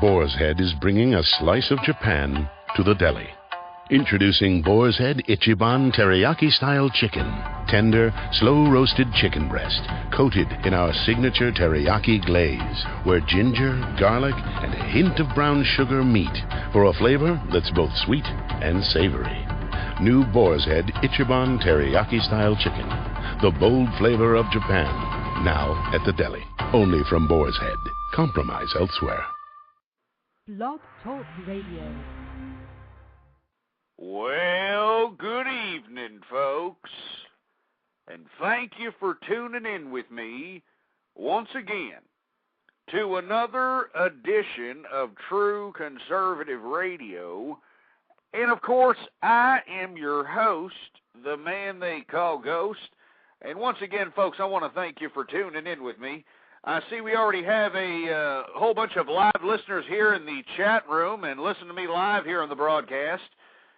Boar's Head is bringing a slice of Japan to the deli. Introducing Boar's Head Ichiban Teriyaki-style chicken. Tender, slow-roasted chicken breast, coated in our signature teriyaki glaze, where ginger, garlic, and a hint of brown sugar meet for a flavor that's both sweet and savory. New Boar's Head Ichiban Teriyaki-style chicken. The bold flavor of Japan. Now at the deli. Only from Boar's Head. Compromise elsewhere. Blog Talk Radio. Well, good evening, folks, and thank you for tuning in with me once again to another edition of True Conservative Radio. And, of course, I am your host, the man they call Ghost. And once again, folks, I want to thank you for tuning in with me. I see we already have a whole bunch of live listeners here in the chat room and listen to me live here on the broadcast.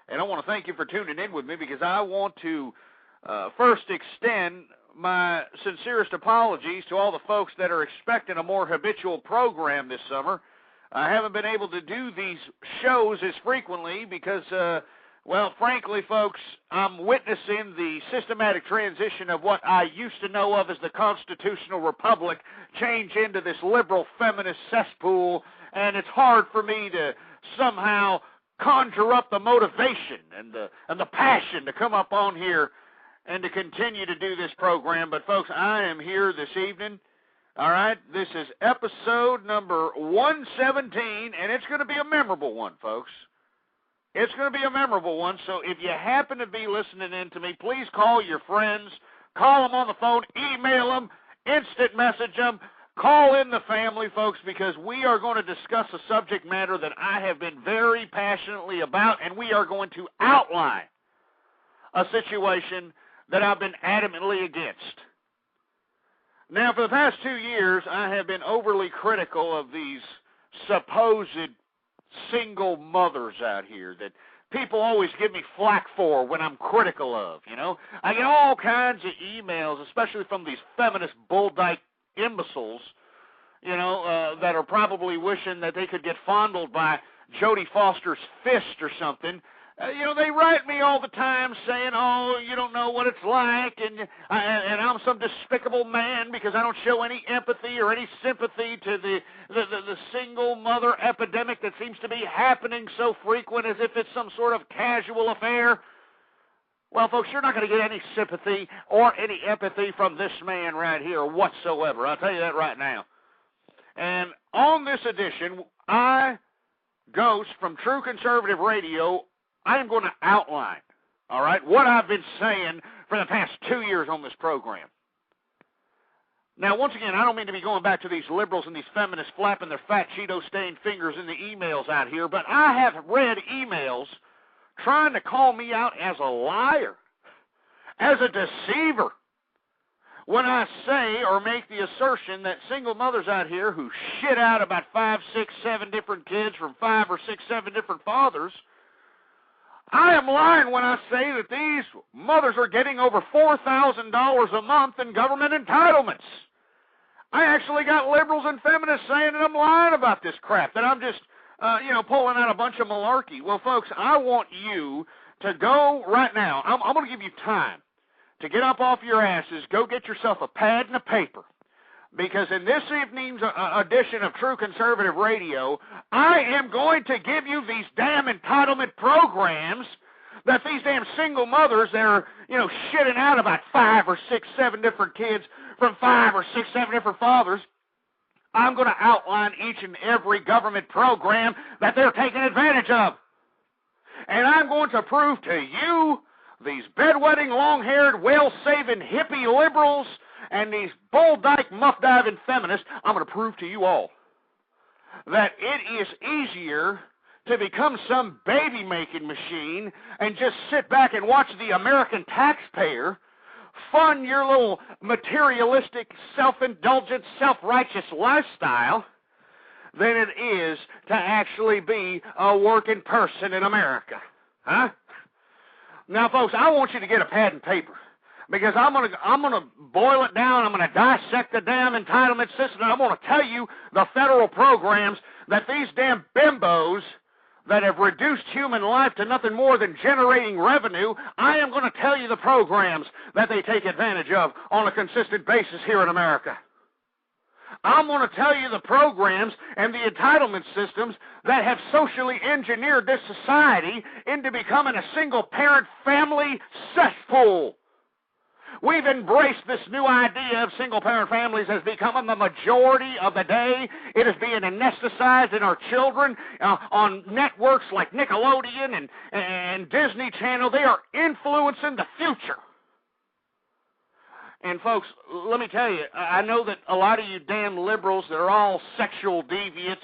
And I want to thank you for tuning in with me because I want to first extend my sincerest apologies to all the folks that are expecting a more habitual program this summer. I haven't been able to do these shows as frequently because, well, frankly, folks, I'm witnessing the systematic transition of what I used to know of as the constitutional republic change into this liberal feminist cesspool, and it's hard for me to somehow conjure up the motivation and the passion to come up on here and to continue to do this program. But, folks, I am here this evening. All right, this is episode number 117, and it's going to be a memorable one, folks. It's going to be a memorable one, so if you happen to be listening in to me, please call your friends, call them on the phone, email them, instant message them, call in the family, folks, because we are going to discuss a subject matter that I have been very passionately about, and we are going to outline a situation that I've been adamantly against. Now, for the past 2 years, I have been overly critical of these supposed single mothers out here that people always give me flack for when I'm critical of, you know. I get all kinds of emails, especially from these feminist bull-dyke imbeciles, you know, that are probably wishing that they could get fondled by Jodie Foster's fist or something. You know, they write me all the time saying, oh, you don't know what it's like, and I'm some despicable man because I don't show any empathy or any sympathy to the single mother epidemic that seems to be happening so frequent as if it's some sort of casual affair. Well, folks, you're not going to get any sympathy or any empathy from this man right here whatsoever. I'll tell you that right now. And on this edition, I, Ghost, from True Conservative Radio, I am going to outline, all right, what I've been saying for the past 2 years on this program. Now, once again, I don't mean to be going back to these liberals and these feminists flapping their fat Cheeto-stained fingers in the emails out here, but I have read emails trying to call me out as a liar, as a deceiver, when I say or make the assertion that single mothers out here who shit out about 5, 6, 7 different kids from 5 or 6, 7 different fathers, I am lying when I say that these mothers are getting over $4,000 a month in government entitlements. I actually got liberals and feminists saying that I'm lying about this crap, that I'm just, pulling out a bunch of malarkey. Well, folks, I want you to go right now. I'm going to give you time to get up off your asses, go get yourself a pad and a paper. Because in this evening's edition of True Conservative Radio, I am going to give you these damn entitlement programs that these damn single mothers that are, shitting out about 5 or 6, 7 different kids from 5 or 6, 7 different fathers. I'm going to outline each and every government program that they're taking advantage of. And I'm going to prove to you, these bedwetting, long-haired, whale-saving hippie liberals, and these bull-dyke, muff-diving feminists, I'm going to prove to you all that it is easier to become some baby-making machine and just sit back and watch the American taxpayer fund your little materialistic, self-indulgent, self-righteous lifestyle than it is to actually be a working person in America. Huh? Now, folks, I want you to get a pad and paper. because I'm gonna boil it down. I'm gonna dissect the damn entitlement system, and I'm gonna tell you the federal programs that these damn bimbos that have reduced human life to nothing more than generating revenue, I am going to tell you the programs that they take advantage of on a consistent basis here in America. I'm going to tell you the programs and the entitlement systems that have socially engineered this society into becoming a single-parent family cesspool. We've embraced this new idea of single-parent families as becoming the majority of the day. It is being anesthetized in our children on networks like Nickelodeon and Disney Channel. They are influencing the future. And, folks, let me tell you, I know that a lot of you damn liberals that are all sexual deviants,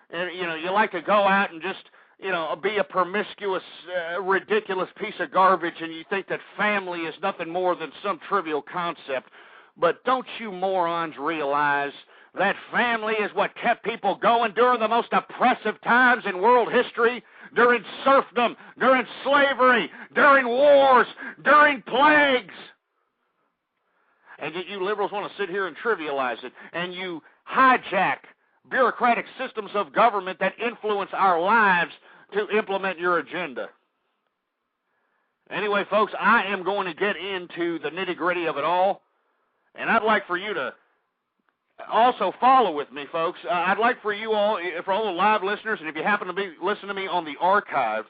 and, you like to go out and just, be a promiscuous, ridiculous piece of garbage, and you think that family is nothing more than some trivial concept. But don't you morons realize that family is what kept people going during the most oppressive times in world history, during serfdom, during slavery, during wars, during plagues? And yet you liberals want to sit here and trivialize it, and you hijack bureaucratic systems of government that influence our lives to implement your agenda. Anyway, folks, I am going to get into the nitty-gritty of it all, and I'd like for you to also follow with me, folks. I'd like for you all, for all the live listeners, and if you happen to be listening to me on the archive,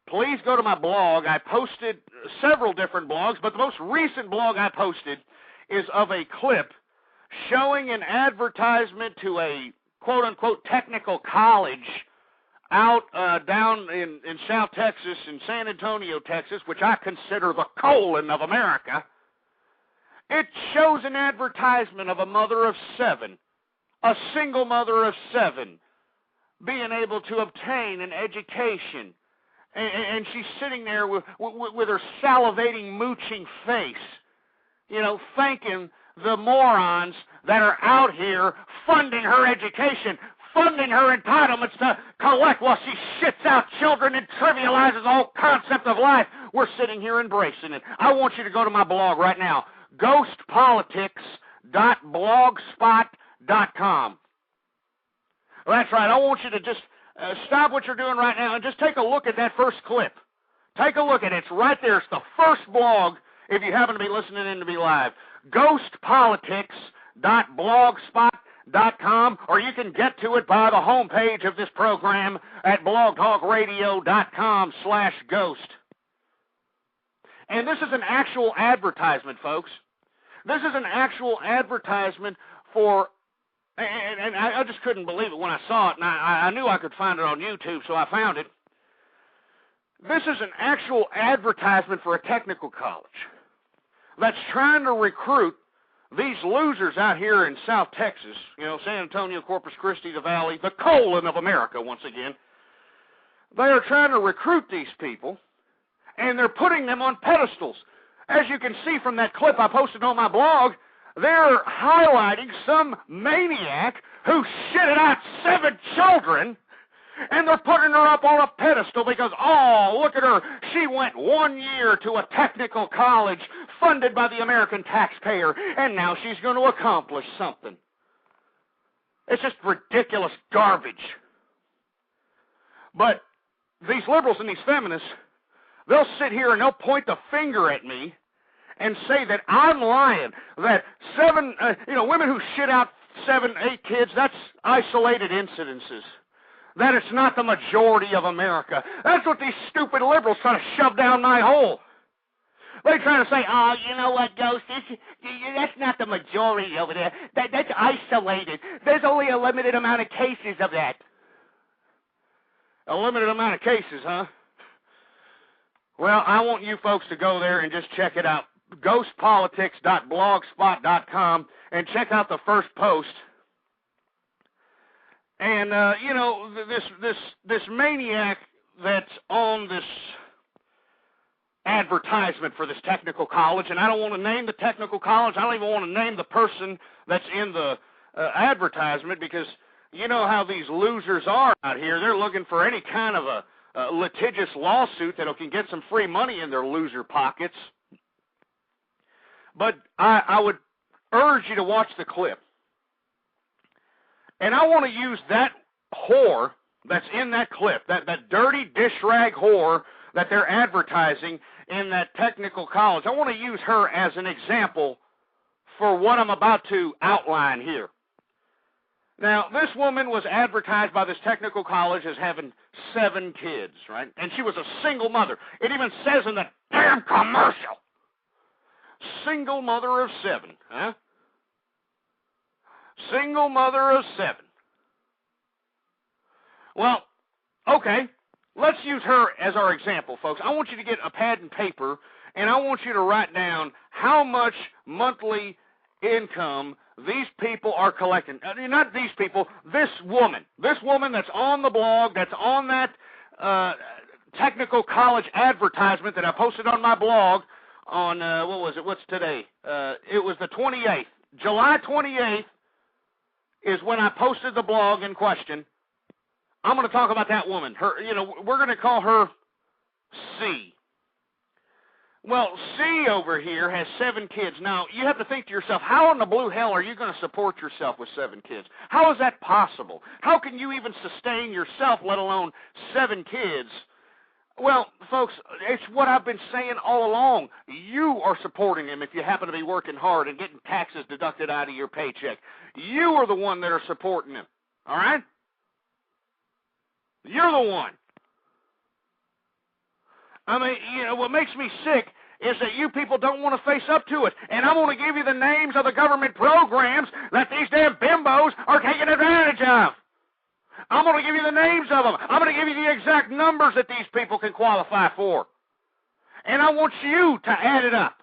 please go to my blog. I posted several different blogs, but the most recent blog I posted is of a clip showing an advertisement to a quote-unquote technical college out down in South Texas, in San Antonio, Texas, which I consider the colon of America. It shows an advertisement of a mother of 7, a single mother of 7, being able to obtain an education. And she's sitting there with her salivating, mooching face, thanking the morons that are out here funding her education, funding her entitlements to collect while she shits out children and trivializes the whole concept of life. We're sitting here embracing it. I want you to go to my blog right now, ghostpolitics.blogspot.com. That's right. I want you to just stop what you're doing right now and just take a look at that first clip. Take a look at it. It's right there. It's the first blog if you happen to be listening in to me live. ghostpolitics.blogspot.com, or you can get to it by the homepage of this program at blogtalkradio.com/ghost. And this is an actual advertisement, folks. This is an actual advertisement for, and I just couldn't believe it when I saw it, and I knew I could find it on YouTube, so I found it. This is an actual advertisement for a technical college that's trying to recruit these losers out here in South Texas, San Antonio, Corpus Christi, the Valley, the colon of America once again. They are trying to recruit these people, and they're putting them on pedestals. As you can see from that clip I posted on my blog, they're highlighting some maniac who shitted out 7 children, and they're putting her up on a pedestal because, oh, look at her. She went 1 year to a technical college funded by the American taxpayer, and now she's going to accomplish something. It's just ridiculous garbage. But these liberals and these feminists, they'll sit here and they'll point the finger at me and say that I'm lying, that 7, women who shit out 7, 8 kids, that's isolated incidences. That it's not the majority of America. That's what these stupid liberals try to shove down my hole. They're trying to say, oh, you know what, Ghost, that's not the majority over there. That's isolated. There's only a limited amount of cases of that. A limited amount of cases, huh? Well, I want you folks to go there and just check it out. ghostpolitics.blogspot.com, and check out the first post. And, this maniac that's on this advertisement for this technical college, and I don't want to name the technical college. I don't even want to name the person that's in the advertisement, because you know how these losers are out here. They're looking for any kind of a litigious lawsuit that can get some free money in their loser pockets. But I would urge you to watch the clip. And I want to use that whore that's in that clip, that dirty dish rag whore that they're advertising in that technical college. I want to use her as an example for what I'm about to outline here. Now, this woman was advertised by this technical college as having 7 kids, right? And she was a single mother. It even says in the damn commercial, single mother of 7, huh? Single mother of 7. Well, okay, let's use her as our example, folks. I want you to get a pad and paper, and I want you to write down how much monthly income these people are collecting. Not these people, this woman. This woman that's on the blog, that's on that technical college advertisement that I posted on my blog on, what was it? What's today? It was the 28th. July 28th is when I posted the blog in question. I'm going to talk about that woman. Her, we're going to call her C. Well, C over here has 7 kids. Now, you have to think to yourself, how in the blue hell are you going to support yourself with 7 kids? How is that possible? How can you even sustain yourself, let alone 7 kids? Well, folks, it's what I've been saying all along. You are supporting them if you happen to be working hard and getting taxes deducted out of your paycheck. You are the one that are supporting them, all right? You're the one. I mean, what makes me sick is that you people don't want to face up to it. And I want to give you the names of the government programs that these damn bimbos are taking advantage of. I'm going to give you the names of them. I'm going to give you the exact numbers that these people can qualify for. And I want you to add it up.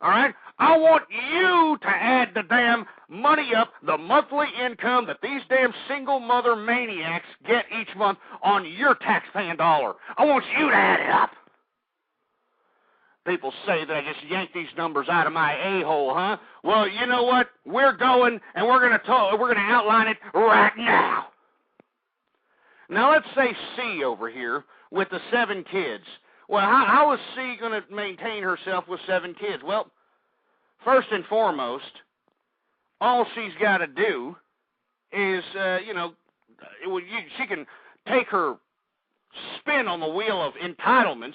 All right? I want you to add the damn money up, the monthly income that these damn single mother maniacs get each month on your taxpaying dollar. I want you to add it up. People say that I just yanked these numbers out of my a-hole, huh? Well, you know what? We're going, and we're going to outline it right now. Now, let's say C over here with the 7 kids. Well, how is C going to maintain herself with 7 kids? Well, first and foremost, all she's got to do is, she can take her spin on the wheel of entitlements.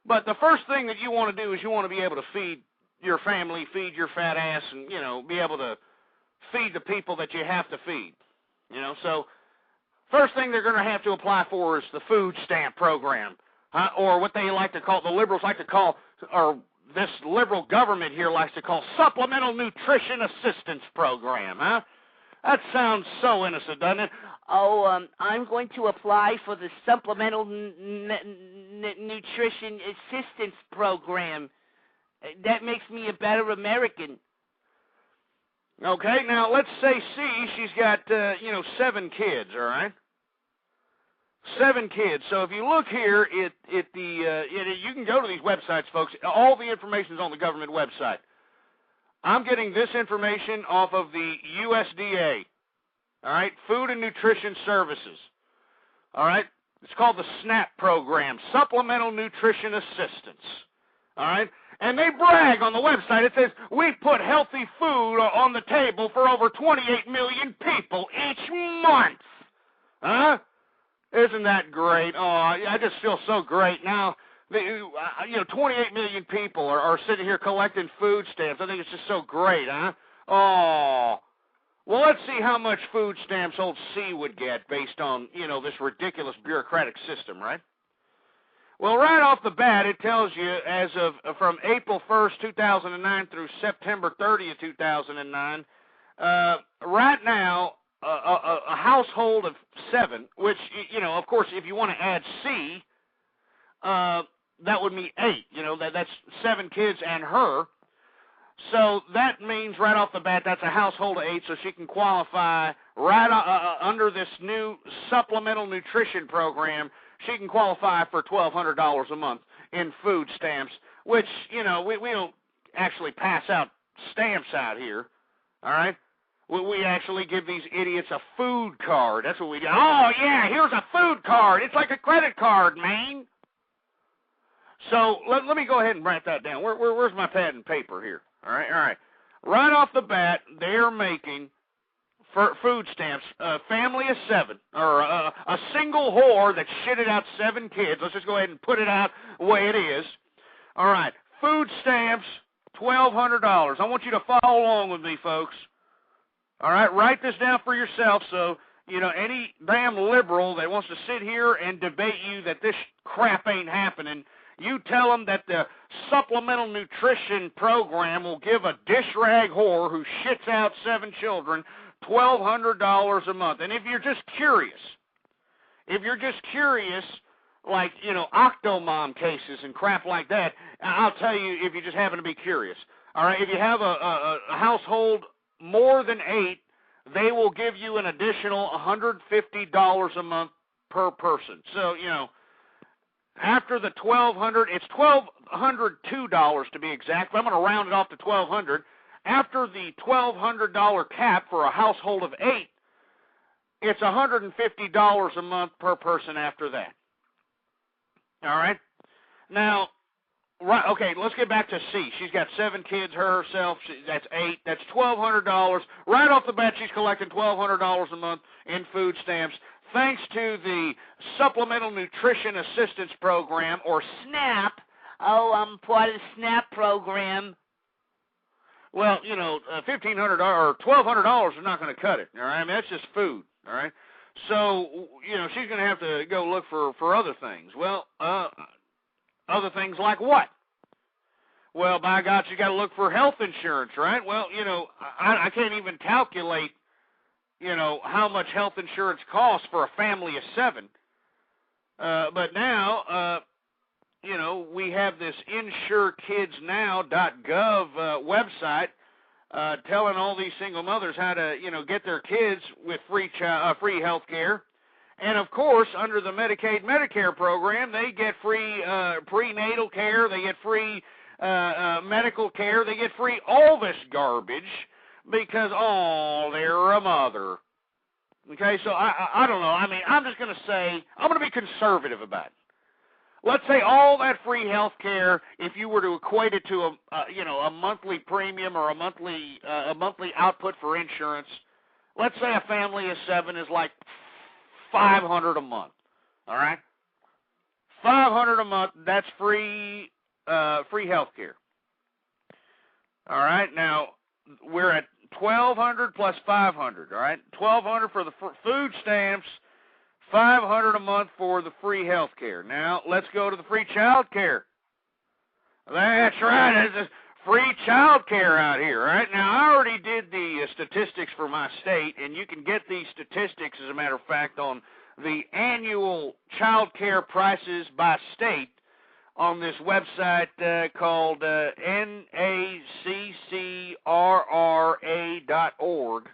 But the first thing that you want to do is you want to be able to feed your family, feed your fat ass, and, be able to feed the people that you have to feed. So first thing they're going to have to apply for is the food stamp program, or what they like to call, the liberals like to call, or this liberal government here likes to call supplemental nutrition assistance program, huh? That sounds so innocent, doesn't it? Oh, I'm going to apply for the supplemental nutrition assistance program. That makes me a better American. Okay, now let's say C, she's got, 7 kids, all right? 7 kids. So if you look here you can go to these websites, folks. All the information is on the government website. I'm getting this information off of the USDA, all right, Food and Nutrition Services, all right? It's called the SNAP program, Supplemental Nutrition Assistance, all right? And they brag on the website. It says, we put healthy food on the table for over 28 million people each month, huh? Isn't that great? Oh, I just feel so great now. 28 million people are sitting here collecting food stamps. I think it's just so great, huh? Oh. Well, let's see how much food stamps old C would get based on, this ridiculous bureaucratic system, right? Well, right off the bat, it tells you as of from April 1st, 2009 through September 30th, 2009, right now, a household of 7, which, of course, if you want to add C, that would mean 8. That's 7 kids and her. So that means right off the bat that's a household of 8, so she can qualify right under this new supplemental nutrition program. She can qualify for $1,200 a month in food stamps, which, we don't actually pass out stamps out here, all right? We actually give these idiots a food card. That's what we do. Oh, yeah, here's a food card. It's like a credit card, man. So let me go ahead and write that down. Where's my pad and paper here? All right. Right off the bat, they're making for food stamps, a family of 7, or a single whore that shitted out 7 kids. Let's just go ahead and put it out the way it is. All right, food stamps, $1,200. I want you to follow along with me, folks. All right, write this down for yourself so, you know, any damn liberal that wants to sit here and debate you that this crap ain't happening, you tell them that the supplemental nutrition program will give a dish rag whore who shits out 7 children $1,200 a month. And if you're just curious, like, you know, Octomom cases and crap like that, I'll tell you if you just happen to be curious. All right, if you have a household more than 8, they will give you an additional $150 a month per person. So, you know, after the $1,200, it's $1,202 to be exact, but I'm going to round it off to $1,200. After the $1,200 cap for a household of 8, it's $150 a month per person after that. All right? Now, right, okay, let's get back to C. She's got 7 kids herself. That's 8. That's $1,200. Right off the bat, she's collecting $1,200 a month in food stamps, thanks to the Supplemental Nutrition Assistance Program, or SNAP. Oh, I'm part of the SNAP program. Well, you know, $1,500 or $1,200 is not going to cut it. All right, I mean, that's just food. All right, so you know she's going to have to go look for other things. Well, other things like what? Well, by God, you got to look for health insurance, right? Well, you know, I can't even calculate, you know, how much health insurance costs for a family of 7. But now, you know, we have this insurekidsnow.gov website telling all these single mothers how to, you know, get their kids with free health care. And, of course, under the Medicaid Medicare program, they get free prenatal care, they get free medical care, they get free all this garbage because, oh, they're a mother. Okay, so I don't know. I mean, I'm just going to say, I'm going to be conservative about it. Let's say all that free health care, if you were to equate it to a monthly premium or a monthly output for insurance, let's say a family of 7 is like $500 a month. All right, $500 a month. That's free health care. All right, now we're at $1,200 plus $500. All right, $1,200 for the food stamps. $500 a month for the free health care. Now, let's go to the free child care. That's right. There's free child care out here, right? Now, I already did the statistics for my state, and you can get these statistics, as a matter of fact, on the annual child care prices by state on this website called NACCRRA.org.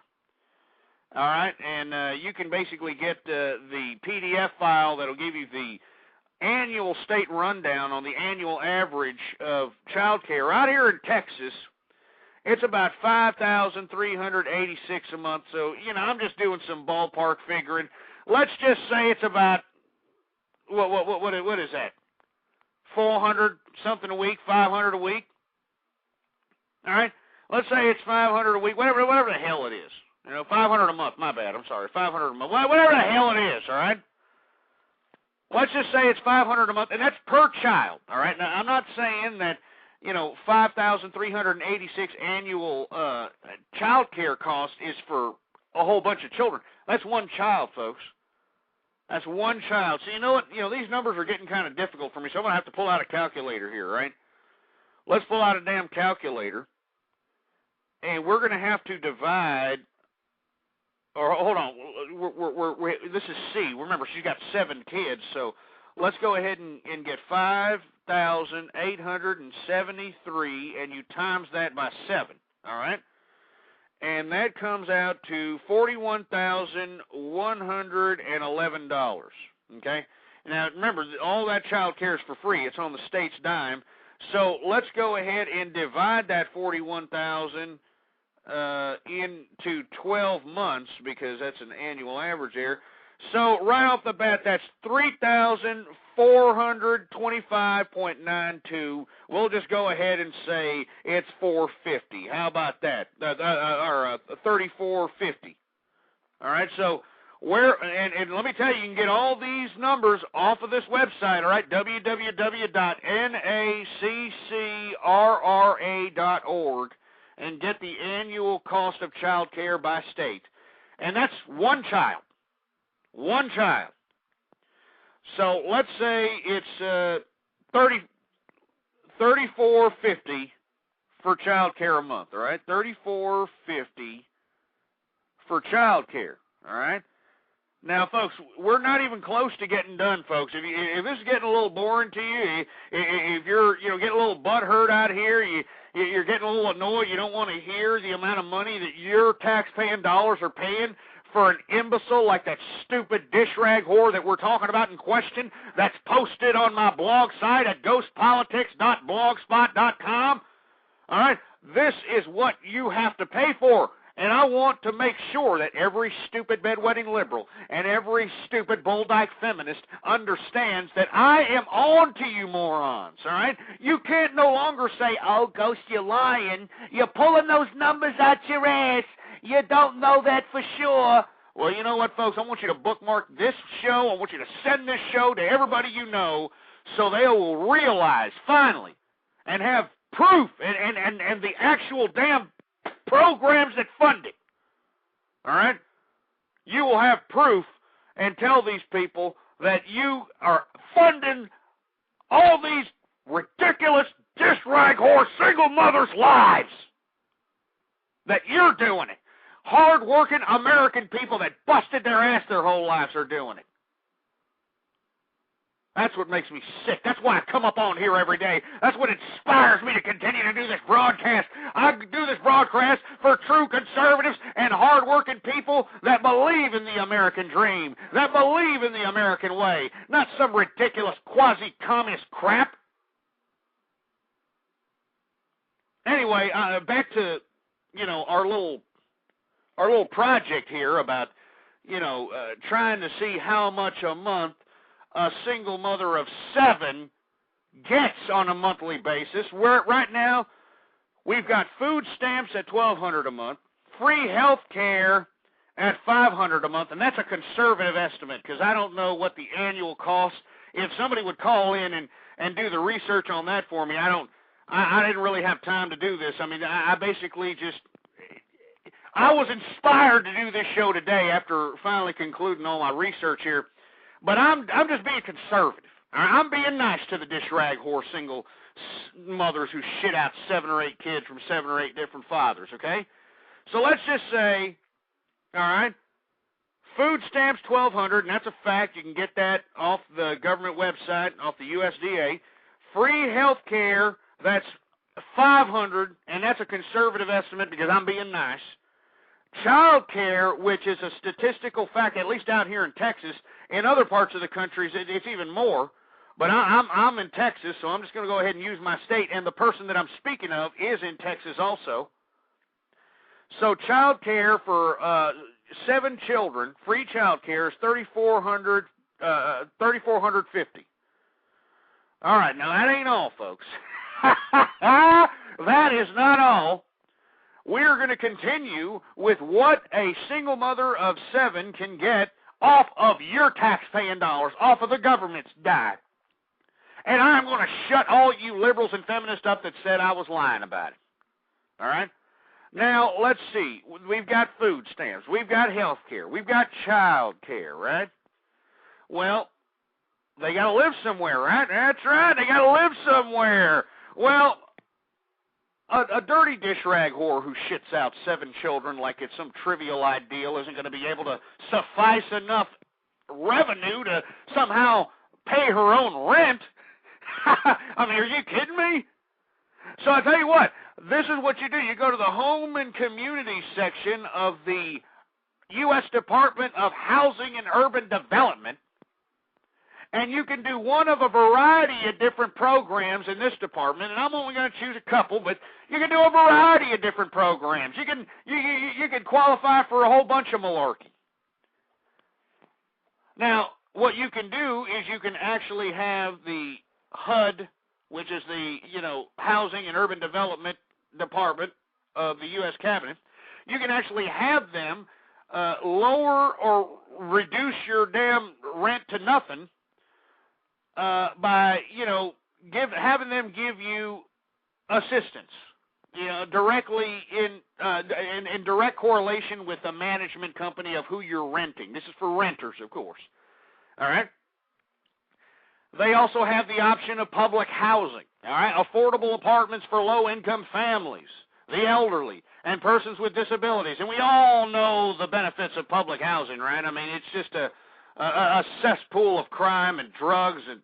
All right, and you can basically get the PDF file that'll give you the annual state rundown on the annual average of child care. Out here in Texas, it's about $5,386 a month. So, you know, I'm just doing some ballpark figuring. Let's just say it's about what is that? 400 something a week, 500 a week. All right, let's say it's 500 a week, whatever the hell it is. You know, $500 a month. My bad. I'm sorry. $500 a month. Whatever the hell it is. All right. Let's just say it's $500 a month, and that's per child. All right. Now, I'm not saying that, you know, $5,386 annual child care cost is for a whole bunch of children. That's one child, folks. That's one child. So you know what? You know, these numbers are getting kind of difficult for me, so I'm going to have to pull out a calculator here, right? Let's pull out a damn calculator, and we're going to have to divide. Or hold on, this is C. Remember, she's got 7 kids, so let's go ahead and get 5,873, and you times that by 7. All right, and that comes out to $41,111. Okay. Now remember, all that child care is for free. It's on the state's dime. So let's go ahead and divide that 41,000. Into 12 months, because that's an annual average there. So right off the bat, that's $3,425.92. We'll just go ahead and say it's $450. How about that? Or $3,450. All right. So and let me tell you, you can get all these numbers off of this website. All right, www.naccrra.org, and get the annual cost of child care by state, and that's one child. One child. So let's say it's $34.50 for child care a month. All right, $34.50 for child care. All right. Now, folks, we're not even close to getting done, folks. If this is getting a little boring to you, if you're getting a little butthurt out here, you're getting a little annoyed, you don't want to hear the amount of money that your tax-paying dollars are paying for an imbecile like that stupid dish rag whore that we're talking about in question, that's posted on my blog site at ghostpolitics.blogspot.com. All right, this is what you have to pay for. And I want to make sure that every stupid bedwetting liberal and every stupid bull dyke feminist understands that I am on to you morons, all right? You can't no longer say, oh, Ghost, you're lying. You're pulling those numbers out your ass. You don't know that for sure. Well, you know what, folks? I want you to bookmark this show. I want you to send this show to everybody you know so they will realize, finally, and have proof and the actual damn programs that fund it. All right? You will have proof and tell these people that you are funding all these ridiculous dish rag whore single mothers' lives. That you're doing it. Hard-working American people that busted their ass their whole lives are doing it. That's what makes me sick. That's why I come up on here every day. That's what inspires me to continue to do this broadcast. I do this broadcast for true conservatives and hard-working people that believe in the American dream, that believe in the American way, not some ridiculous quasi-communist crap. Anyway, back to, our little project here about, trying to see how much a month a single mother of 7 gets on a monthly basis. Where right now we've got food stamps at $1,200 a month, free health care at $500 a month, and that's a conservative estimate because I don't know what the annual cost. If somebody would call in and do the research on that for me, I didn't really have time to do this. I mean, I basically I was inspired to do this show today after finally concluding all my research here. But I'm just being conservative. I'm being nice to the dish rag whore single mothers who shit out 7 or 8 kids from 7 or 8 different fathers, okay? So let's just say, all right, food stamps $1,200, and that's a fact. You can get that off the government website, off the USDA. Free health care, that's $500, and that's a conservative estimate because I'm being nice. Child care, which is a statistical fact, at least out here in Texas. In other parts of the country, it's even more. But I'm in Texas, so I'm just going to go ahead and use my state. And the person that I'm speaking of is in Texas also. So child care for 7 children, free child care, is $3,450. All right, now that ain't all, folks. That is not all. We're going to continue with what a single mother of 7 can get off of your tax-paying dollars, off of the government's dime. And I'm going to shut all you liberals and feminists up that said I was lying about it. All right? Now, let's see. We've got food stamps. We've got health care. We've got child care, right? Well, they got to live somewhere, right? That's right. They got to live somewhere. Well, a dirty dish rag whore who shits out 7 children like it's some trivial ideal isn't going to be able to suffice enough revenue to somehow pay her own rent. I mean, are you kidding me? So I tell you what, this is what you do. You go to the Home and Community section of the U.S. Department of Housing and Urban Development, and you can do one of a variety of different programs in this department, and I'm only going to choose a couple, but you can do a variety of different programs. You can qualify for a whole bunch of malarkey. Now, what you can do is you can actually have the HUD, which is the, Housing and Urban Development Department of the U.S. Cabinet. You can actually have them lower or reduce your damn rent to nothing by, having them give you assistance, directly in direct correlation with the management company of who you're renting. This is for renters, of course. All right? They also have the option of public housing, all right? Affordable apartments for low-income families, the elderly, and persons with disabilities. And we all know the benefits of public housing, right? I mean, it's just a cesspool of crime and drugs, and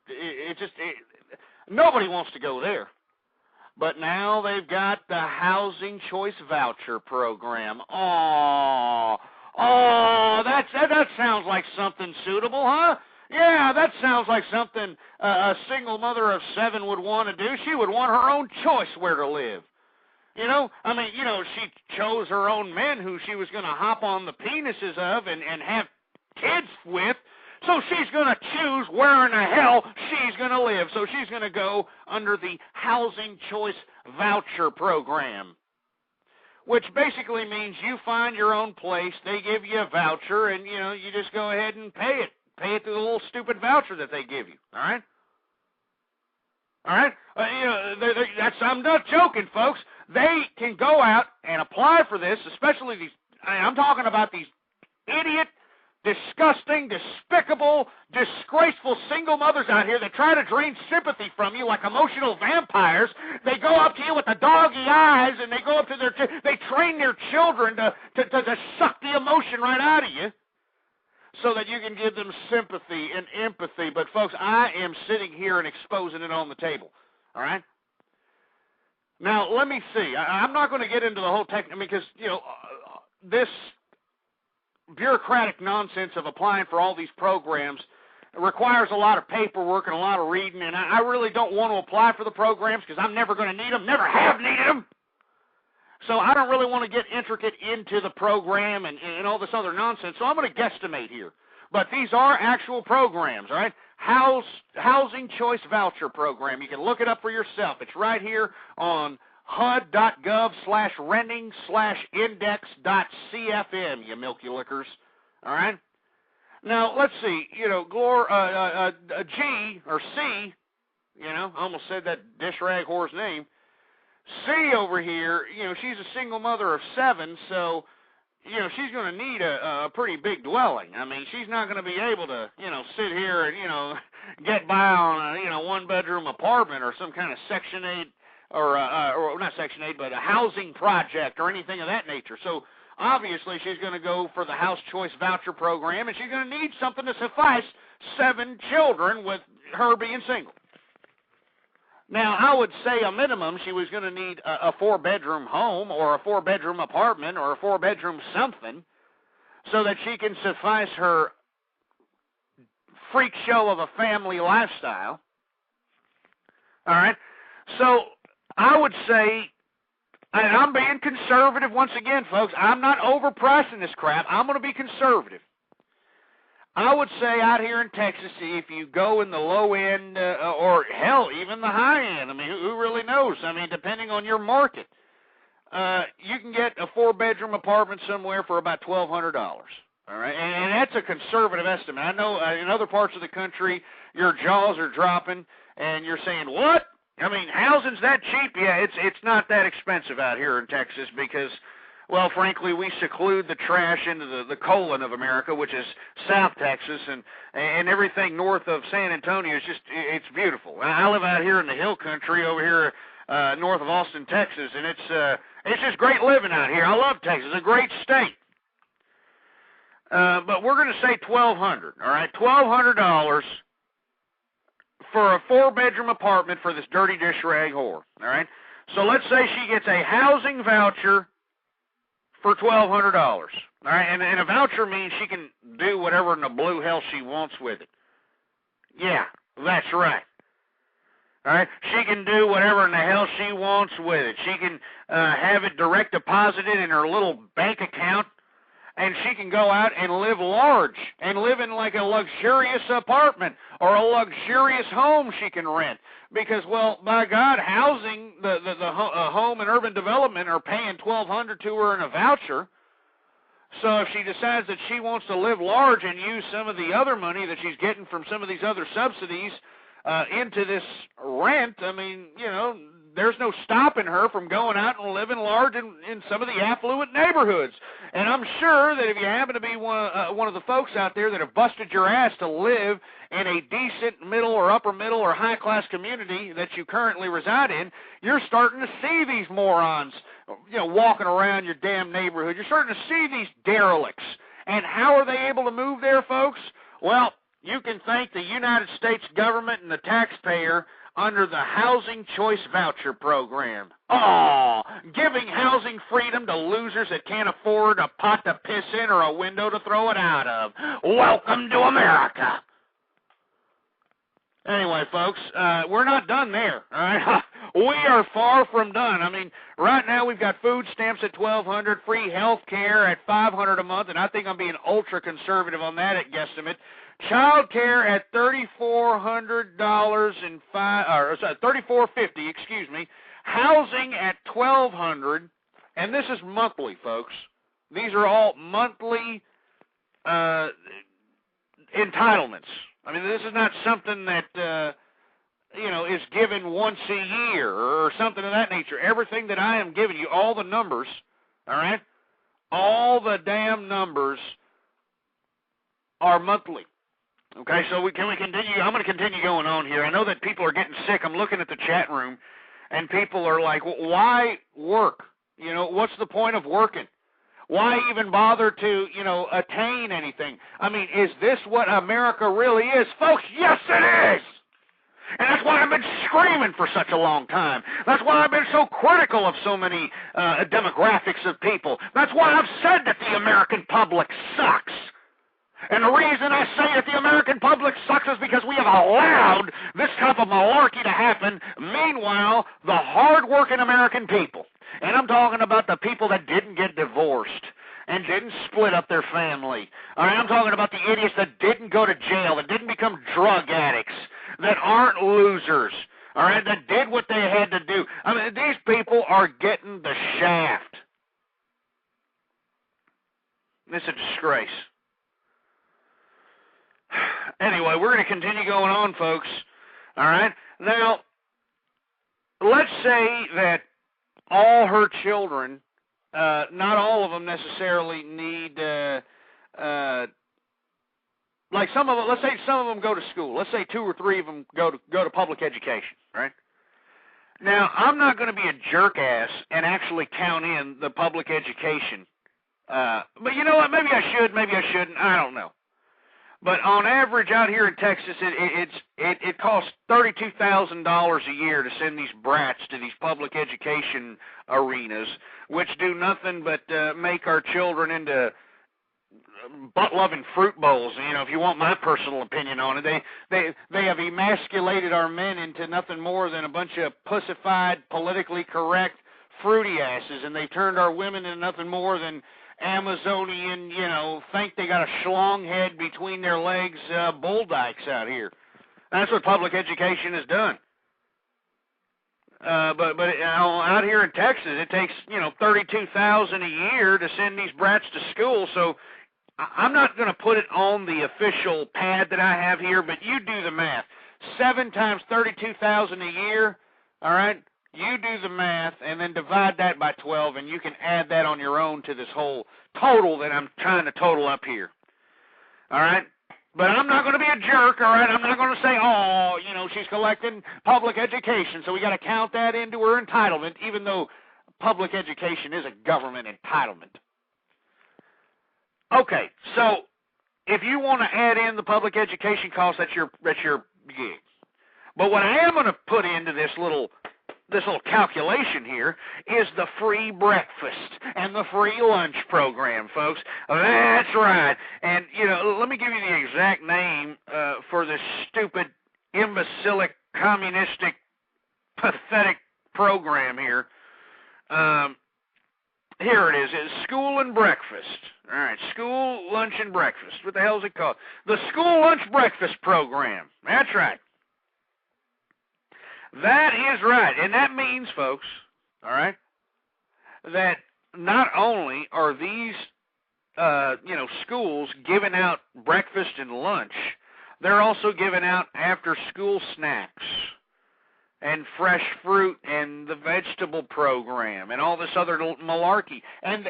nobody wants to go there. But now they've got the Housing Choice Voucher Program. Oh, that sounds like something suitable, huh? Yeah, that sounds like something a single mother of 7 would want to do. She would want her own choice where to live. She chose her own men who she was going to hop on the penises of and have kids with. So she's going to choose where in the hell she's going to live. So she's going to go under the Housing Choice Voucher Program, which basically means you find your own place, they give you a voucher, and, you just go ahead and pay it. Pay it through the little stupid voucher that they give you, all right? All right? I'm not joking, folks. They can go out and apply for this, especially these, I'm talking about these idiot, disgusting, despicable, disgraceful single mothers out here that try to drain sympathy from you like emotional vampires. They go up to you with the doggy eyes, and they go up to they train their children to suck the emotion right out of you so that you can give them sympathy and empathy. But, folks, I am sitting here and exposing it on the table, all right? Now, let me see. I'm not going to get into the whole technique because, this bureaucratic nonsense of applying for all these programs requires a lot of paperwork and a lot of reading, and I really don't want to apply for the programs because I'm never going to need them, never have needed them. So I don't really want to get intricate into the program and all this other nonsense, so I'm going to guesstimate here. But these are actual programs, all right? Housing Choice Voucher Program. You can look it up for yourself. It's right here on HUD.gov/renting/index.cfm, you milky lickers. All right? Now, let's see. G or C, I almost said that dish rag whore's name. C over here, she's a single mother of 7, so, she's going to need a pretty big dwelling. I mean, she's not going to be able to, sit here and, get by on a, one-bedroom apartment or some kind of Section 8 or not Section 8, but a housing project or anything of that nature. So, obviously, she's going to go for the House Choice Voucher Program, and she's going to need something to suffice 7 children with her being single. Now, I would say a minimum she was going to need a 4-bedroom home or a 4-bedroom apartment or a 4-bedroom something so that she can suffice her freak show of a family lifestyle. All right? So I would say, and I'm being conservative once again, folks. I'm not overpricing this crap. I'm going to be conservative. I would say out here in Texas, if you go in the low end, or hell, even the high end, I mean, who really knows? I mean, depending on your market, you can get a 4-bedroom apartment somewhere for about $1,200. All right, and that's a conservative estimate. I know in other parts of the country, your jaws are dropping, and you're saying, what? I mean, housing's that cheap? Yeah, it's not that expensive out here in Texas because, well, frankly, we seclude the trash into the colon of America, which is South Texas, and everything north of San Antonio is just, it's beautiful. I live out here in the hill country over here north of Austin, Texas, and it's just great living out here. I love Texas. It's a great state. But we're going to say $1,200, all right? $1,200 for a 4-bedroom apartment for this dirty dish rag whore, all right? So let's say she gets a housing voucher for $1,200, all right? And a voucher means she can do whatever in the blue hell she wants with it. Yeah, that's right. All right? She can do whatever in the hell she wants with it. She can have it direct deposited in her little bank account and she can go out and live large and live in like a luxurious apartment or a luxurious home she can rent. Because, well, by God, housing, the home and urban development are paying $1,200 to her in a voucher. So if she decides that she wants to live large and use some of the other money that she's getting from some of these other subsidies into this rent, I mean, you know, there's no stopping her from going out and living large in some of the affluent neighborhoods. And I'm sure that if you happen to be one of the folks out there that have busted your ass to live in a decent middle or upper middle or high-class community that you currently reside in, you're starting to see these morons, you know, walking around your damn neighborhood. You're starting to see these derelicts. And how are they able to move there, folks? Well, you can thank the United States government and the taxpayer under the Housing Choice Voucher Program. Oh, giving housing freedom to losers that can't afford a pot to piss in or a window to throw it out of. Welcome to America. Anyway, folks, we're not done there, all right? We are far from done. I mean, right now we've got food stamps at $1,200, free health care at $500 a month, and I think I'm being ultra-conservative on that at guesstimate. Child care at $3,400 and $3,450, excuse me. Housing at $1,200, and this is monthly, folks. These are all monthly entitlements. I mean, this is not something that you know, is given once a year or something of that nature. Everything that I am giving you, all the numbers, all right, all the damn numbers are monthly. Okay, so can we continue? I'm going to continue going on here. I know that people are getting sick. I'm looking at the chat room, and people are like, well, why work? You know, what's the point of working? Why even bother to, you know, attain anything? I mean, is this what America really is? Folks, yes, it is! And that's why I've been screaming for such a long time. That's why I've been so critical of so many demographics of people. That's why I've said that the American public sucks. And the reason I say that the American public sucks is because we have allowed this type of malarkey to happen. Meanwhile, the hard-working American people, and I'm talking about the people that didn't get divorced and didn't split up their family. All right, I'm talking about the idiots that didn't go to jail, that didn't become drug addicts, that aren't losers, all right, that did what they had to do. I mean, these people are getting the shaft. It's a disgrace. Anyway, we're going to continue going on, folks. All right? Now, let's say that all her children, not all of them necessarily need, like some of them, let's say some of them go to school. Let's say 2 or 3 of them go to public education, right? Now, I'm not going to be a jerk-ass and actually count in the public education. But you know what? Maybe I should, maybe I shouldn't. I don't know. But on average out here in Texas, it costs $32,000 a year to send these brats to these public education arenas, which do nothing but make our children into butt-loving fruit bowls. You know, if you want my personal opinion on it, they have emasculated our men into nothing more than a bunch of pussified, politically correct fruity asses, and they've turned our women into nothing more than Amazonian, you know, think they got a schlong head between their legs, bull dykes out here. That's what public education has done. But you know, out here in Texas, it takes, you know, $32,000 a year to send these brats to school. So I'm not going to put it on the official pad that I have here, but you do the math. 7 times $32,000 a year, all right? You do the math and then divide that by 12, and you can add that on your own to this whole total that I'm trying to total up here. All right? But I'm not going to be a jerk, all right? I'm not going to say, oh, you know, she's collecting public education, so we got to count that into her entitlement, even though public education is a government entitlement. Okay, so if you want to add in the public education cost, that's your gig. But what I am going to put into this little calculation here is the free breakfast and the free lunch program, folks. That's right. And, you know, let me give you the exact name for this stupid, imbecilic, communistic, pathetic program here. Here it is. It's School and Breakfast. All right, school lunch and breakfast. What the hell is it called? The school lunch breakfast program. That's right. That is right. And that means, folks, all right, that not only are these, schools giving out breakfast and lunch, they're also giving out after-school snacks and fresh fruit and the vegetable program and all this other malarkey. And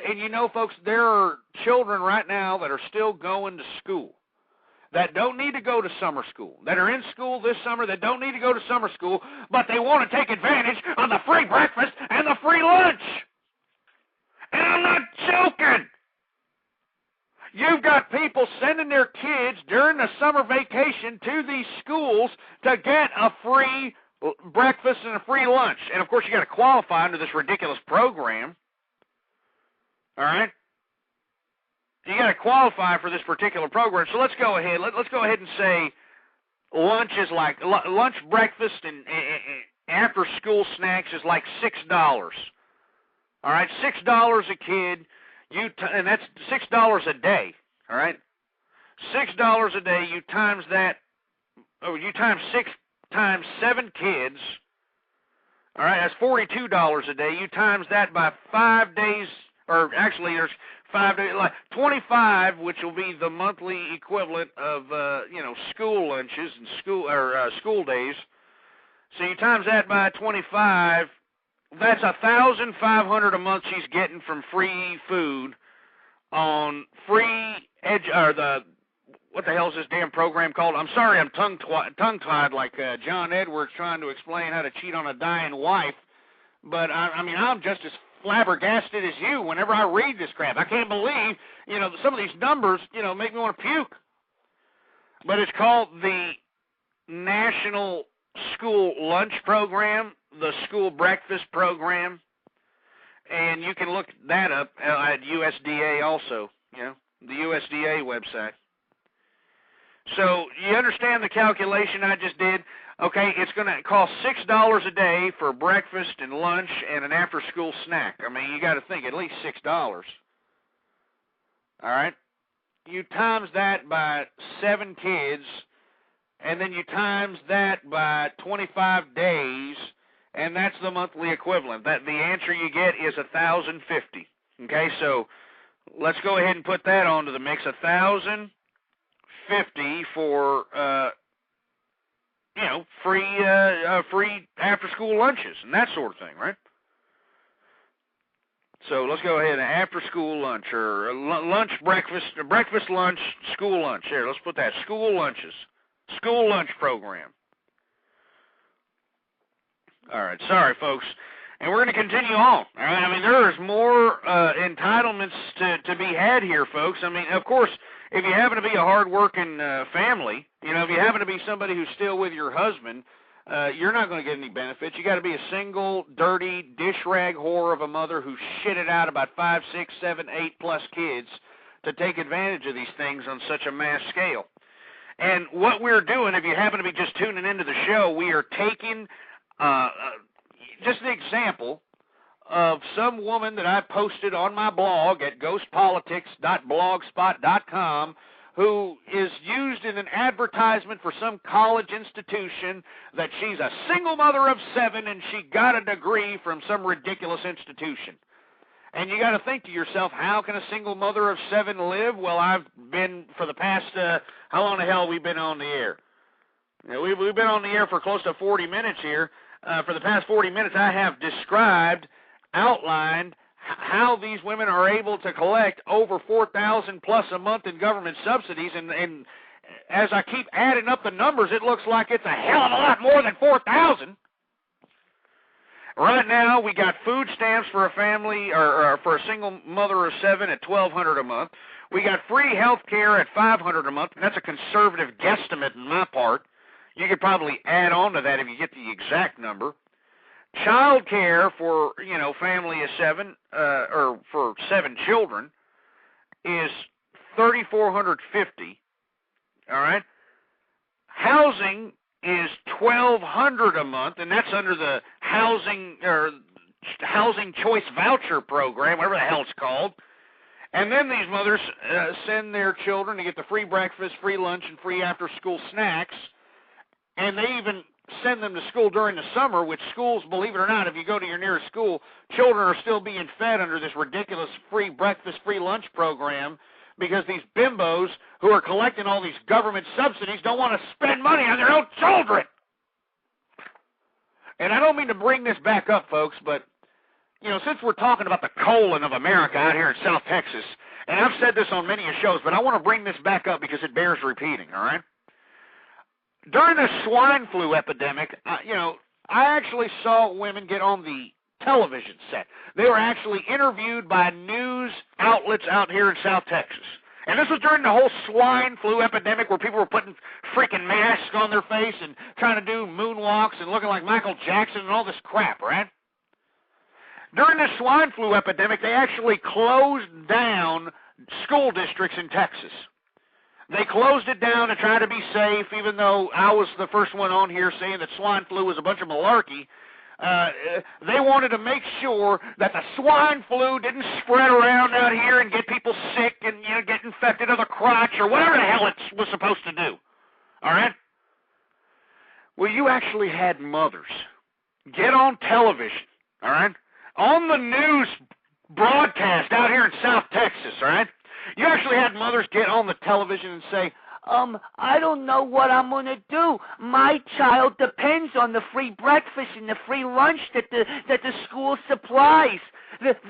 folks, there are children right now that are still going to school that don't need to go to summer school, that are in school this summer that don't need to go to summer school, but they want to take advantage of the free breakfast and the free lunch. And I'm not joking. You've got people sending their kids during the summer vacation to these schools to get a free breakfast and a free lunch. And, of course, you got to qualify under this ridiculous program. All right? You got to qualify for this particular program. So let's go ahead. Let's go ahead and say lunch is like lunch, breakfast, and after-school snacks is like $6. All right, $6 a kid. And that's $6 a day. All right, $6 a day. You times that. You times 6 times 7 kids. All right, that's $42 a day. You times that by 5 days, or actually there's 5 days, like 25, which will be the monthly equivalent of school lunches and school days. So you times that by 25. That's $1,500 a month she's getting from free food on free what the hell is this damn program called? I'm sorry, I'm tongue-tied like John Edwards trying to explain how to cheat on a dying wife. But, I'm just as flabbergasted as you whenever I read this crap. I can't believe, some of these numbers, make me want to puke. But it's called the National School Lunch Program, the School Breakfast Program, and you can look that up at USDA also, the USDA website. So you understand the calculation I just did? Okay, it's going to cost $6 a day for breakfast and lunch and an after-school snack. I mean, you got to think at least $6. All right? You times that by 7 kids, and then you times that by 25 days, and that's the monthly equivalent. That the answer you get is $1,050. Okay, so let's go ahead and put that onto the mix. $1,050 for free after-school lunches and that sort of thing, right? So let's go ahead and after-school lunch or lunch, breakfast, lunch, school lunch. Here, let's put that school lunches, school lunch program. All right, sorry, folks. And we're going to continue on. All right? I mean, there's more entitlements to be had here, folks. I mean, of course, if you happen to be a hard-working family, if you happen to be somebody who's still with your husband, you're not going to get any benefits. You got to be a single, dirty, dish rag whore of a mother who shitted out about 5, 6, 7, 8+ kids to take advantage of these things on such a mass scale. And what we're doing, if you happen to be just tuning into the show, we are taking just an example of some woman that I posted on my blog at ghostpolitics.blogspot.com who is used in an advertisement for some college institution that she's a single mother of 7 and she got a degree from some ridiculous institution. And you got to think to yourself, how can a single mother of 7 live? Well, I've been for the past, how long the hell have we been on the air? We've been on the air for close to 40 minutes here. For the past 40 minutes, I have described, outlined how these women are able to collect over $4,000 plus a month in government subsidies, and as I keep adding up the numbers, it looks like it's a hell of a lot more than $4,000. Right now, we got food stamps for a family or for a single mother of 7 at $1,200 a month. We got free health care at $500 a month, and that's a conservative guesstimate on my part. You could probably add on to that if you get the exact number. Child care for, family of 7, or for 7 children is $3,450. All right. Housing is $1,200 a month, and that's under the housing choice voucher program, whatever the hell it's called. And then these mothers send their children to get the free breakfast, free lunch, and free after-school snacks. And they even send them to school during the summer, which schools, believe it or not, if you go to your nearest school, children are still being fed under this ridiculous free breakfast, free lunch program because these bimbos who are collecting all these government subsidies don't want to spend money on their own children. And I don't mean to bring this back up, folks, but, you know, since we're talking about the colon of America out here in South Texas, and I've said this on many shows, but I want to bring this back up because it bears repeating, all right? During the swine flu epidemic, I actually saw women get on the television set. They were actually interviewed by news outlets out here in South Texas. And this was during the whole swine flu epidemic where people were putting freaking masks on their face and trying to do moonwalks and looking like Michael Jackson and all this crap, right? During the swine flu epidemic, they actually closed down school districts in Texas. They closed it down to try to be safe, even though I was the first one on here saying that swine flu was a bunch of malarkey. They wanted to make sure that the swine flu didn't spread around out here and get people sick and, you know, get infected of the crotch or whatever the hell it was supposed to do. All right? Well, you actually had mothers get on television, all right, on the news broadcast out here in South Texas, all right? You actually had mothers get on the television and say, I don't know what I'm going to do. My child depends on the free breakfast and the free lunch that the school supplies.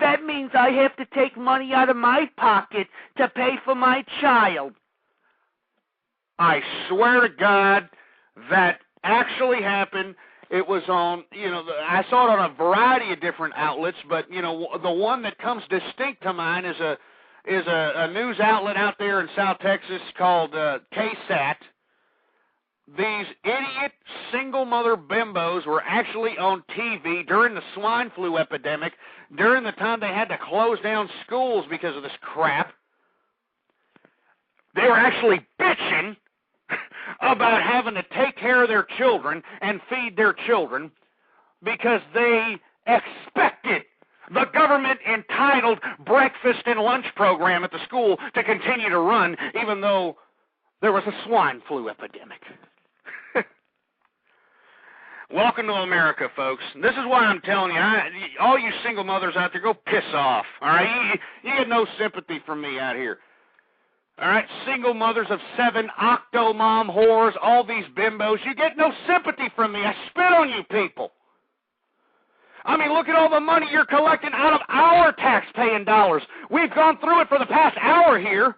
That means I have to take money out of my pocket to pay for my child. I swear to God, that actually happened. It was on, I saw it on a variety of different outlets, but, the one that comes distinct to mind is a news outlet out there in South Texas called KSAT. These idiot single mother bimbos were actually on TV during the swine flu epidemic, during the time they had to close down schools because of this crap. They were actually bitching about having to take care of their children and feed their children because they expected the government entitled breakfast and lunch program at the school to continue to run, even though there was a swine flu epidemic. Welcome to America, folks. This is why I'm telling you, all you single mothers out there, go piss off. All right, you get no sympathy from me out here. All right, single mothers of 7, octo-mom whores, all these bimbos, you get no sympathy from me. I spit on you people. I mean, look at all the money you're collecting out of our tax-paying dollars. We've gone through it for the past hour here.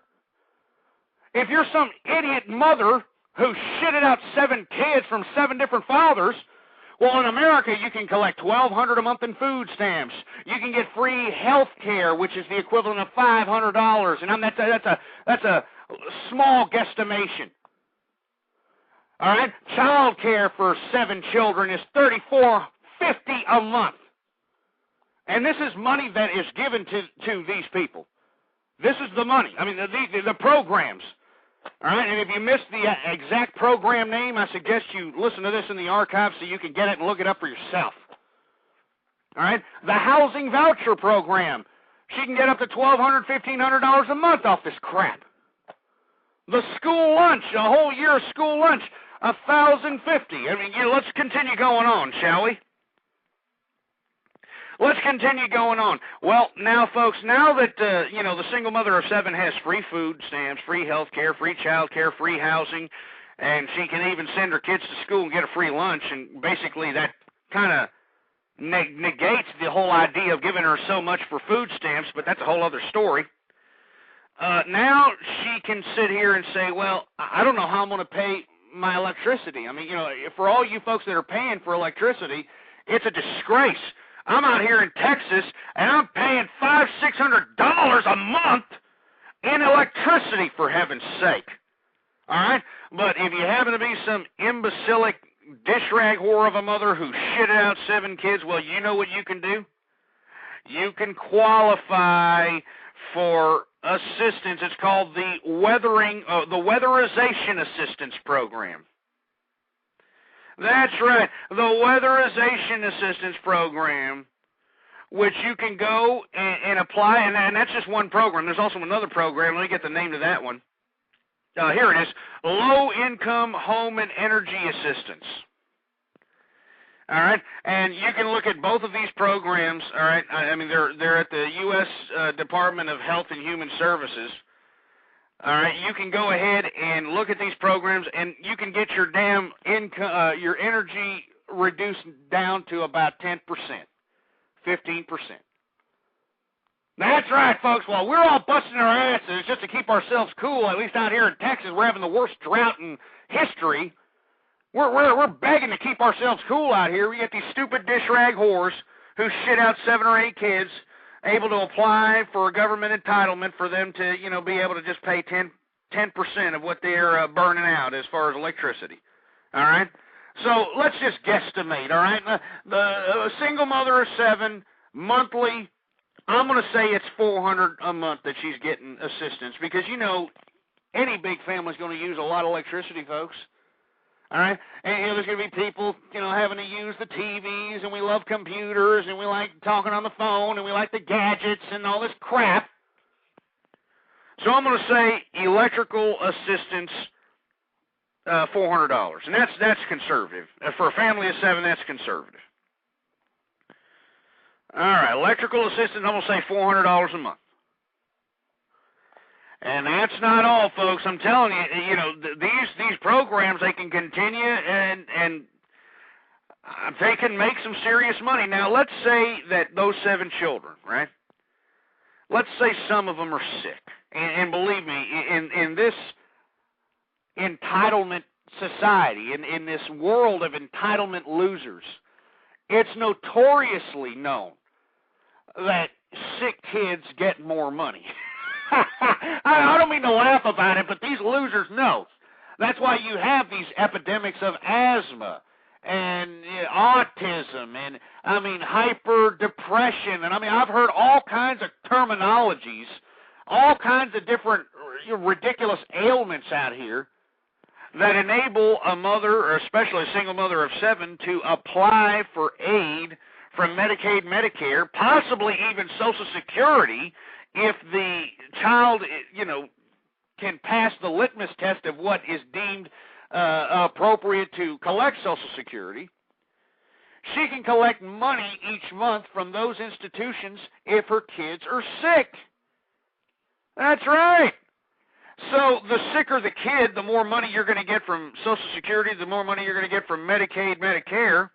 If you're some idiot mother who shitted out 7 kids from 7 different fathers, well, in America, you can collect $1,200 a month in food stamps. You can get free health care, which is the equivalent of $500, and that's a small guesstimation. All right, child care for 7 children is $34.50 a month. And this is money that is given to these people. This is the money. I mean, the programs. All right, and if you missed the exact program name, I suggest you listen to this in the archive so you can get it and look it up for yourself. All right, the housing voucher program. She can get up to $1,200, $1,500 a month off this crap. The school lunch, a whole year of school lunch, $1,050. I mean, let's continue going on, shall we? Let's continue going on. Well, now, folks, now that, the single mother of 7 has free food stamps, free health care, free child care, free housing, and she can even send her kids to school and get a free lunch, and basically that kind of negates the whole idea of giving her so much for food stamps, but that's a whole other story. Now she can sit here and say, well, I don't know how I'm going to pay my electricity. I mean, for all you folks that are paying for electricity, it's a disgrace. I'm out here in Texas, and I'm paying $500-600 a month in electricity, for heaven's sake. All right? But if you happen to be some imbecilic dish rag whore of a mother who shitted out 7 kids, well, you know what you can do? You can qualify for assistance. It's called the Weatherization Assistance Program. That's right, the Weatherization Assistance Program, which you can go and apply, and that's just one program. There's also another program. Let me get the name of that one. Here it is, Low Income Home and Energy Assistance. All right, and you can look at both of these programs. All right, I mean they're at the U.S. Department of Health and Human Services. All right, you can go ahead and look at these programs, and you can get your damn income, your energy reduced down to about 10%, 15%. That's right, folks. While we're all busting our asses just to keep ourselves cool, at least out here in Texas, we're having the worst drought in history. We're begging to keep ourselves cool out here. We get these stupid dish rag whores who shit out 7 or 8 kids, able to apply for a government entitlement for them to, be able to just pay 10% of what they're burning out as far as electricity. All right? So let's just guesstimate, all right? The single mother of 7, monthly, I'm going to say it's $400 a month that she's getting assistance because, any big family's going to use a lot of electricity, folks. All right? And there's going to be people, having to use the TVs, and we love computers, and we like talking on the phone, and we like the gadgets and all this crap. So I'm going to say electrical assistance, $400. And that's conservative. For a family of 7, that's conservative. All right, electrical assistance, I'm going to say $400 a month. And that's not all, folks. I'm telling you, these programs, they can continue and they can make some serious money. Now, let's say that those 7 children, right? Let's say some of them are sick. And believe me, in this entitlement society, in this world of entitlement losers, it's notoriously known that sick kids get more money. I don't mean to laugh about it, but these losers know. That's why you have these epidemics of asthma and autism and, hyper depression. And, I've heard all kinds of terminologies, all kinds of different ridiculous ailments out here that enable a mother, or especially a single mother of 7, to apply for aid from Medicaid, Medicare, possibly even Social Security, if the child, can pass the litmus test of what is deemed appropriate to collect Social Security. She can collect money each month from those institutions if her kids are sick. That's right. So the sicker the kid, the more money you're going to get from Social Security, the more money you're going to get from Medicaid, Medicare.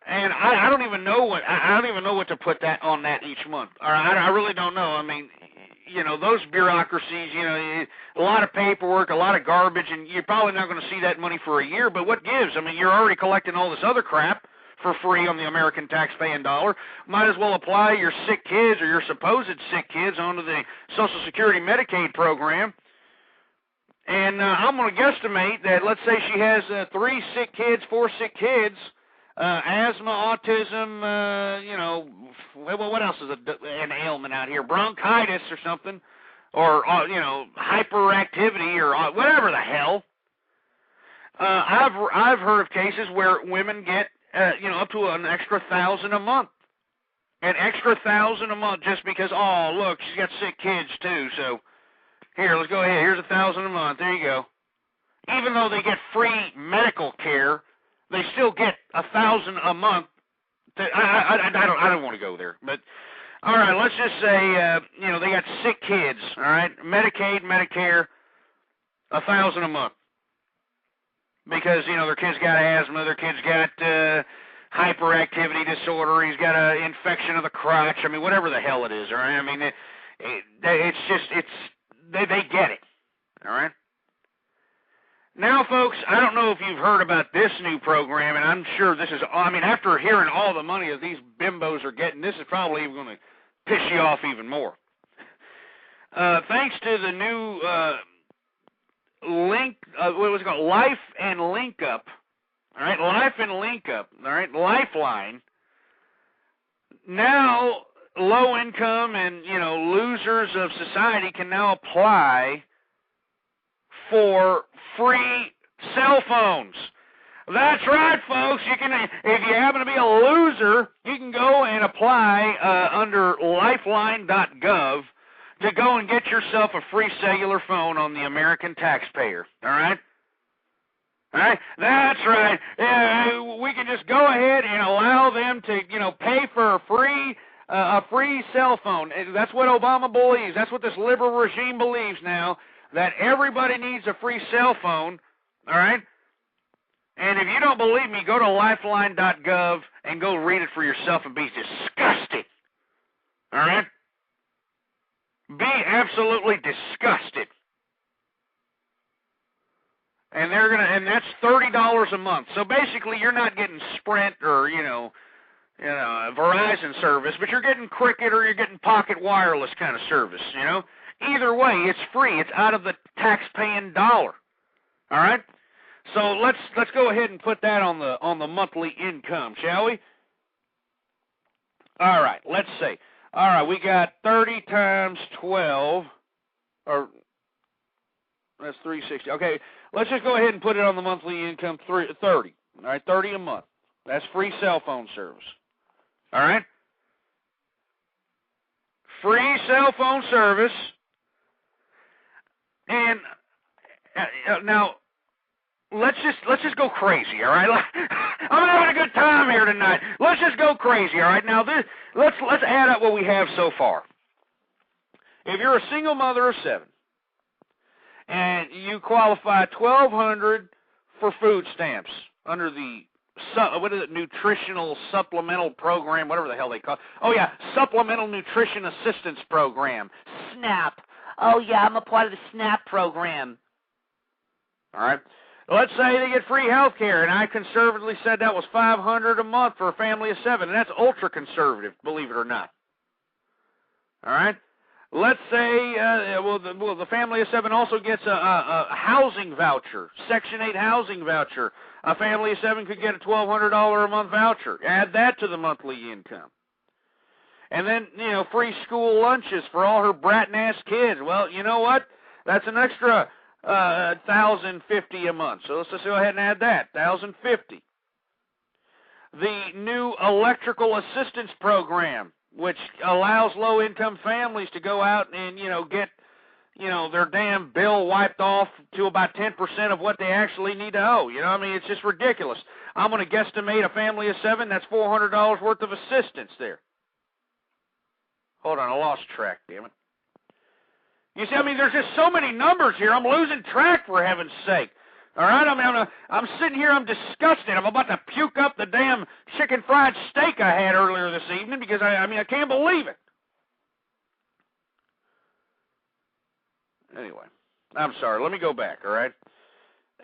And I don't even know what to put that on that each month. Or I really don't know. Those bureaucracies, a lot of paperwork, a lot of garbage, and you're probably not going to see that money for a year. But what gives? You're already collecting all this other crap for free on the American taxpaying dollar. Might as well apply your sick kids or your supposed sick kids onto the Social Security Medicaid program. And I'm going to guesstimate that, let's say she has 3 sick kids, 4 sick kids, asthma, autism, what else is an ailment out here? Bronchitis or something, or, hyperactivity or whatever the hell. I've heard of cases where women get, up to an extra $1,000 a month. An extra $1,000 a month just because, oh, look, she's got sick kids too, so here, let's go ahead. Here's $1,000 a month. There you go. Even though they get free medical care, they still get $1,000 a month. I don't want to go there, but all right. Let's just say they got sick kids. All right, Medicaid, Medicare, $1,000 a month because their kid's got asthma, their kid's got hyperactivity disorder, he's got an infection of the crotch. Whatever the hell it is. All right. They get it. All right. Now, folks, I don't know if you've heard about this new program, and I'm sure this is, after hearing all the money that these bimbos are getting, this is probably even going to piss you off even more. Thanks to the new Life and Link Up, all right, Life and Link Up, all right, Lifeline, now low income and, losers of society can now apply for free cell phones. That's right, folks. You can, if you happen to be a loser, you can go and apply under lifeline.gov to go and get yourself a free cellular phone on the American taxpayer. All right? All right? That's right. We can just go ahead and allow them to, pay for a free cell phone. That's what Obama believes. That's what this liberal regime believes now, that everybody needs a free cell phone. All right? And if you don't believe me, go to lifeline.gov and go read it for yourself and be disgusted. All right? Be absolutely disgusted. And that's $30 a month. So basically, you're not getting Sprint or Verizon service, but you're getting Cricket or you're getting Pocket Wireless kind of service. Either way, it's free. It's out of the tax-paying dollar. All right. So let's go ahead and put that on the monthly income, shall we? All right, let's see. All right, we got 30 times 12, or that's 360. Okay, let's just go ahead and put it on the monthly income 30. All right, 30 a month. That's free cell phone service. All right, free cell phone service. And now. Let's just go crazy, all right? I'm having a good time here tonight. Let's just go crazy, all right? Now let's add up what we have so far. If you're a single mother of 7 and you qualify $1,200 for food stamps under the nutritional supplemental program, whatever the hell they call it. Oh yeah, Supplemental Nutrition Assistance Program, SNAP. Oh yeah, I'm a part of the SNAP program. All right. Let's say they get free health care, and I conservatively said that was $500 a month for a family of 7, and that's ultra-conservative, believe it or not. All right? Let's say, the family of 7 also gets a housing voucher, Section 8 housing voucher. A family of 7 could get a $1,200 a month voucher. Add that to the monthly income. And then, free school lunches for all her brat-ass kids. Well, you know what? That's an extra $1,050 a month. So let's just go ahead and add that, $1,050. The new electrical assistance program, which allows low-income families to go out and get their damn bill wiped off to about 10% of what they actually need to owe. It's just ridiculous. I'm going to guesstimate a family of 7. That's $400 worth of assistance there. Hold on, I lost track. Damn it. You see, there's just so many numbers here. I'm losing track, for heaven's sake. All right, I'm sitting here. I'm disgusted. I'm about to puke up the damn chicken fried steak I had earlier this evening because I can't believe it. Anyway, I'm sorry. Let me go back. All right.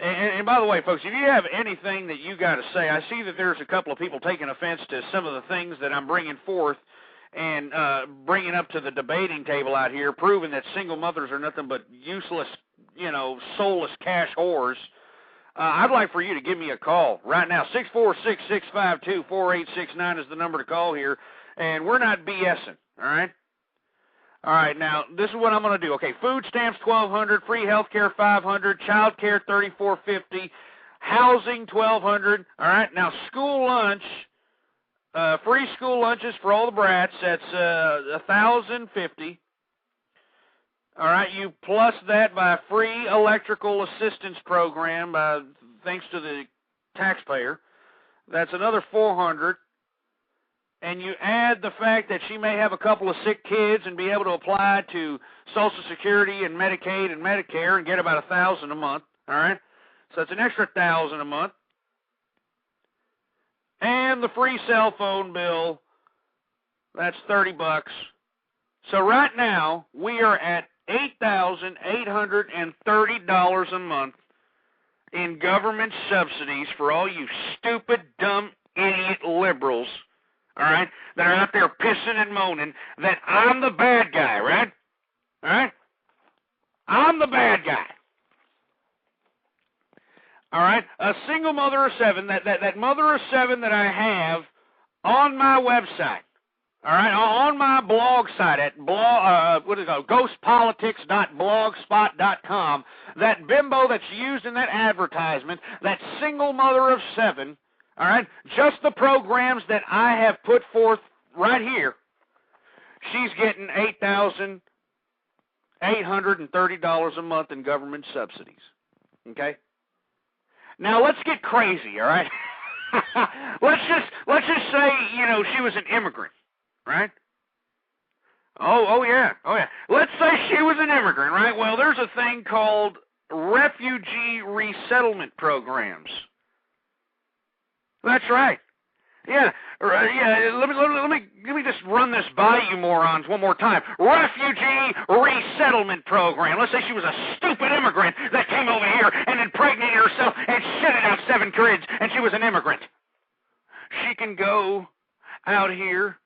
And by the way, folks, if you have anything that you got to say, I see that there's a couple of people taking offense to some of the things that I'm bringing forth and bringing up to the debating table out here, proving that single mothers are nothing but useless, soulless cash whores. I'd like for you to give me a call right now. 646-652-4869 is the number to call here, and we're not BSing, all right? All right, now, this is what I'm going to do. Okay, food stamps, $1,200, free health care, $500, child care, $3,450, housing, $1,200, all right? Now, school lunch, free school lunches for all the brats, that's $1,050. All right, you plus that by a free electrical assistance program, thanks to the taxpayer. That's another $400. And you add the fact that she may have a couple of sick kids and be able to apply to Social Security and Medicaid and Medicare and get about $1,000 a month. All right, so it's an extra $1,000 a month. And the free cell phone bill, that's $30. So right now, we are at $8,830 a month in government subsidies for all you stupid, dumb, idiot liberals, all right, that are out there pissing and moaning that I'm the bad guy, right? All right? I'm the bad guy. All right, a single mother of 7, that mother of 7 that I have on my website, All right, on my blog site at ghostpolitics.blogspot.com, that bimbo that's used in that advertisement, that single mother of 7, all right, just the programs that I have put forth right here, she's getting $8,830 a month in government subsidies. Okay? Now let's get crazy, all right? let's just say, she was an immigrant, right? Oh yeah. Let's say she was an immigrant, right? Well, there's a thing called refugee resettlement programs. That's right. Yeah. Let me just run this by you morons one more time. Refugee resettlement program. Let's say she was a stupid immigrant that came over here and impregnated herself and shitted out 7 kids, and she was an immigrant. She can go out here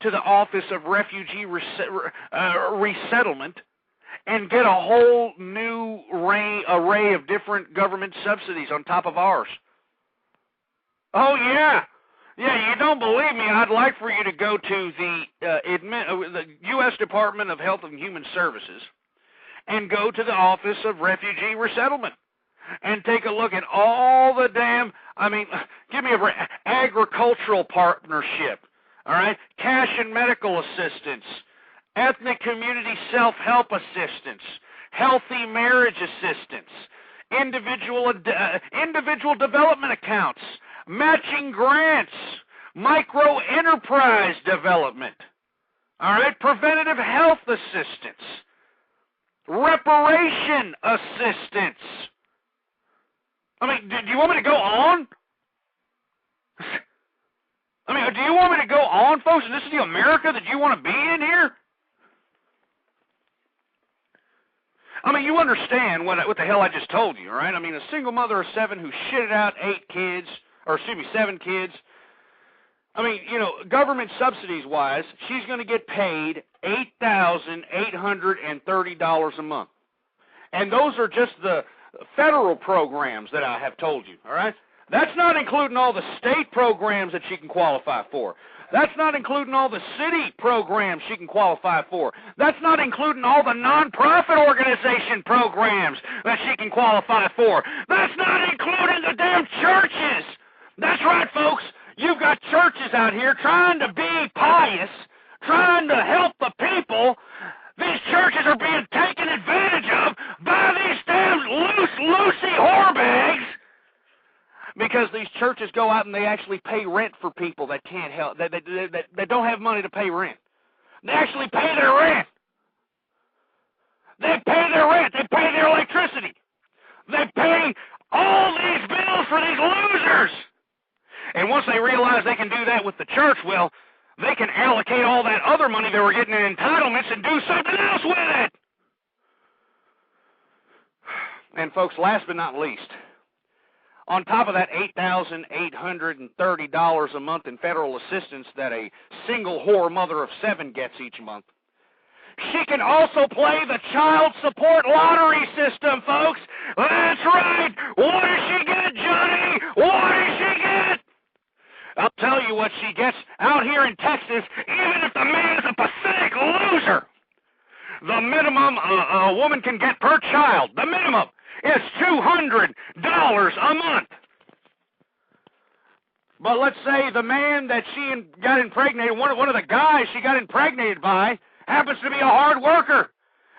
to the Office of Refugee Resettlement and get a whole new array of different government subsidies on top of ours. Oh, yeah. Yeah, you don't believe me? I'd like for you to go to the U.S. Department of Health and Human Services and go to the Office of Refugee Resettlement and take a look at all the give me a agricultural partnership, all right, cash and medical assistance, ethnic community self-help assistance, healthy marriage assistance, individual development accounts, matching grants, micro-enterprise development, all right, preventative health assistance, reparation assistance. Do you want me to go on? Do you want me to go on, folks? Is this the America that you want to be in here? You understand what the hell I just told you, all right? A single mother of 7 who shitted out 7 kids. Government subsidies-wise, she's going to get paid $8,830 a month. And those are just the federal programs that I have told you, all right? That's not including all the state programs that she can qualify for. That's not including all the city programs she can qualify for. That's not including all the nonprofit organization programs that she can qualify for. That's not including the damn churches. That's right, folks. You've got churches out here trying to be pious, trying to help the people. These churches are being taken advantage of by these damn loosey whorebags. Because these churches go out and they actually pay rent for people that can't help, that don't have money to pay rent. They actually pay their rent. They pay their rent. They pay their electricity. They pay all these bills for these losers. And once they realize they can do that with the church, well, they can allocate all that other money they were getting in entitlements and do something else with it. And folks, last but not least, on top of that $8,830 a month in federal assistance that a single whore mother of 7 gets each month, she can also play the child support lottery system, folks. That's right. What does she get, Johnny? What does she get? I'll tell you what she gets out here in Texas, even if the man is a pathetic loser. The minimum a woman can get per child, the minimum, is $200 a month. But let's say the man that she got impregnated, one of the guys she got impregnated by, happens to be a hard worker,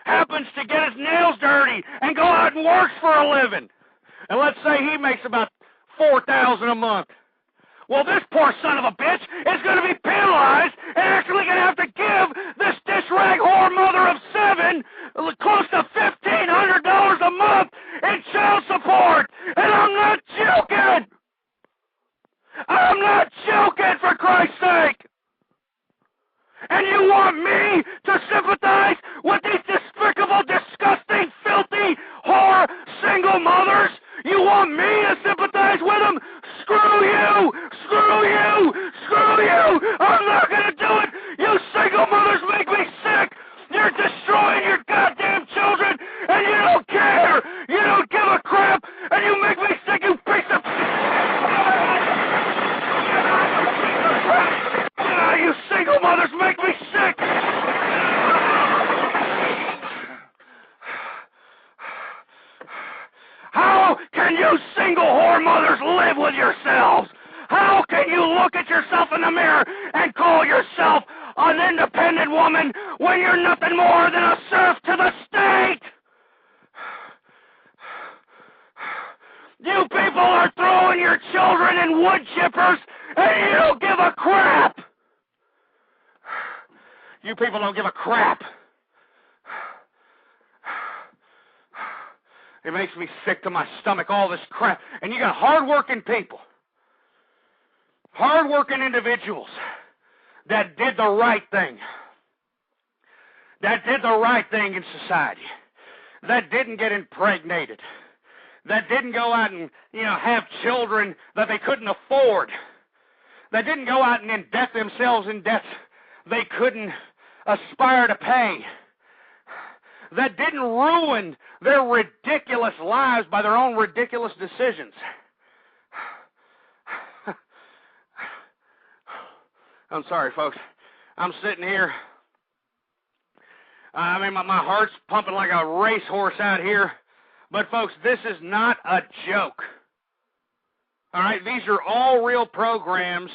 happens to get his nails dirty and go out and works for a living. And let's say he makes about $4,000 a month. Well, this poor son of a bitch is going to be penalized and actually going to have to give this dish-rag whore mother of 7 close to $1,500 a month in child support. And I'm not joking. I'm not joking, for Christ's sake. And you want me to sympathize with these despicable, disgusting, filthy, whore single mothers? You want me to sympathize with them? Screw you! Screw you! Screw you! I'm not going to do it! You single mothers make me sick! You're destroying your goddamn children, and you don't care! You don't give a crap, and you make me sick, you piece of... You single mothers the mirror and call yourself an independent woman when you're nothing more than a serf to the state? You people are throwing your children in wood chippers, and you don't give a crap. You people don't give a crap. It makes me sick to my stomach, all this crap. And you got hard-working people, hard-working individuals that did the right thing, in society, that didn't get impregnated, that didn't go out and, have children that they couldn't afford, that didn't go out and indebt themselves in debts they couldn't aspire to pay, that didn't ruin their ridiculous lives by their own ridiculous decisions. I'm sorry, folks. I'm sitting here. My heart's pumping like a racehorse out here. But, folks, this is not a joke. All right? These are all real programs.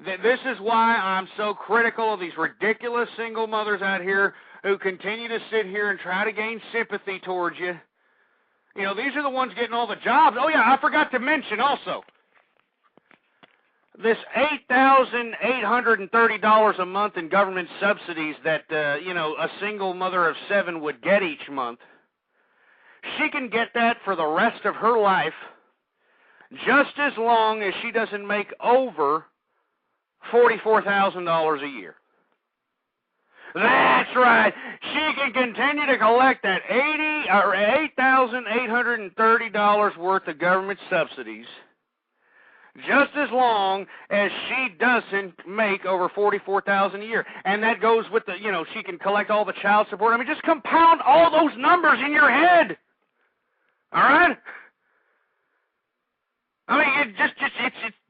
This is why I'm so critical of these ridiculous single mothers out here who continue to sit here and try to gain sympathy towards you. These are the ones getting all the jobs. Oh, yeah, I forgot to mention also, this $8,830 a month in government subsidies that, a single mother of 7 would get each month, she can get that for the rest of her life just as long as she doesn't make over $44,000 a year. That's right. She can continue to collect that $8,830 worth of government subsidies just as long as she doesn't make over $44,000 a year. And that goes with the, she can collect all the child support. Just compound all those numbers in your head. All right?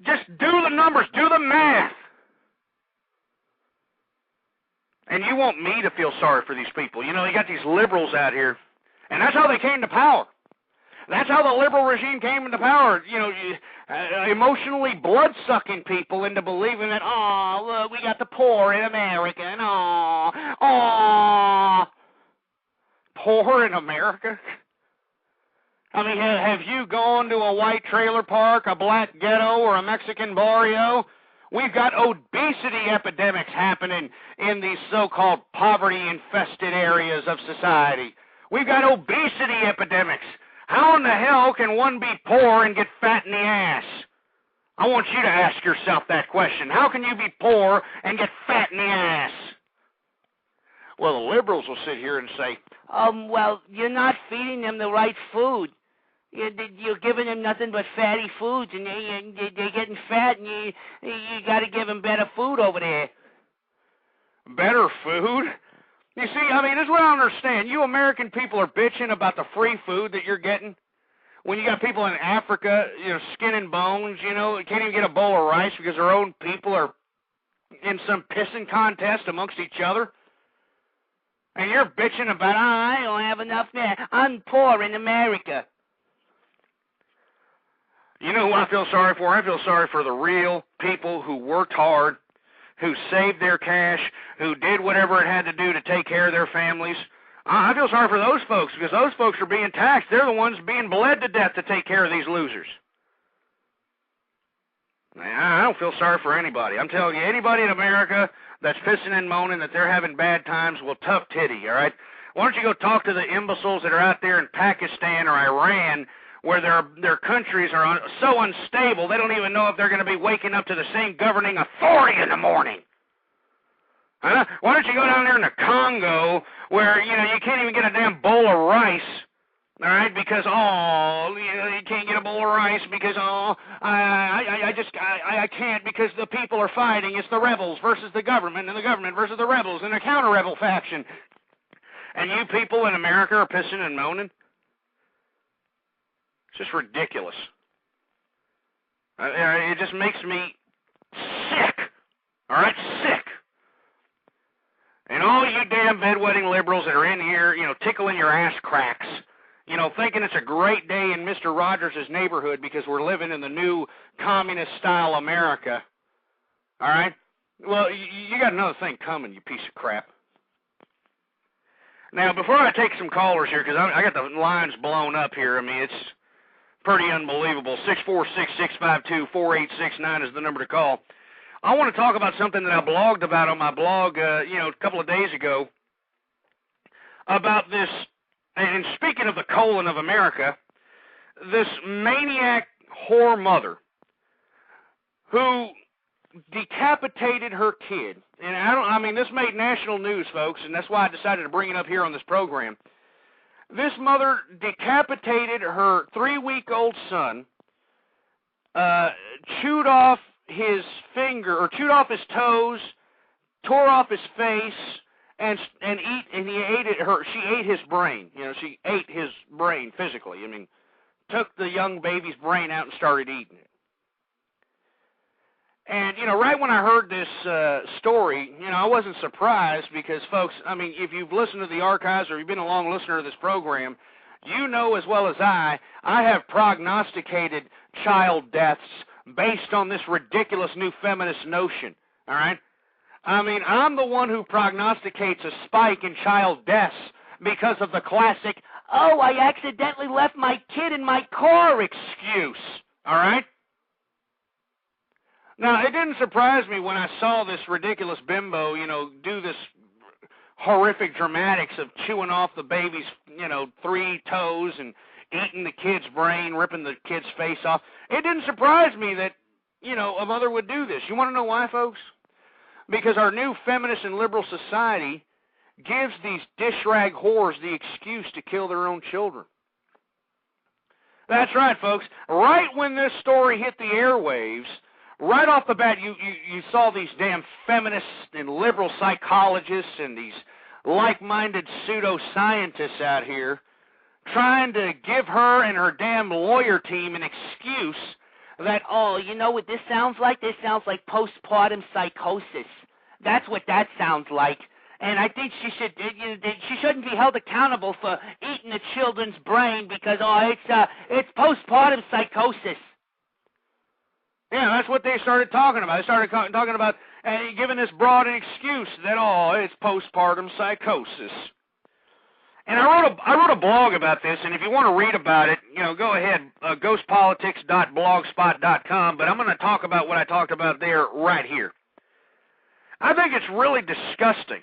Just do the numbers, do the math. And you want me to feel sorry for these people. You got these liberals out here, and that's how they came to power. That's how the liberal regime came into power. Emotionally blood-sucking people into believing that, look, we got the poor in America, and poor in America? Have you gone to a white trailer park, a black ghetto, or a Mexican barrio? We've got obesity epidemics happening in these so-called poverty-infested areas of society. We've got obesity epidemics. How in the hell can one be poor and get fat in the ass? I want you to ask yourself that question. How can you be poor and get fat in the ass? Well, the liberals will sit here and say, well, you're not feeding them the right food. You're giving them nothing but fatty foods, and they're getting fat, and you got to give them better food over there. Better food? You see, this is what I understand. You American people are bitching about the free food that you're getting. When you got people in Africa, skin and bones, can't even get a bowl of rice because their own people are in some pissing contest amongst each other. And you're bitching about, I don't have enough there. I'm poor in America. You know who I feel sorry for? I feel sorry for the real people who worked hard, who saved their cash, who did whatever it had to do to take care of their families. I feel sorry for those folks because those folks are being taxed. They're the ones being bled to death to take care of these losers. I don't feel sorry for anybody. I'm telling you, anybody in America that's pissing and moaning that they're having bad times, well, tough titty, all right? Why don't you go talk to the imbeciles that are out there in Pakistan or Iran where their countries are so unstable they don't even know if they're going to be waking up to the same governing authority in the morning. Huh? Why don't you go down there in the Congo where, you can't even get a damn bowl of rice, all right, because, you can't get a bowl of rice because, I can't because the people are fighting. It's the rebels versus the government and the government versus the rebels and the counter-rebel faction. And you people in America are pissing and moaning? It's just ridiculous. It just makes me sick. All right, sick. And all you damn bedwetting liberals that are in here, tickling your ass cracks, thinking it's a great day in Mr. Rogers' neighborhood because we're living in the new communist-style America. All right? Well, you got another thing coming, you piece of crap. Now, before I take some callers here, because I got the lines blown up here, I mean, it's pretty unbelievable. 646-652-4869 is the number to call. I want to talk about something that I blogged about on my blog, a couple of days ago, about this, and speaking of the colon of America, this maniac whore mother who decapitated her kid. And this made national news, folks, and that's why I decided to bring it up here on this program. This mother decapitated her 3-week-old son, chewed off his finger, or chewed off his toes, tore off his face, she ate his brain. She ate his brain physically. I mean, took the young baby's brain out and started eating it. And, right when I heard this story, I wasn't surprised because, folks, I mean, if you've listened to the archives or you've been a long listener to this program, you know as well as I have prognosticated child deaths based on this ridiculous new feminist notion, all right? I mean, I'm the one who prognosticates a spike in child deaths because of the classic, oh, I accidentally left my kid in my car excuse, all right? Now, it didn't surprise me when I saw this ridiculous bimbo, do this horrific dramatics of chewing off the baby's, 3 toes and eating the kid's brain, ripping the kid's face off. It didn't surprise me that, a mother would do this. You want to know why, folks? Because our new feminist and liberal society gives these dish rag whores the excuse to kill their own children. That's right, folks. Right when this story hit the airwaves, right off the bat, you saw these damn feminists and liberal psychologists and these like-minded pseudoscientists out here trying to give her and her damn lawyer team an excuse that, oh, you know what this sounds like? This sounds like postpartum psychosis. That's what that sounds like. And I think she shouldn't be held accountable for eating the children's brain because, it's postpartum psychosis. Yeah, that's what they started talking about. They started talking about giving this broad an excuse that, it's postpartum psychosis. And I wrote a blog about this, and if you want to read about it, go ahead, ghostpolitics.blogspot.com, but I'm going to talk about what I talked about there right here. I think it's really disgusting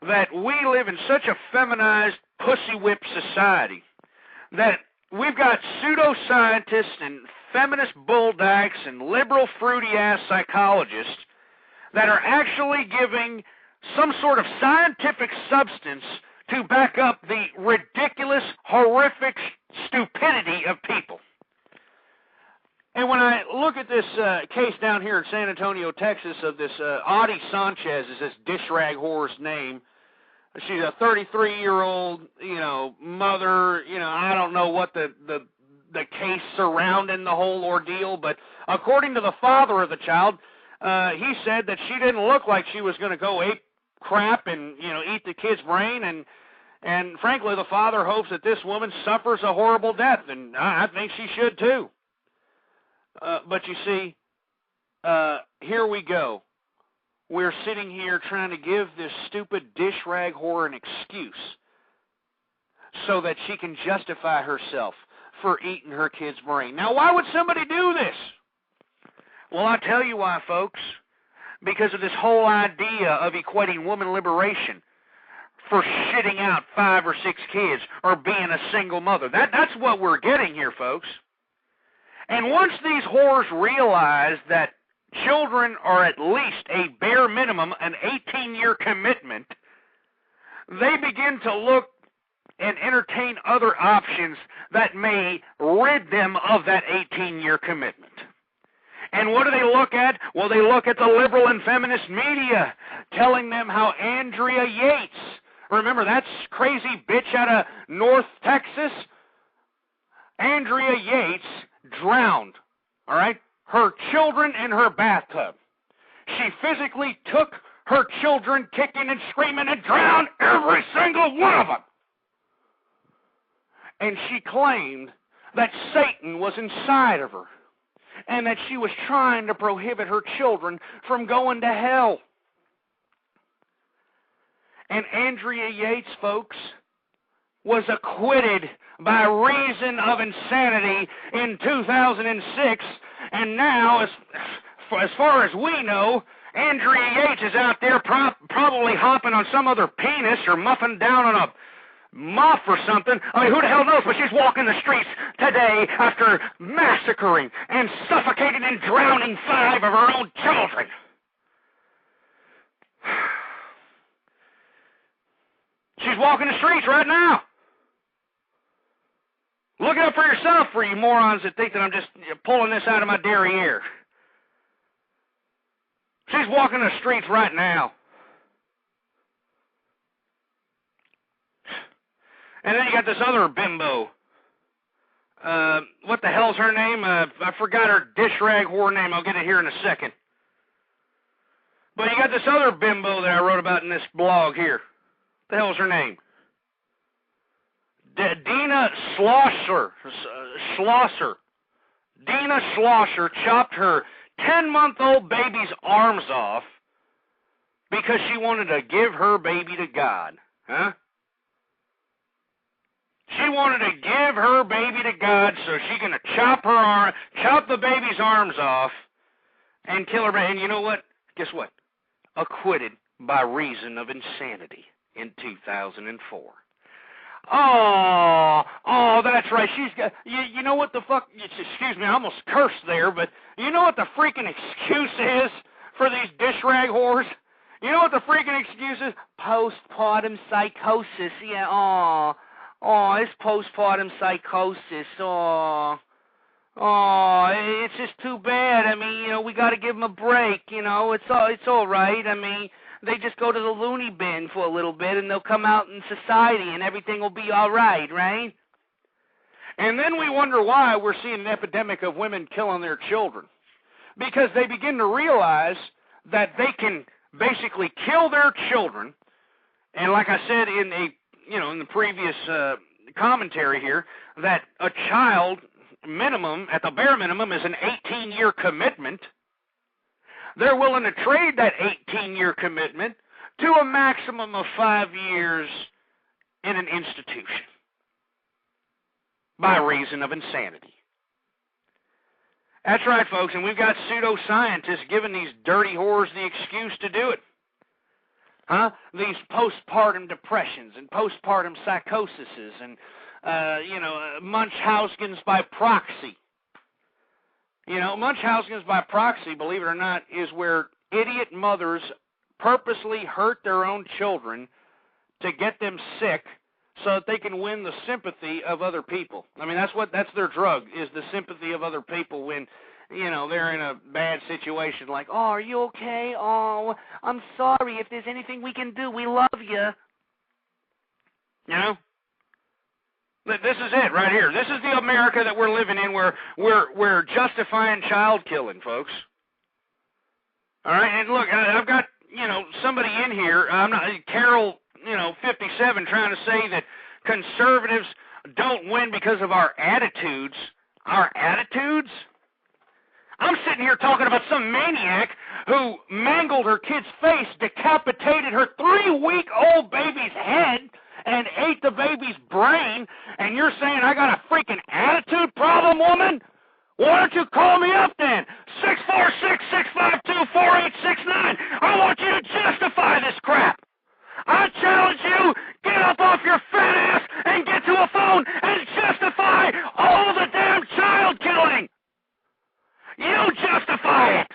that we live in such a feminized, pussy-whip society that we've got pseudoscientists and feminist bulldacks and liberal fruity-ass psychologists that are actually giving some sort of scientific substance to back up the ridiculous, horrific stupidity of people. And when I look at this case down here in San Antonio, Texas, of this Audie Sanchez is this dish rag whore's name. She's a 33-year-old, mother. I don't know what the case surrounding the whole ordeal, but according to the father of the child, he said that she didn't look like she was going to go ape crap and eat the kid's brain, and frankly, the father hopes that this woman suffers a horrible death, and I think she should too. But you see, here we go. We're sitting here trying to give this stupid dish rag whore an excuse so that she can justify herself for eating her kid's brain. Now, why would somebody do this? Well, I'll tell you why, folks. Because of this whole idea of equating woman liberation for shitting out 5 or 6 kids or being a single mother. That's what we're getting here, folks. And once these whores realize that children are at least a bare minimum an 18-year commitment, they begin to look and entertain other options that may rid them of that 18-year commitment. And what do they look at? Well, they look at the liberal and feminist media telling them how Andrea Yates, remember that crazy bitch out of North Texas? Andrea Yates drowned, all right, her children in her bathtub. She physically took her children kicking and screaming and drowned every single one of them. And she claimed that Satan was inside of her. and that she was trying to prohibit her children from going to hell. And Andrea Yates, folks, was acquitted by reason of insanity in 2006, and now, as far as we know, Andrea Yates is out there probably hopping on some other penis or muffing down on a muff or something. I mean, who the hell knows? But she's walking the streets today after massacring and suffocating and drowning 5 of her own children. She's walking the streets right now. Look it up for yourself, for you morons that think that I'm just pulling this out of my derriere. She's walking the streets right now. And then you got this other bimbo. What the hell's her name? I forgot her dish rag whore name. I'll get it here in a second. But you got this other bimbo that I wrote about in this blog here. What the hell's her name? Dina Schlosser. Dina Schlosser chopped her 10-month-old baby's arms off because she wanted to give her baby to God. Huh? She wanted to give her baby to God, so she's going to chop the baby's arms off and kill her. And you know what? Guess what? Acquitted by reason of insanity in 2004. Oh, that's right. She's got, you know what the fuck, excuse me, I almost cursed there, but you know what the freaking excuse is for these dish rag whores? You know what the freaking excuse is? Postpartum psychosis. Yeah, it's postpartum psychosis. It's just too bad. I mean, we got to give them a break. It's all right. I mean, they just go to the loony bin for a little bit, and they'll come out in society, and everything will be all right, right? And then we wonder why we're seeing an epidemic of women killing their children, because they begin to realize that they can basically kill their children. And like I said in the previous commentary here, that a child minimum, at the bare minimum, is an 18-year commitment. They're willing to trade that 18-year commitment to a maximum of 5 years in an institution by reason of insanity. That's right, folks, and we've got pseudoscientists giving these dirty whores the excuse to do it. Huh? These postpartum depressions and postpartum psychoses and, Munchausen's by proxy. Munchausen's by proxy, believe it or not, is where idiot mothers purposely hurt their own children to get them sick so that they can win the sympathy of other people. I mean, that's their drug, is the sympathy of other people when, they're in a bad situation, like, oh, are you okay? Oh, I'm sorry. If there's anything we can do, we love you. This is it right here. This is the America that we're living in, where we're justifying child killing, folks. All right, and look, I've got, somebody in here, Carol, 57, trying to say that conservatives don't win because of our attitudes. Our attitudes? I'm sitting here talking about some maniac who mangled her kid's face, decapitated her 3-week-old baby's head, and ate the baby's brain, and you're saying I got a freaking attitude problem, woman? Why don't you call me up then? 646-652-4869. I want you to justify this crap. I challenge you, get up off your fat ass and get to a phone and justify all the damn child killing. You justify it.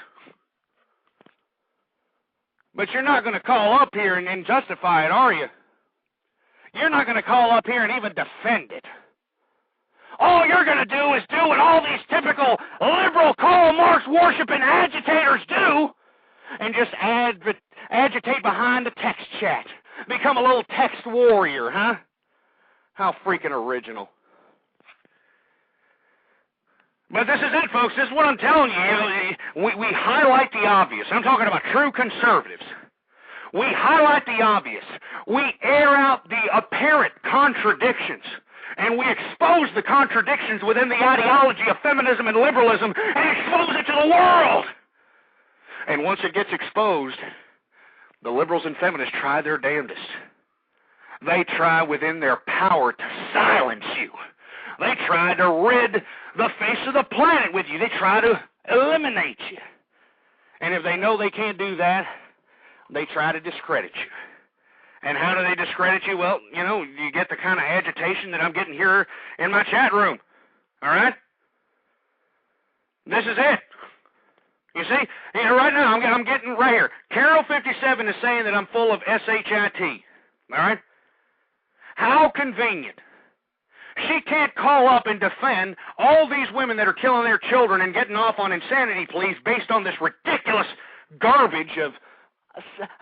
But you're not going to call up here and justify it, are you? You're not going to call up here and even defend it. All you're going to do is do what all these typical liberal Karl Marx worshiping agitators do, and just agitate behind the text chat. Become a little text warrior, huh? How freaking original. But this is it, folks. This is what I'm telling you. We highlight the obvious. I'm talking about true conservatives. We highlight the obvious. We air out the apparent contradictions. And we expose the contradictions within the ideology of feminism and liberalism and expose it to the world. And once it gets exposed, the liberals and feminists try their damnedest. They try within their power to silence you. They try to rid the face of the planet with you. They try to eliminate you. And if they know they can't do that, they try to discredit you. And how do they discredit you? Well, you know, you get the kind of agitation that I'm getting here in my chat room. All right? This is it. You see? You know, right now, I'm getting right here. Carol57 is saying that I'm full of SHIT. All right? How convenient. She can't call up and defend all these women that are killing their children and getting off on insanity pleas based on this ridiculous garbage of,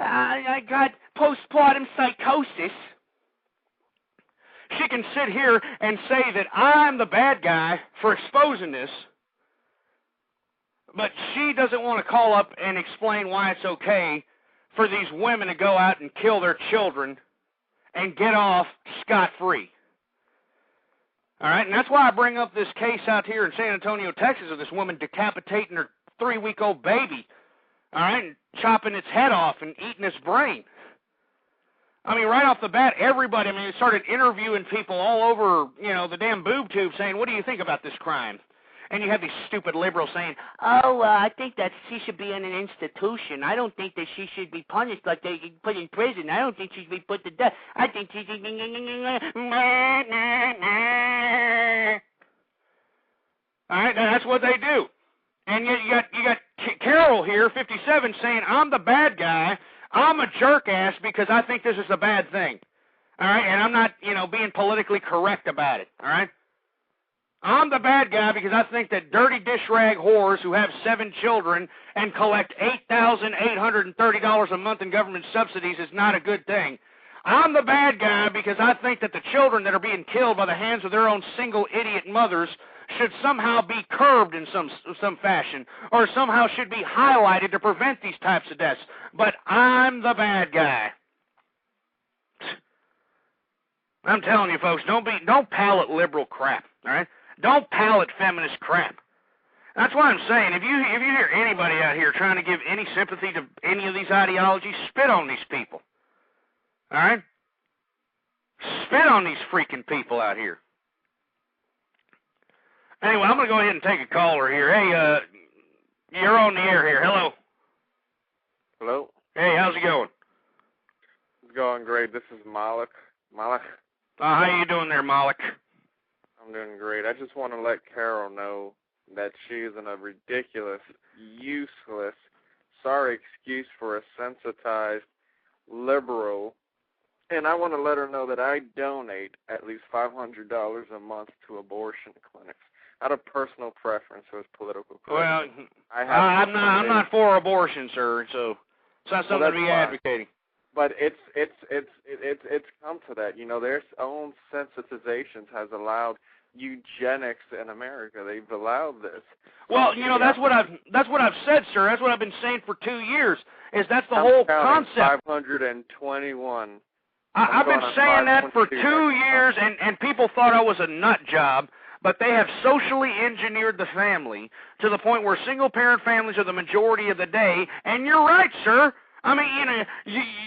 I got postpartum psychosis. She can sit here and say that I'm the bad guy for exposing this, but she doesn't want to call up and explain why it's okay for these women to go out and kill their children and get off scot-free. All right, and that's why I bring up this case out here in San Antonio, Texas, of this woman decapitating her 3-week-old baby, all right, and chopping its head off and eating its brain. I mean, right off the bat, everybody, I mean, they started interviewing people all over, you know, the damn boob tube saying, what do you think about this crime? And you have these stupid liberals saying, oh, I think that she should be in an institution. I don't think that she should be punished like they get put in prison. I don't think she should be put to death. I think she should... All right, that's what they do. And yet you got Carol here, 57, saying, I'm the bad guy. I'm a jerk ass because I think this is a bad thing. All right, and I'm not, you know, being politically correct about it. All right. I'm the bad guy because I think that dirty dish rag whores who have 7 children and collect $8,830 a month in government subsidies is not a good thing. I'm the bad guy because I think that the children that are being killed by the hands of their own single idiot mothers should somehow be curbed in some fashion, or somehow should be highlighted to prevent these types of deaths. But I'm the bad guy. I'm telling you, folks, don't palate liberal crap, all right? Don't palate feminist crap. That's why I'm saying, if you hear anybody out here trying to give any sympathy to any of these ideologies, spit on these people. All right? Spit on these freaking people out here. Anyway, I'm going to go ahead and take a caller here. Hey, you're on the air here. Hello. Hello. Hey, how's it going? It's going great. This is Malik. How you doing there, Malik? I'm doing great. I just want to let Carol know that she is in a ridiculous, useless, sorry excuse for a sensitized liberal. And I want to let her know that I donate at least $500 a month to abortion clinics. Out of personal preference, so it's political correct. Well, I'm not for abortion, sir. So it's not something to be advocating. But it's come to that. You know, their own sensitizations has allowed eugenics in America. They've allowed this. Well, you know, that's what I've said, sir. That's what I've been saying for 2 years. Is that's the whole concept. 521. I've been saying that for 2 years, and people thought I was a nut job. But they have socially engineered the family to the point where single-parent families are the majority of the day. And you're right, sir. I mean, you know,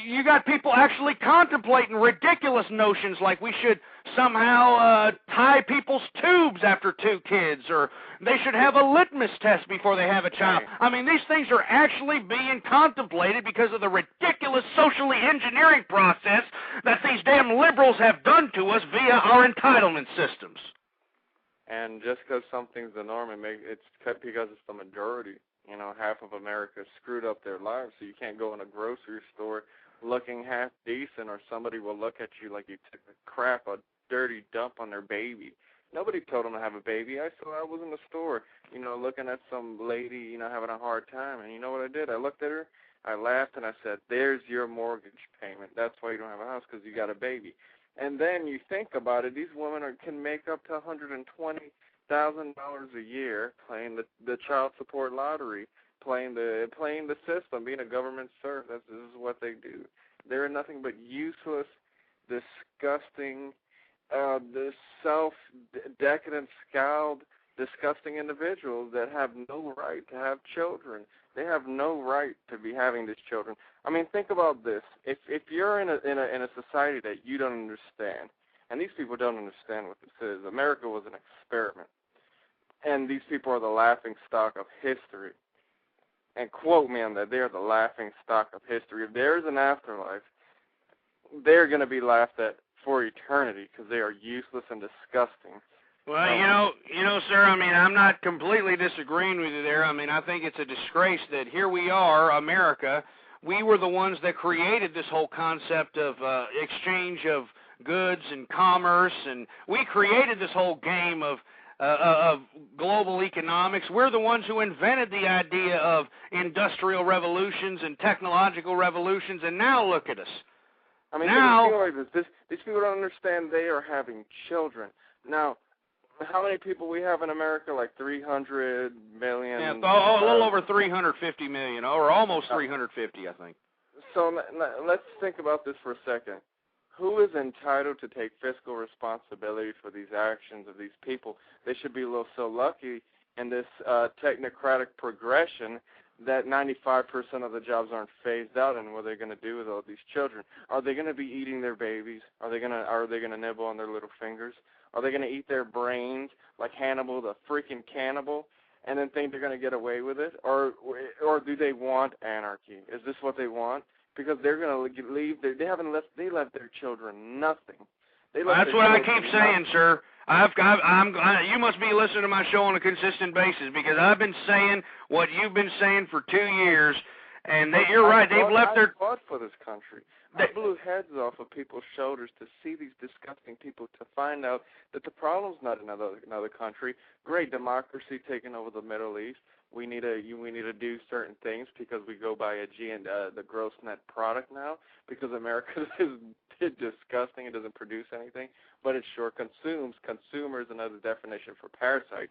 you got people actually contemplating ridiculous notions like we should somehow tie people's tubes after 2 kids, or they should have a litmus test before they have a child. I mean, these things are actually being contemplated because of the ridiculous socially engineering process that these damn liberals have done to us via our entitlement systems. And just because something's the norm, it's because it's the majority. You know, half of America screwed up their lives, so you can't go in a grocery store looking half decent, or somebody will look at you like you took a dirty dump on their baby. Nobody told them to have a baby. I was in the store, you know, looking at some lady, you know, having a hard time, and you know what I did? I looked at her, I laughed, and I said, "There's your mortgage payment. That's why you don't have a house, because you got a baby." And then you think about it, these women can make up to $120,000 a year playing the child support lottery, playing the system, being a government serf. This is what they do. They're nothing but useless, disgusting, the self-decadent, scowled disgusting individuals that have no right to have children. They have no right to be having these children. I mean, think about this. If you're in a society that you don't understand, and these people don't understand what this is. America was an experiment, and these people are the laughing stock of history. And quote me on that. They are the laughing stock of history. If there is an afterlife, they're going to be laughed at for eternity because they are useless and disgusting. Well, you know, sir, I mean, I'm not completely disagreeing with you there. I mean, I think it's a disgrace that here we are, America, we were the ones that created this whole concept of exchange of goods and commerce, and we created this whole game of global economics. We're the ones who invented the idea of industrial revolutions and technological revolutions, and now look at us. I mean, now, these people don't understand they are having children. Now, how many people we have in America? Like 300 million? Yeah, a little over 350 million, or almost 350, I think. So let's think about this for a second. Who is entitled to take fiscal responsibility for these actions of these people? They should be a little so lucky in this technocratic progression that 95% of the jobs aren't phased out, and what are they going to do with all these children? Are they going to be eating their babies? Are they going to nibble on their little fingers? Are they going to eat their brains like Hannibal, the freaking cannibal, and then think they're going to get away with it? Or do they want anarchy? Is this what they want? Because they're going to leave. They left their children nothing. That's what I keep saying, sir. You must be listening to my show on a consistent basis because I've been saying what you've been saying for 2 years, and you're right. They've left their. I fought for this country. I blew heads off of people's shoulders to see these disgusting people, to find out that the problem's not another country. Great democracy taking over the Middle East. We need to do certain things because we go by the gross net product now because America is disgusting. It doesn't produce anything, but it sure consumes. Consumer is another definition for parasite.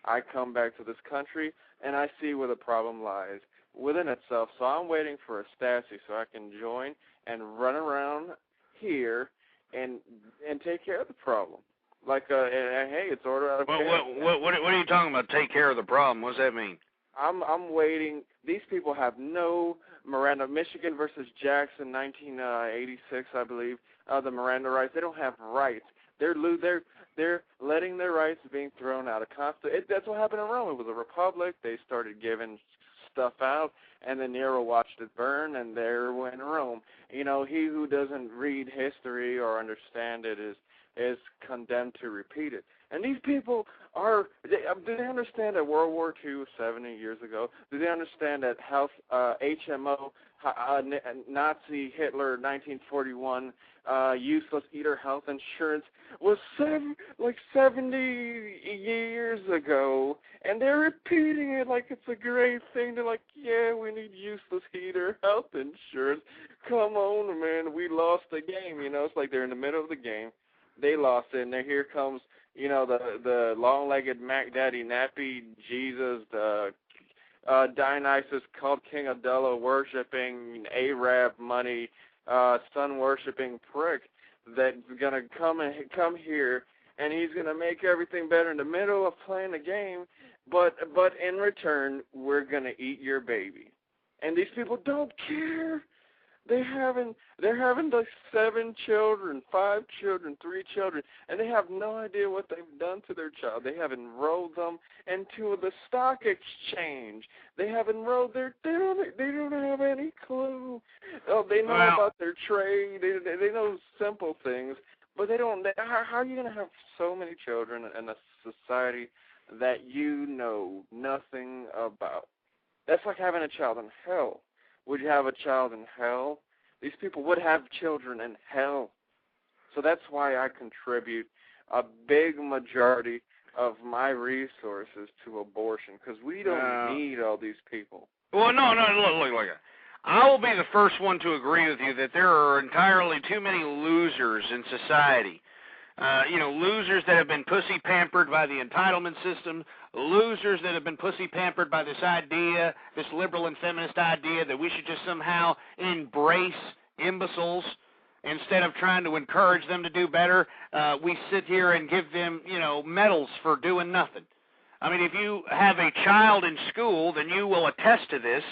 I come back to this country and I see where the problem lies within itself. So I'm waiting for a Stasi so I can join and run around here and take care of the problem. Like, hey, it's order out of what are you talking about, take care of the problem? What does that mean? I'm waiting. These people have no Miranda. Michigan versus Jackson, 1986, I believe, the Miranda rights. They don't have rights. They're letting their rights being thrown out of Constitution. That's what happened in Rome. It was a republic. They started giving stuff out, and then Nero watched it burn, and there went Rome. You know, he who doesn't read history or understand it is condemned to repeat it. And these people do they understand that World War II was 70 years ago? Do they understand that HMO, Nazi Hitler, 1941, useless eater health insurance was 70 years ago, and they're repeating it like it's a great thing. They're like, yeah, we need useless eater health insurance. Come on, man, we lost the game. You know, it's like they're in the middle of the game. They lost it, and then here comes, you know, the long-legged Mac Daddy Nappy Jesus, the Dionysus called King Adela worshipping Arab money, sun worshipping prick that's gonna come here, and he's gonna make everything better in the middle of playing the game, but in return we're gonna eat your baby, and these people don't care. They're having like 7 children, 5 children, 3 children, and they have no idea what they've done to their child. They have enrolled them into the stock exchange. They have enrolled they don't have any clue. Oh, they know about their trade. They know simple things, but they don't. How are you going to have so many children in a society that you know nothing about? That's like having a child in hell. Would you have a child in hell? These people would have children in hell. So that's why I contribute a big majority of my resources to abortion, because we don't need all these people. Well, no, look. I will be the first one to agree with you that there are entirely too many losers in society. Losers that have been pussy pampered by the entitlement system, losers that have been pussy pampered by this idea, this liberal and feminist idea that we should just somehow embrace imbeciles instead of trying to encourage them to do better. We sit here and give them, medals for doing nothing. I mean, if you have a child in school, then you will attest to this.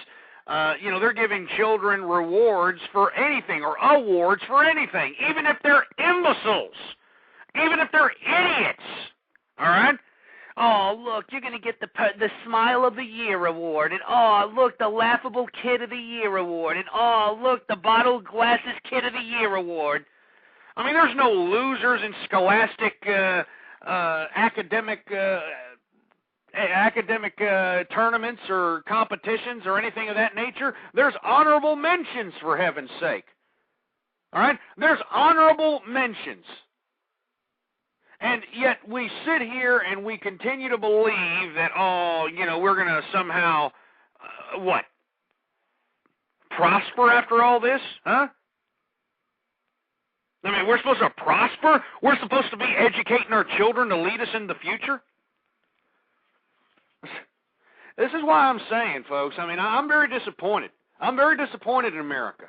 They're giving children rewards for anything or awards for anything, even if they're imbeciles, even if they're idiots. All right? Oh, look, you're going to get the Smile of the Year award. And, oh, look, the Laughable Kid of the Year award. And, oh, look, the Bottled Glasses Kid of the Year award. I mean, there's no losers in scholastic academic tournaments or competitions or anything of that nature. There's honorable mentions, for heaven's sake. All right? There's honorable mentions. And yet we sit here and we continue to believe that, we're going to somehow, prosper after all this? Huh? I mean, we're supposed to prosper? We're supposed to be educating our children to lead us in the future? This is why I'm saying, folks, I mean, I'm very disappointed. I'm very disappointed in America.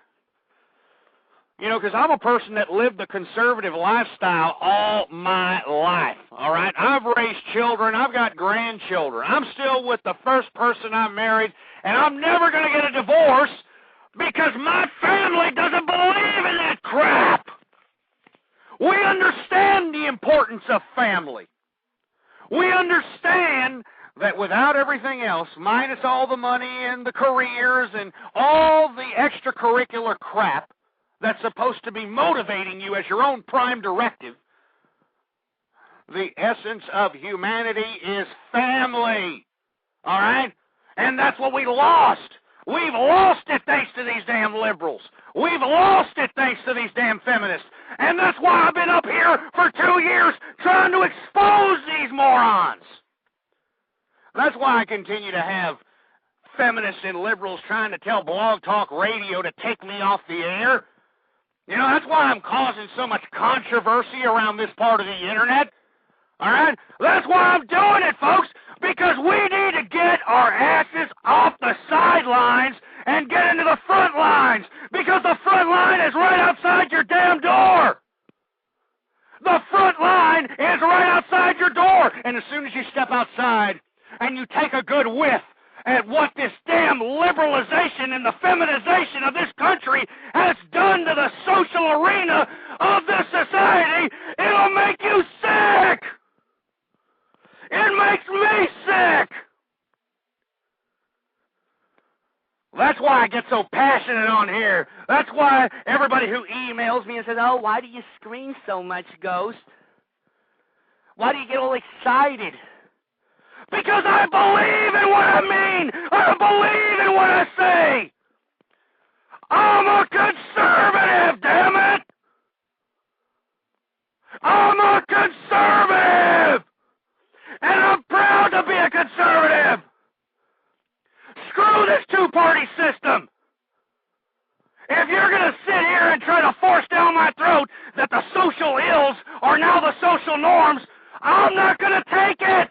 Because I'm a person that lived the conservative lifestyle all my life, all right? I've raised children. I've got grandchildren. I'm still with the first person I married, and I'm never going to get a divorce because my family doesn't believe in that crap. We understand the importance of family. We understand that without everything else, minus all the money and the careers and all the extracurricular crap that's supposed to be motivating you as your own prime directive, the essence of humanity is family, all right? And that's what we lost. We've lost it thanks to these damn liberals. We've lost it thanks to these damn feminists. And that's why I've been up here for 2 years trying to expose these morons. That's why I continue to have feminists and liberals trying to tell Blog Talk Radio to take me off the air. That's why I'm causing so much controversy around this part of the internet. All right? That's why I'm doing it, folks, because we need to get our asses off the sidelines and get into the front lines, because the front line is right outside your damn door. The front line is right outside your door. And as soon as you step outside and you take a good whiff at what this damn liberalization and the feminization of this country has done to the social arena of this society, it'll make you sick. It makes me sick. That's why I get so passionate on here. That's why everybody who emails me and says, oh, why do you scream so much, Ghost? Why do you get all excited? Because I believe in what I mean. I believe in what I say. I'm a conservative, damn it. I'm a conservative. And I'm proud to be a conservative. Screw this two-party system. If you're going to sit here and try to force down my throat that the social ills are now the social norms, I'm not going to take it.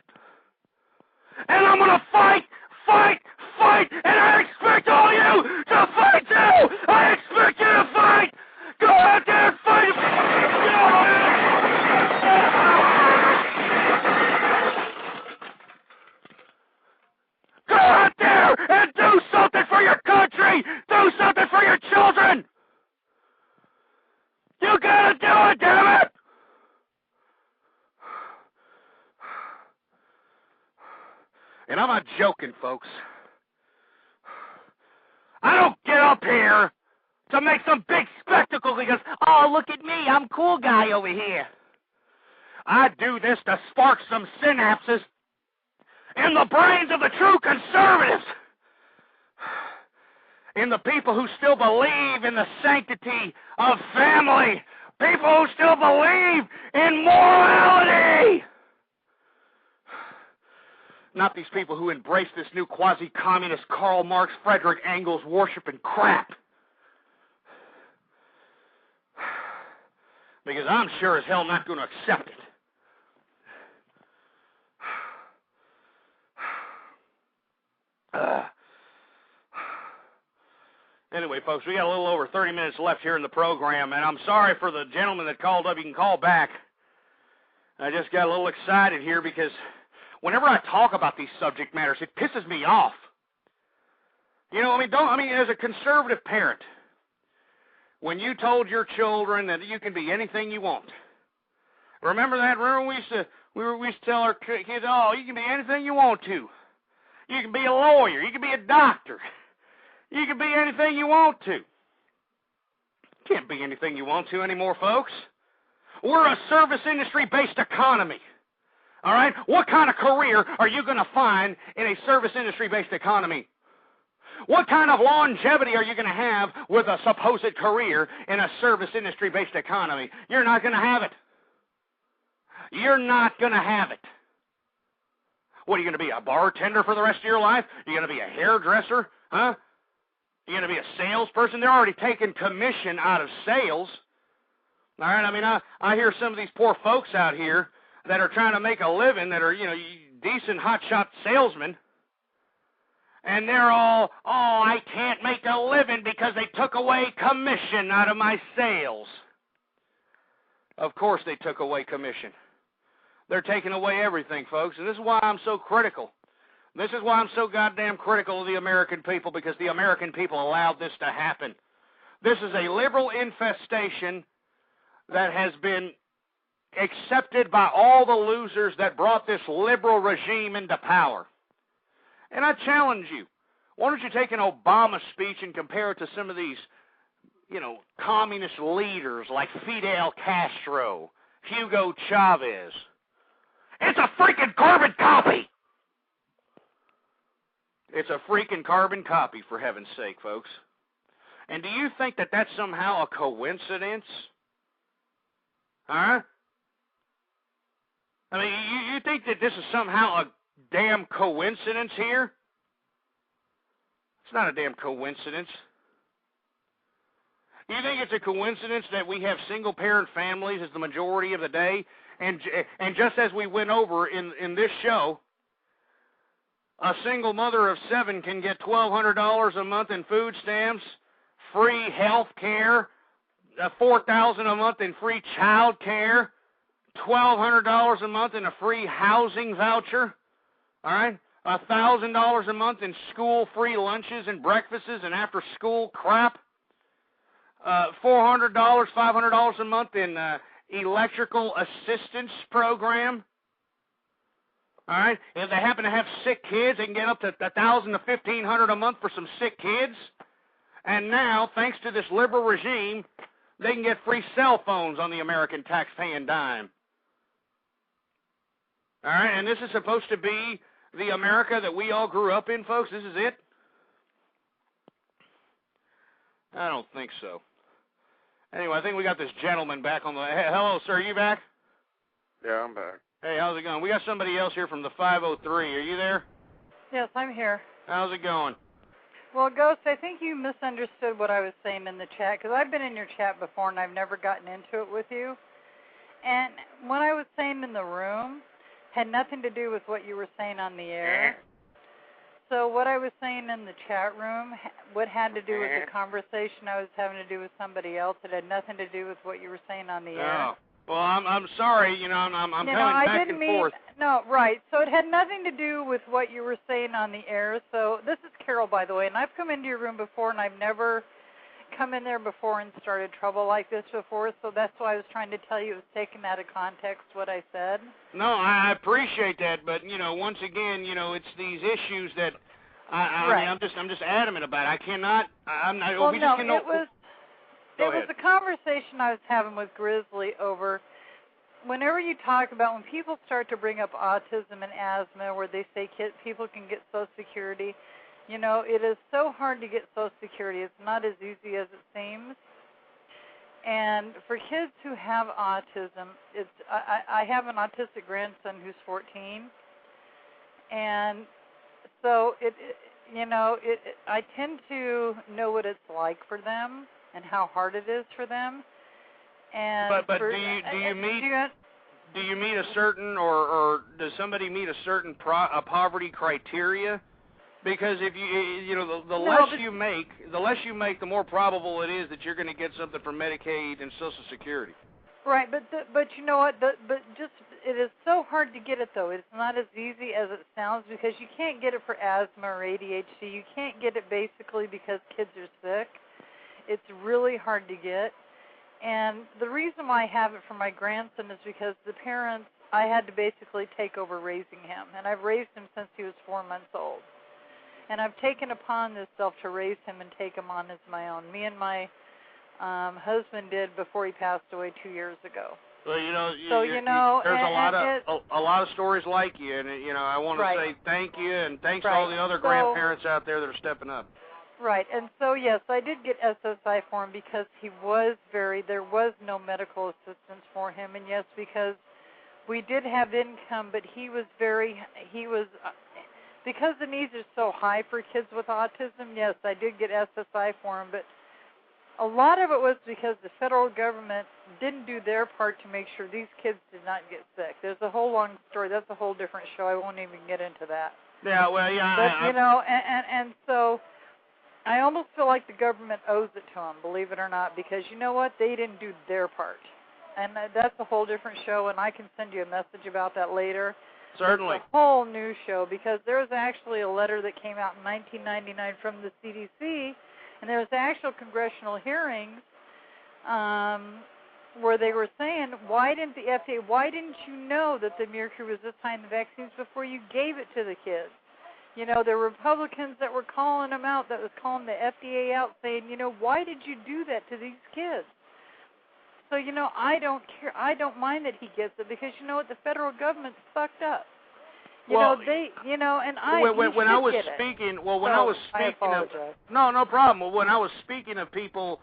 And I'm going to fight, and I expect all you to fight too! I expect you to fight! Go out there and fight! Go out there and do something for your country! Do something for your children! You gotta do it, damn it! And I'm not joking, folks. I don't get up here to make some big spectacle because, oh, look at me, I'm cool guy over here. I do this to spark some synapses in the brains of the true conservatives, in the people who still believe in the sanctity of family, people who still believe in morality. Not these people who embrace this new quasi-communist Karl Marx, Frederick Engels worshiping crap. Because I'm sure as hell not going to accept it. Anyway, folks, we got a little over 30 minutes left here in the program, and I'm sorry for the gentleman that called up. You can call back. I just got a little excited here because whenever I talk about these subject matters, it pisses me off. You know, as a conservative parent, when you told your children that you can be anything you want, remember that? Remember we used to tell our kids, oh, you can be anything you want to. You can be a lawyer. You can be a doctor. You can be anything you want to. You can't be anything you want to anymore, folks. We're a service industry-based economy. All right? What kind of career are you going to find in a service industry-based economy? What kind of longevity are you going to have with a supposed career in a service industry-based economy? You're not going to have it. You're not going to have it. What, are you going to be a bartender for the rest of your life? Are you going to be a hairdresser? Huh? You're going to be a salesperson? They're already taking commission out of sales. All right? I hear some of these poor folks out here that are trying to make a living, that are, decent hotshot salesmen. And they're all, oh, I can't make a living because they took away commission out of my sales. Of course they took away commission. They're taking away everything, folks, and this is why I'm so critical. This is why I'm so goddamn critical of the American people, because the American people allowed this to happen. This is a liberal infestation that has been accepted by all the losers that brought this liberal regime into power. And I challenge you, why don't you take an Obama speech and compare it to some of these, communist leaders like Fidel Castro, Hugo Chavez. It's a freaking carbon copy! It's a freaking carbon copy, for heaven's sake, folks. And do you think that that's somehow a coincidence? Huh? You think that this is somehow a damn coincidence here? It's not a damn coincidence. You think it's a coincidence that we have single-parent families as the majority of the day? And just as we went over in this show, a single mother of 7 can get $1,200 a month in food stamps, free health care, $4,000 a month in free child care, $1,200 a month in a free housing voucher, all right? $1,000 a month in school free lunches and breakfasts and after-school crap, $400, $500 a month in electrical assistance program. All right, if they happen to have sick kids, they can get up to $1,000 to $1,500 a month for some sick kids. And now, thanks to this liberal regime, they can get free cell phones on the American tax-paying dime. All right, and this is supposed to be the America that we all grew up in, folks. This is it? I don't think so. Anyway, I think we got this gentleman back on the... Hey, hello, sir, are you back? Yeah, I'm back. Hey, how's it going? We got somebody else here from the 503. Are you there? Yes, I'm here. How's it going? Well, Ghost, I think you misunderstood what I was saying in the chat, because I've been in your chat before and I've never gotten into it with you. And what I was saying in the room had nothing to do with what you were saying on the air. So what I was saying in the chat room, what had to do with the conversation I was having to do with somebody else, it had nothing to do with what you were saying on the air. Oh. Well, I'm sorry, I'm coming back and forth. No, right. So it had nothing to do with what you were saying on the air. So this is Carol, by the way, and I've come into your room before, and I've never come in there before and started trouble like this before, so that's why I was trying to tell you it was taken out of context what I said. No, I appreciate that, but, once again, it's these issues that right. I'm just adamant about. I cannot, It was a conversation I was having with Grizzly over whenever you talk about when people start to bring up autism and asthma where they say people can get Social Security, it is so hard to get Social Security. It's not as easy as it seems. And for kids who have autism, I have an autistic grandson who's 14, and so I tend to know what it's like for them and how hard it is for them. And but do you meet a certain or does somebody meet a certain poverty criteria? Because if the less you make, the more probable it is that you're going to get something from Medicaid and Social Security. Right, but you know what? But just is so hard to get it, though. It's not as easy as it sounds because you can't get it for asthma or ADHD. You can't get it basically because kids are sick. It's really hard to get. And the reason why I have it for my grandson is because the parents, I had to basically take over raising him. And I've raised him since he was 4 months old. And I've taken upon myself to raise him and take him on as my own. Me and my husband did before he passed away 2 years ago. Well, there's a lot of stories like you, and I want to say thank you and thanks to all the other grandparents out there that are stepping up. Right, and so yes, I did get SSI for him because there was no medical assistance for him, and yes, because we did have income, but because the needs are so high for kids with autism. Yes, I did get SSI for him, but a lot of it was because the federal government didn't do their part to make sure these kids did not get sick. There's a whole long story. That's a whole different show. I won't even get into that. Yeah, well, yeah. But, and so I almost feel like the government owes it to them, believe it or not, because you know what? They didn't do their part. And that's a whole different show, and I can send you a message about that later. Certainly. It's a whole new show because there was actually a letter that came out in 1999 from the CDC, and there was actual congressional hearings where they were saying, why didn't you know that the mercury was this high in the vaccines before you gave it to the kids? There were Republicans that were calling them out, that was calling the FDA out, saying, why did you do that to these kids? So, I don't care. I don't mind that he gets it because you know what? The federal government's fucked up. No problem. Well, when I was speaking of people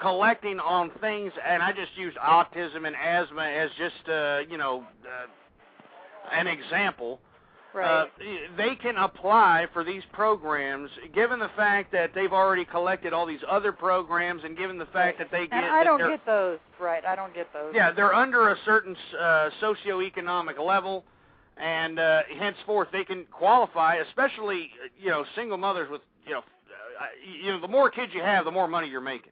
collecting on things, and I just used autism and asthma as just, an example. Right. They can apply for these programs, given the fact that they've already collected all these other programs, and given the fact that they get. And I don't get those. Right. I don't get those. Yeah, they're under a certain socioeconomic level, and henceforth they can qualify, especially single mothers with the more kids you have, the more money you're making.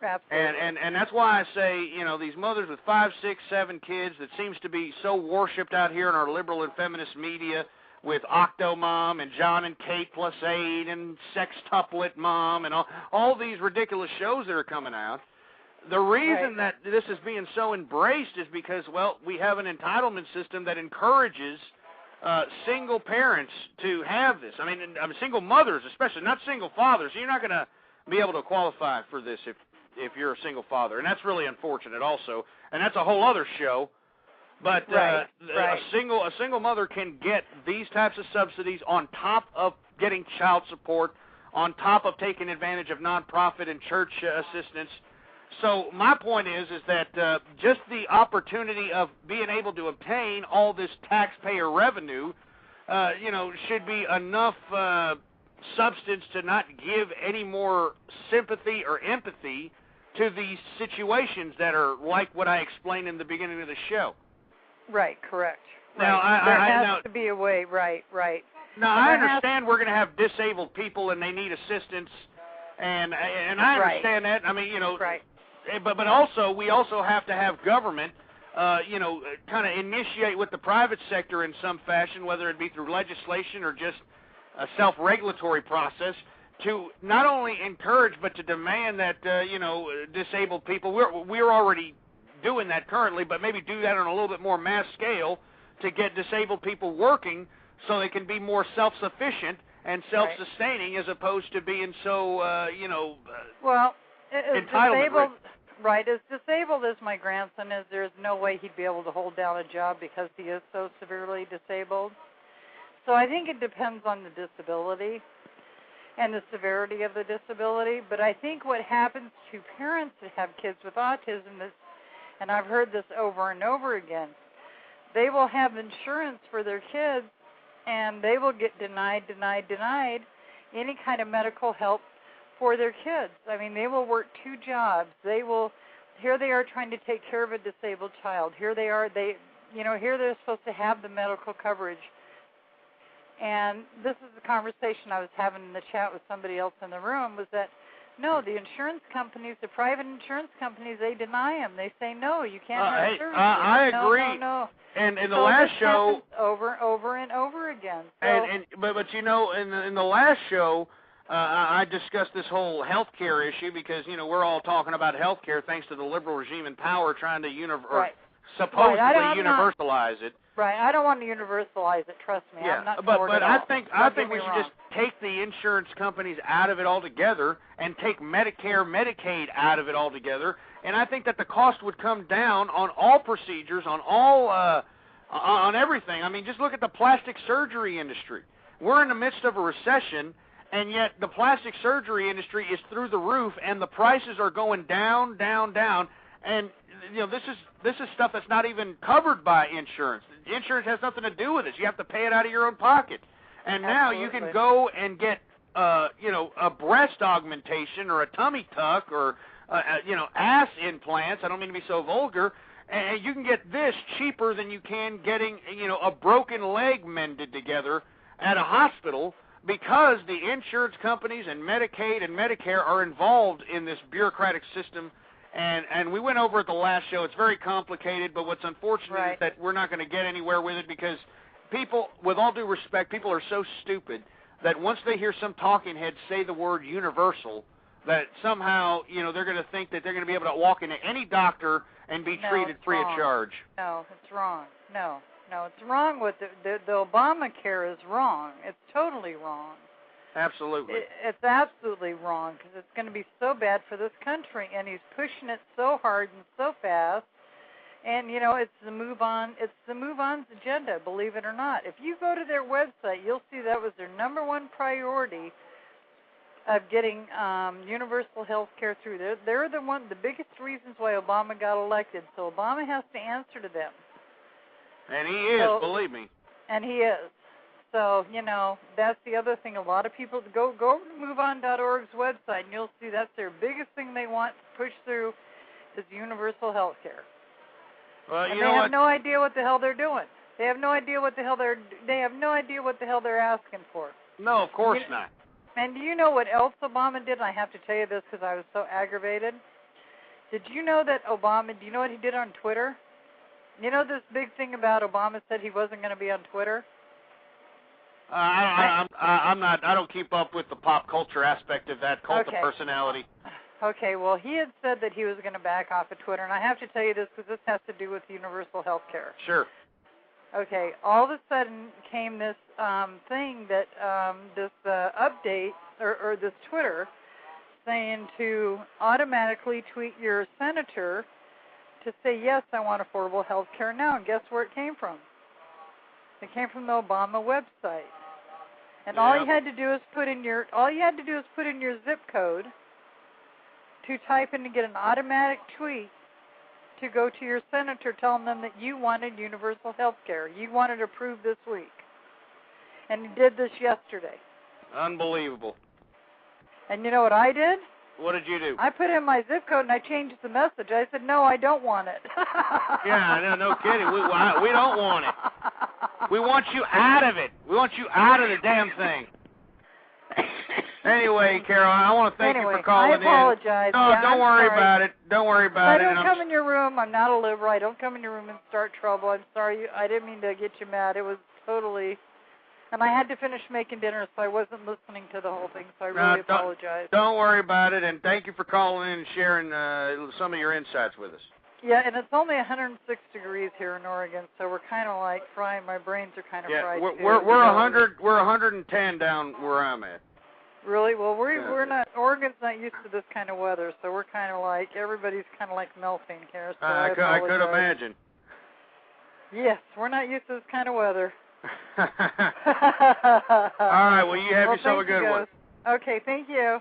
Absolutely. And that's why I say, these mothers with 5, 6, 7 kids that seems to be so worshipped out here in our liberal and feminist media with Octomom and John and Kate plus 8 and Sextuplet Mom and all these ridiculous shows that are coming out. The reason that this is being so embraced is because, we have an entitlement system that encourages single parents to have this. I mean, single mothers especially, not single fathers. You're not going to be able to qualify for this if you're a single father, and that's really unfortunate also, and that's a whole other show. But a single mother can get these types of subsidies on top of getting child support, on top of taking advantage of nonprofit and church assistance. So my point is that just the opportunity of being able to obtain all this taxpayer revenue, should be enough substance to not give any more sympathy or empathy to these situations that are like what I explained in the beginning of the show. Right, correct. Now, there has to be a way, right. Now, I understand we're going to have disabled people and they need assistance, and I understand that. I mean, but also we also have to have government, kind of initiate with the private sector in some fashion, whether it be through legislation or just a self-regulatory process, to not only encourage but to demand that disabled people. We're already doing that currently, but maybe do that on a little bit more mass scale to get disabled people working so they can be more self-sufficient and self-sustaining as opposed to being so entitlement. As disabled as my grandson is, there's no way he'd be able to hold down a job because he is so severely disabled. So I think it depends on the disability and the severity of the disability. But I think what happens to parents that have kids with autism is, and I've heard this over and over again, they will have insurance for their kids and they will get denied any kind of medical help for their kids. I mean, they will work 2 jobs. Here they are trying to take care of a disabled child. Here they're supposed to have the medical coverage. And this is the conversation I was having in the chat with somebody else in the room, was that No, the insurance companies, the private insurance companies, they deny them. They say, no, you can't have services. I agree. No. And in the so last this show, over and over again. So, but you know, in the last show, I discussed this whole healthcare issue because we're all talking about healthcare thanks to the liberal regime in power trying to supposedly universalize it. Right. I don't want to universalize it. Trust me. Yeah. I'm not but I think we should wrong. just take the insurance companies out of it altogether and take Medicare, Medicaid out of it altogether. And I think that the cost would come down on all procedures, on all on everything. I mean, just look at the plastic surgery industry. We're in the midst of a recession, and yet the plastic surgery industry is through the roof, and the prices are going down, down, down. And this is stuff that's not even covered by insurance. Insurance has nothing to do with this. You have to pay it out of your own pocket. And now you can go and get a breast augmentation or a tummy tuck or ass implants. I don't mean to be so vulgar. And you can get this cheaper than you can getting a broken leg mended together at a hospital, because the insurance companies and Medicaid and Medicare are involved in this bureaucratic system. And we went over at the last show. It's very complicated, but what's unfortunate is that we're not going to get anywhere with it, because people, with all due respect, people are so stupid that once they hear some talking head say the word universal, that somehow, they're going to think that they're going to be able to walk into any doctor and be treated free of charge. No, it's wrong. No, it's wrong with the Obamacare is wrong. It's totally wrong. Absolutely. It's absolutely wrong, because it's going to be so bad for this country, and he's pushing it so hard and so fast. And it's the move on. It's the move on's agenda. Believe it or not, if you go to their website, you'll see that was their number one priority of getting universal health care through. They're the biggest reasons why Obama got elected. So Obama has to answer to them. And he is, believe me. And he is. So, that's the other thing. A lot of people go to MoveOn.org's website, and you'll see that's their biggest thing they want to push through is universal health care. Well, and they have no idea what the hell they're doing. They have no idea what the hell they're asking for. No, of course not. And do you know what else Obama did? And I have to tell you this because I was so aggravated. Did you know that do you know what he did on Twitter? You know this big thing about Obama said he wasn't going to be on Twitter? I'm not. I don't keep up with the pop culture aspect of that cult of personality. Okay, well, he had said that he was going to back off of Twitter, and I have to tell you this because this has to do with universal health care. Sure. Okay, all of a sudden came this thing that this update or this Twitter saying to automatically tweet your senator to say, yes, I want affordable health care now. And guess where it came from? It came from the Obama website. And all you had to do is put in your zip code to type in to get an automatic tweet to go to your senator telling them that you wanted universal health care. You wanted approved this week. And he did this yesterday. Unbelievable. And you know what I did? What did you do? I put in my zip code and I changed the message. I said, no, I don't want it. Yeah, no kidding. We don't want it. We want you out of it. We want you out of the damn thing. Anyway, Carol, I want to thank you for calling in. I apologize. No, don't worry about it. Don't worry about it. I don't come in your room. I'm not a liberal. I don't come in your room and start trouble. I'm sorry. I didn't mean to get you mad. It was totally... And I had to finish making dinner, so I wasn't listening to the whole thing, so I really apologize. Don't worry about it, and thank you for calling in and sharing some of your insights with us. Yeah, and it's only 106 degrees here in Oregon, so we're kind of like frying. My brains are kind of fried. Yeah, we're 110 down where I'm at. Really? Well, we're not. Oregon's not used to this kind of weather, so we're kind of like everybody's kind of like melting here. So I could imagine. Yes, we're not used to this kind of weather. All right, well, you have yourself a good one. Okay, thank you.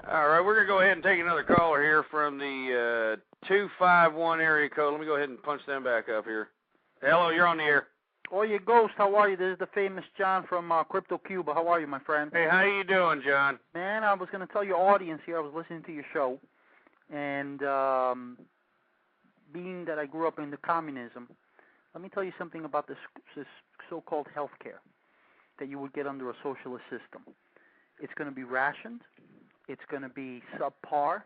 All right, we're going to go ahead and take another caller here from the 251 area code. Let me go ahead and punch them back up here. Hello, you're on the air. Oh, you Ghost, how are you? This is the famous John from Crypto Cuba. How are you, my friend? Hey, how you doing, John? Man, I was going to tell your audience here, I was listening to your show, and being that I grew up into communism, let me tell you something about this so-called health care that you would get under a socialist system. It's going to be rationed. It's going to be subpar,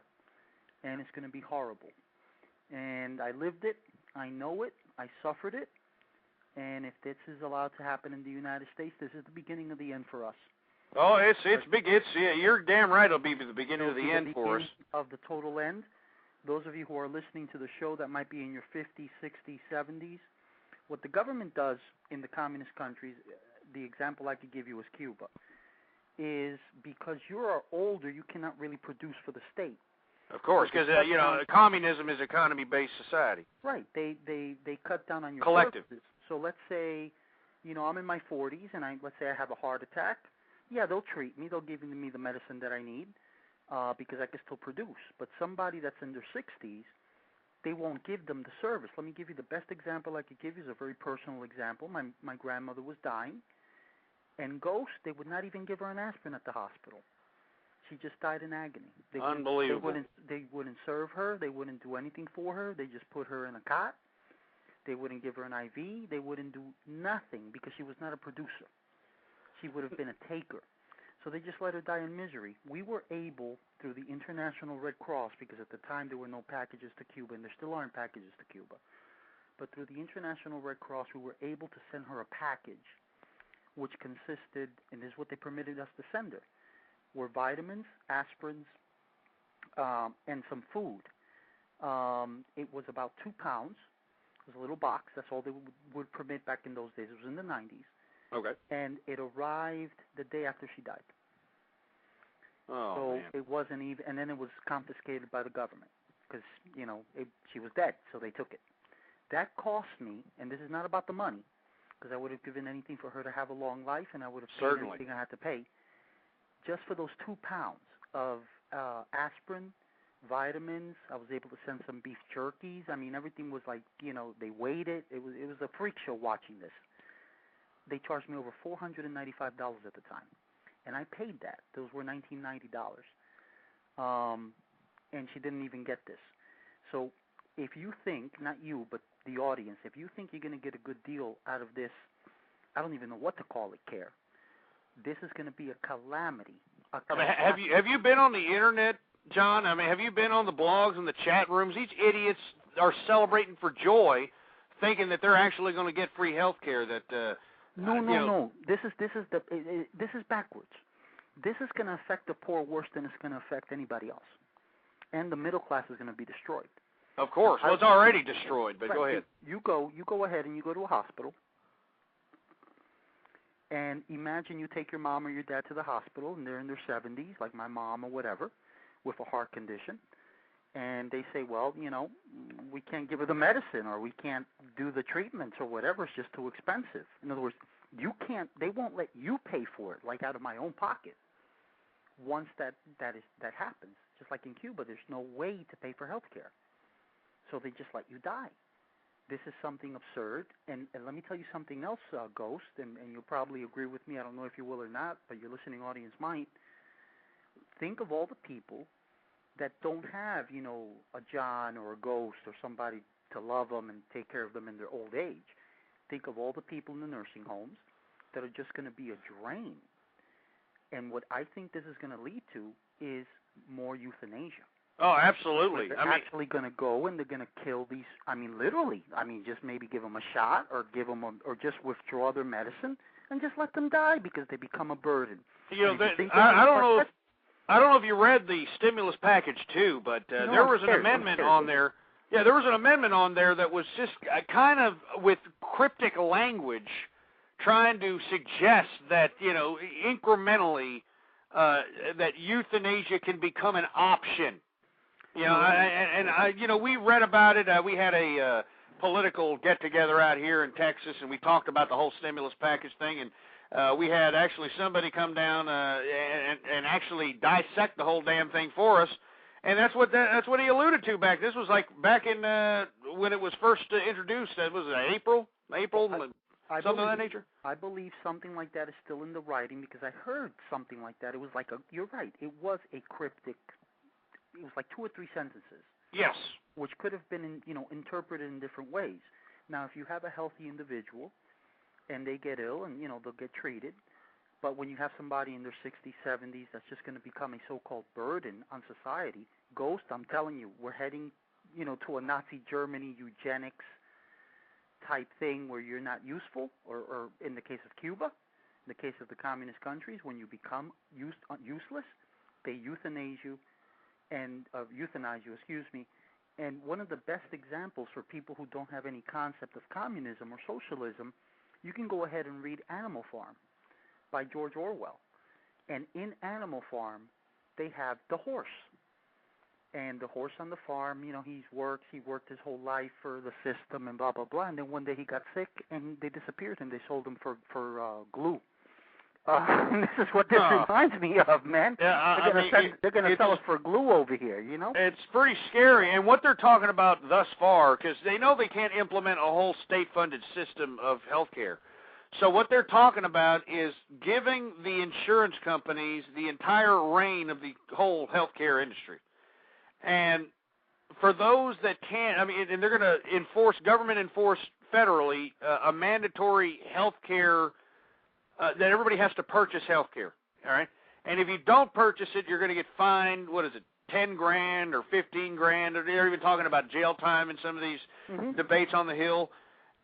and it's going to be horrible. And I lived it. I know it. I suffered it. And if this is allowed to happen in the United States, this is the beginning of the end for us. Oh, it's big. You're damn right. It'll be the beginning of the end for us. Of the total end. Those of you who are listening to the show that might be in your 50s, 60s, 70s, what the government does in the communist countries, the example I could give you is Cuba, is because you are older, you cannot really produce for the state. Of course, because communism is economy-based society. Right. They cut down on your collective. Services. So let's say, I'm in my 40s, and let's say I have a heart attack. Yeah, they'll treat me. They'll give me the medicine that I need because I can still produce. But somebody that's in their 60s, they won't give them the service. Let me give you the best example I could give you. Is a very personal example. My grandmother was dying, and they would not even give her an aspirin at the hospital. She just died in agony. Unbelievable. They wouldn't serve her. They wouldn't do anything for her. They just put her in a cot. They wouldn't give her an IV. They wouldn't do nothing because she was not a producer. She would have been a taker. So they just let her die in misery. We were able, through the International Red Cross, because at the time there were no packages to Cuba, and there still aren't packages to Cuba, but through the International Red Cross, we were able to send her a package, which consisted, and this is what they permitted us to send her, were vitamins, aspirins, and some food. It was about 2 pounds. It was a little box. That's all they would permit back in those days. It was in the 90s. Okay. And it arrived the day after she died. Oh, so man. It wasn't even, and then it was confiscated by the government because, she was dead, so they took it. That cost me, and this is not about the money, because I would have given anything for her to have a long life, and I would have paid anything I had to pay. Just for those 2 pounds of aspirin, vitamins, I was able to send some beef jerkies. I mean, everything was like, they weighed it. It was a freak show watching this. They charged me over $495 at the time, and I paid that. Those were $1990. And she didn't even get this. So if you think, not you, but the audience, if you think you're going to get a good deal out of this, I don't even know what to call it, care. This is going to be a calamity. Have you been on the internet, John? I mean, have you been on the blogs and the chat rooms? These idiots are celebrating for joy, thinking that they're actually going to get free health care. No. This is backwards. This is going to affect the poor worse than it's going to affect anybody else, and the middle class is going to be destroyed. Of course. Well, it's already destroyed. But go ahead. You go ahead and you go to a hospital. And imagine you take your mom or your dad to the hospital, and they're in their 70s, like my mom or whatever, with a heart condition. And they say, well, we can't give her the medicine, or we can't do the treatments or whatever. It's just too expensive. In other words, they won't let you pay for it, like out of my own pocket. Once that happens, just like in Cuba, there's no way to pay for health care. So they just let you die. This is something absurd, and let me tell you something else, Ghost, and you'll probably agree with me. I don't know if you will or not, but your listening audience might. Think of all the people that don't have, a John or a Ghost or somebody to love them and take care of them in their old age. Think of all the people in the nursing homes that are just going to be a drain. And what I think this is going to lead to is more euthanasia. Oh, absolutely. They're actually going to go and they're going to kill these. I mean, literally. I mean, just maybe give them a shot or or just withdraw their medicine and just let them die because they become a burden. I don't know if you read the stimulus package too, but there was an amendment on there. Yeah, there was an amendment on there that was just kind of with cryptic language, trying to suggest that incrementally that euthanasia can become an option. We read about it. We had a political get-together out here in Texas, and we talked about the whole stimulus package thing, and we had actually somebody come down and actually dissect the whole damn thing for us, and that's what he alluded to back. This was like back in when it was first introduced. Was it April, something of that nature? I believe something like that is still in the writing because I heard something like that. It was like you're right. It was a cryptic. It was like 2 or 3 sentences. Yes. Which could have been, interpreted in different ways. Now, if you have a healthy individual and they get ill and, they'll get treated, But when you have somebody in their 60s, 70s that's just going to become a so-called burden on society, Ghost, I'm telling you, we're heading, to a Nazi Germany eugenics type thing where you're not useful, or in the case of Cuba, in the case of the communist countries, when you become useless, they euthanize you, and And one of the best examples for people who don't have any concept of communism or socialism, you can go ahead and read Animal Farm by George Orwell. And in Animal Farm, they have the horse. And the horse on the farm, he worked his whole life for the system and blah, blah, blah. And then one day he got sick and they disappeared and they sold him for glue. This is what this reminds me of, man. Yeah, they're going to sell us for glue over here, It's pretty scary. And what they're talking about thus far, because they know they can't implement a whole state-funded system of health care. So what they're talking about is giving the insurance companies the entire reign of the whole healthcare industry. And for those that can't, and they're going to government enforce federally a mandatory health care that everybody has to purchase health care, all right? And if you don't purchase it, you're going to get fined, $10,000 or $15,000, or they're even talking about jail time in some of these debates on the Hill.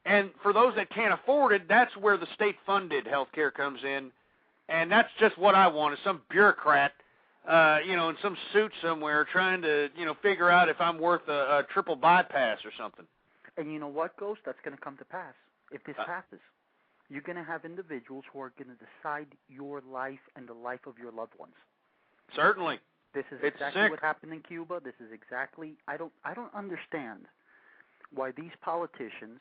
And for those that can't afford it, that's where the state-funded health care comes in. And that's just what I want, is some bureaucrat, in some suit somewhere trying to, figure out if I'm worth a triple bypass or something. And you know what, Ghost? That's going to come to pass if this passes. You're going to have individuals who are going to decide your life and the life of your loved ones. Certainly. This is exactly what happened in Cuba. This is exactly I don't understand why these politicians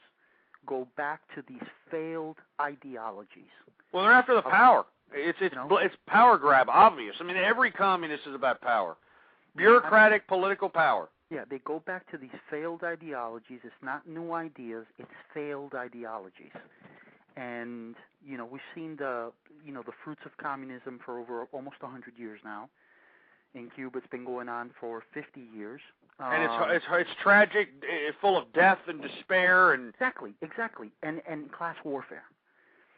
go back to these failed ideologies. Well, they're after the power. It's power grab, obvious. Every communist is about power. Bureaucratic political power. Yeah, they go back to these failed ideologies. It's not new ideas, it's failed ideologies. And, we've seen the fruits of communism for over almost 100 years now. In Cuba, it's been going on for 50 years. And it's tragic, full of death and despair. And Exactly. And class warfare.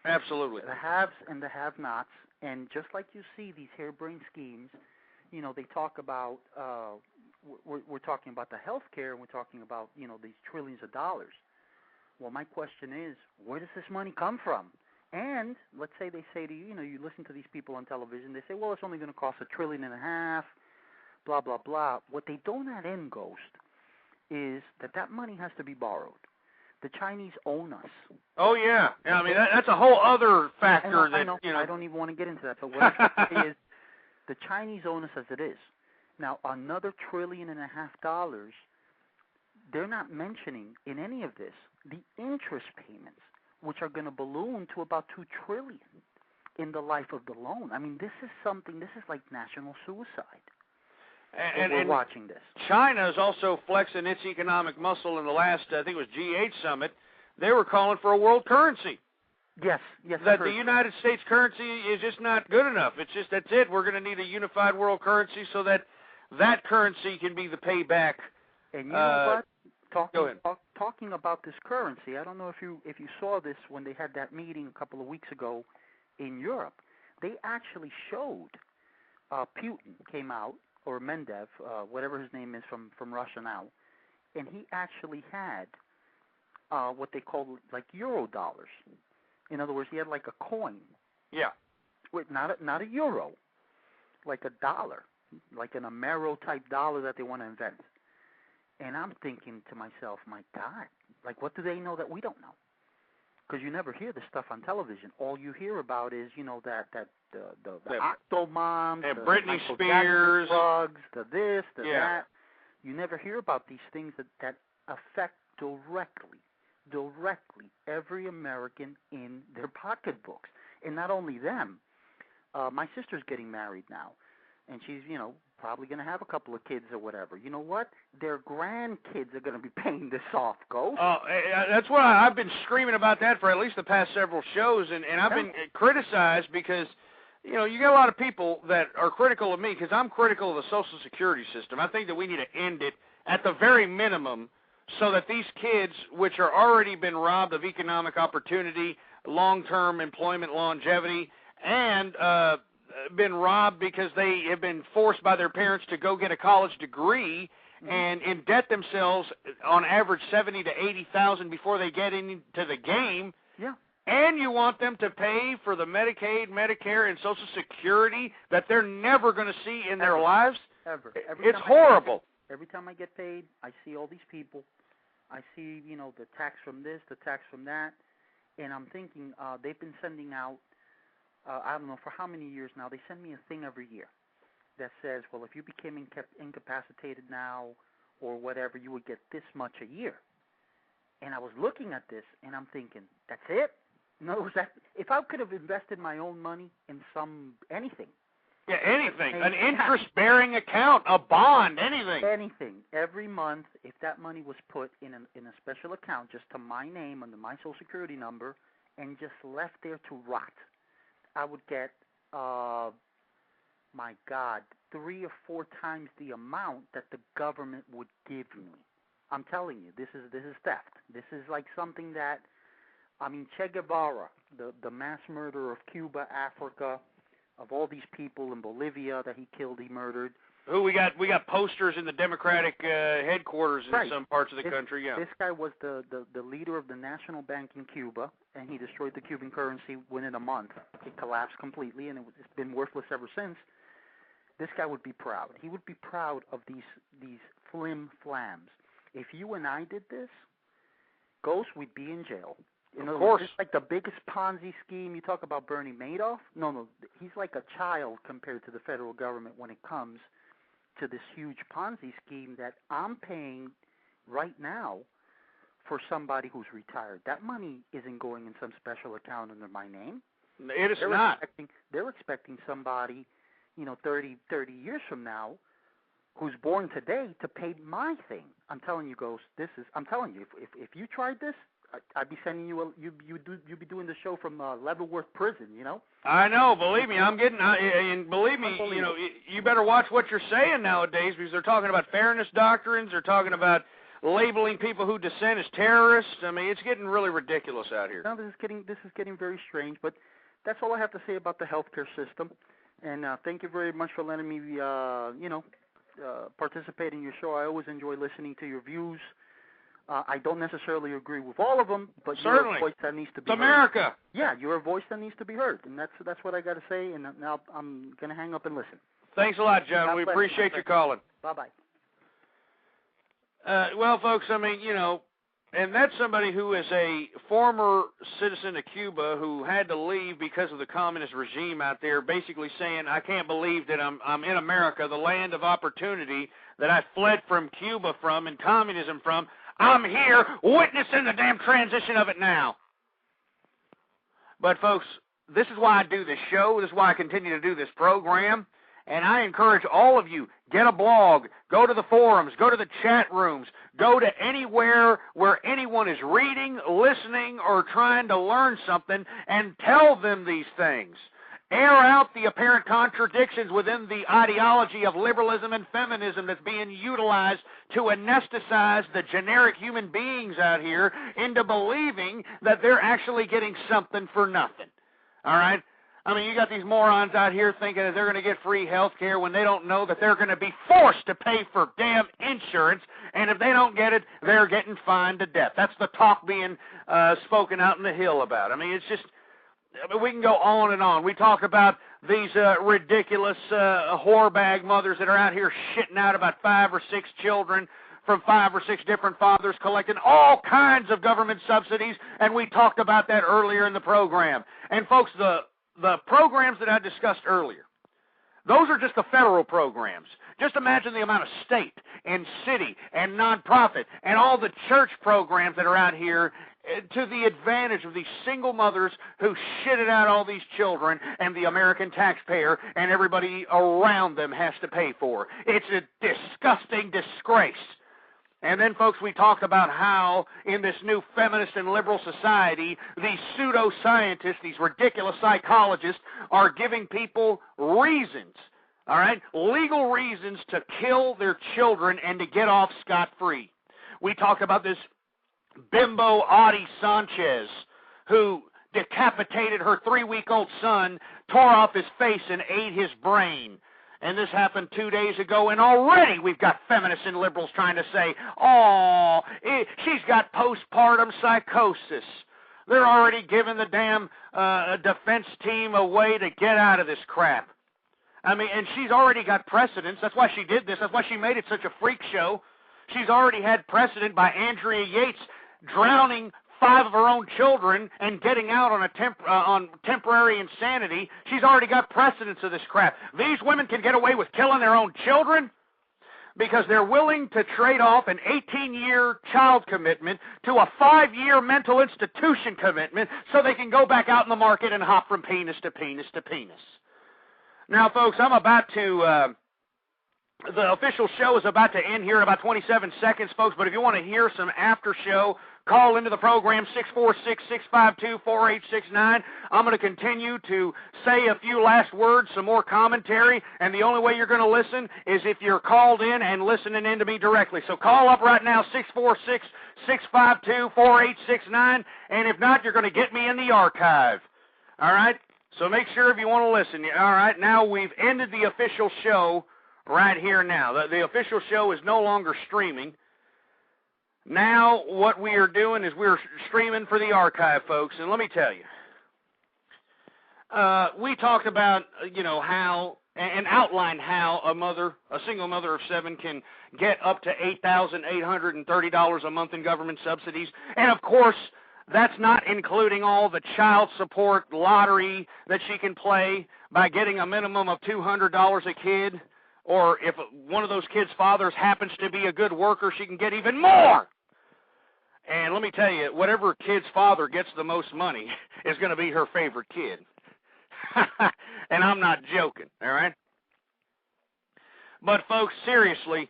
Absolutely. The haves and the have-nots. And just like you see these harebrained schemes, they talk about, we're talking about the health care, and we're talking about, these trillions of dollars. Well, my question is, where does this money come from? And let's say they say to you, you listen to these people on television, they say, well, it's only going to cost $1.5 trillion, blah, blah, blah. What they don't add in, Ghost, is that money has to be borrowed. The Chinese own us. Oh, yeah. That's a whole other factor. I know. I don't even want to get into that, but what I'm trying to say is the Chinese own us as it is. Now, another $1.5 trillion, they're not mentioning in any of this the interest payments, which are going to balloon to about $2 trillion in the life of the loan. This is like national suicide. And we're watching this. China is also flexing its economic muscle in the last, I think it was G8 summit. They were calling for a world currency. Yes. That the United States currency is just not good enough. It's just, that's it. We're going to need a unified world currency so that currency can be the payback. And you know what? Go ahead. Talking about this currency, I don't know if you saw this when they had that meeting a couple of weeks ago in Europe. They actually showed Putin came out, or Mendev, whatever his name is from Russia now, and he actually had what they call like euro dollars. In other words, he had like a coin. Yeah. With not a euro, like a dollar, like an Amero type dollar that they want to invent. And I'm thinking to myself, my God, like what do they know that we don't know? Because you never hear this stuff on television. All you hear about is, the Octomoms, and the Britney Michael Spears, Jackson drugs, the this, the that. You never hear about these things that affect directly every American in their pocketbooks. And not only them. My sister's getting married now, and she's, probably going to have a couple of kids or whatever. You know what? Their grandkids are going to be paying this off, Ghost. That's why I've been screaming about that for at least the past several shows, and I've been criticized because, you got a lot of people that are critical of me because I'm critical of the Social Security system. I think that we need to end it at the very minimum so that these kids, which are already been robbed of economic opportunity, long-term employment longevity, and been robbed because they have been forced by their parents to go get a college degree and indebt themselves on average $70,000 to $80,000 before they get into the game. Yeah. And you want them to pay for the Medicaid, Medicare, and Social Security that they're never going to see in their lives? Ever. It's horrible. Every time I get paid, I see all these people. I see, the tax from this, the tax from that, and I'm thinking they've been sending out, I don't know for how many years now, they send me a thing every year that says, well, if you became incapacitated now or whatever, you would get this much a year. And I was looking at this, and I'm thinking, that's it? No, if I could have invested my own money in anything. Yeah, anything. An interest-bearing account, a bond, anything. Anything. Every month, if that money was put in a special account just to my name under my Social Security number and just left there to rot, I would get, my God, 3 or 4 times the amount that the government would give me. I'm telling you, this is theft. This is like something that, Che Guevara, the mass murderer of Cuba, Africa, of all these people in Bolivia that he killed, he murdered. Who we got posters in the Democratic headquarters in some parts of the country. Yeah. This guy was the leader of the National Bank in Cuba, and he destroyed the Cuban currency within a month. It collapsed completely, and it's been worthless ever since. This guy would be proud. He would be proud of these flim-flams. If you and I did this, Ghost, we'd be in jail. Of course. It's like the biggest Ponzi scheme. You talk about Bernie Madoff. No, he's like a child compared to the federal government when it comes to this huge Ponzi scheme that I'm paying right now for somebody who's retired. That money isn't going in some special account under my name. It is not. They're expecting somebody, 30 years from now who's born today to pay my thing. I'm telling you, Ghost, I'm telling you, if you tried this, I'd be sending you you'd be doing the show from Leavenworth Prison, I know, believe me, and believe me, you better watch what you're saying nowadays because they're talking about fairness doctrines, they're talking about labeling people who dissent as terrorists. It's getting really ridiculous out here. No, this is getting very strange, but that's all I have to say about the healthcare system. And thank you very much for letting me, participate in your show. I always enjoy listening to your views. I don't necessarily agree with all of them, but certainly. You're a voice that needs to be heard. America. Yeah, you're a voice that needs to be heard, and that's what I got to say. And now I'm going to hang up and listen. Thanks a lot, John. We appreciate you calling. Bye-bye. Well, folks, and that's somebody who is a former citizen of Cuba who had to leave because of the communist regime out there, basically saying, I can't believe that I'm in America, the land of opportunity that I fled from Cuba from and communism from. I'm here witnessing the damn transition of it now. But, folks, this is why I do this show. This is why I continue to do this program. And I encourage all of you, get a blog, go to the forums, go to the chat rooms, go to anywhere where anyone is reading, listening, or trying to learn something, and tell them these things. Air out the apparent contradictions within the ideology of liberalism and feminism that's being utilized to anesthetize the generic human beings out here into believing that they're actually getting something for nothing. All right? You got these morons out here thinking that they're going to get free health care when they don't know that they're going to be forced to pay for damn insurance, and if they don't get it, they're getting fined to death. That's the talk being spoken out in the Hill about. It's just... we can go on and on. We talk about these ridiculous whorebag mothers that are out here shitting out about 5 or 6 children from 5 or 6 different fathers, collecting all kinds of government subsidies, and we talked about that earlier in the program. And, folks, the programs that I discussed earlier, those are just the federal programs. Just imagine the amount of state and city and nonprofit and all the church programs that are out here to the advantage of these single mothers who shitted out all these children and the American taxpayer and everybody around them has to pay for. It's a disgusting disgrace. And then, folks, we talked about how in this new feminist and liberal society, these pseudoscientists, these ridiculous psychologists, are giving people reasons, all right, legal reasons to kill their children and to get off scot-free. We talked about this bimbo Audie Sanchez, who decapitated her 3-week-old son, tore off his face, and ate his brain. And this happened 2 days ago, and already we've got feminists and liberals trying to say, oh, she's got postpartum psychosis. They're already giving the damn defense team a way to get out of this crap. I mean, and she's already got precedence. That's why she did this. That's why she made it such a freak show. She's already had precedent by Andrea Yates drowning 5 of her own children and getting out on on temporary insanity. She's already got precedence of this crap. These women can get away with killing their own children because they're willing to trade off an 18-year child commitment to a 5-year mental institution commitment so they can go back out in the market and hop from penis to penis to penis. Now, folks, I'm about to... the official show is about to end here in about 27 seconds, folks, but if you want to hear some after show, call into the program, 646-652-4869. I'm going to continue to say a few last words, some more commentary, and the only way you're going to listen is if you're called in and listening in to me directly. So call up right now, 646-652-4869, and if not, you're going to get me in the archive. All right? So make sure if you want to listen. All right, now we've ended the official show right here now. The official show is no longer streaming. Now what we are doing is we're streaming for the archive, folks, and let me tell you. We talked about, how, and outlined how a single mother of 7 can get up to $8,830 a month in government subsidies. And, of course, that's not including all the child support lottery that she can play by getting a minimum of $200 a kid. Or if one of those kids' fathers happens to be a good worker, she can get even more. And let me tell you, whatever kid's father gets the most money is going to be her favorite kid. And I'm not joking, all right? But, folks, seriously,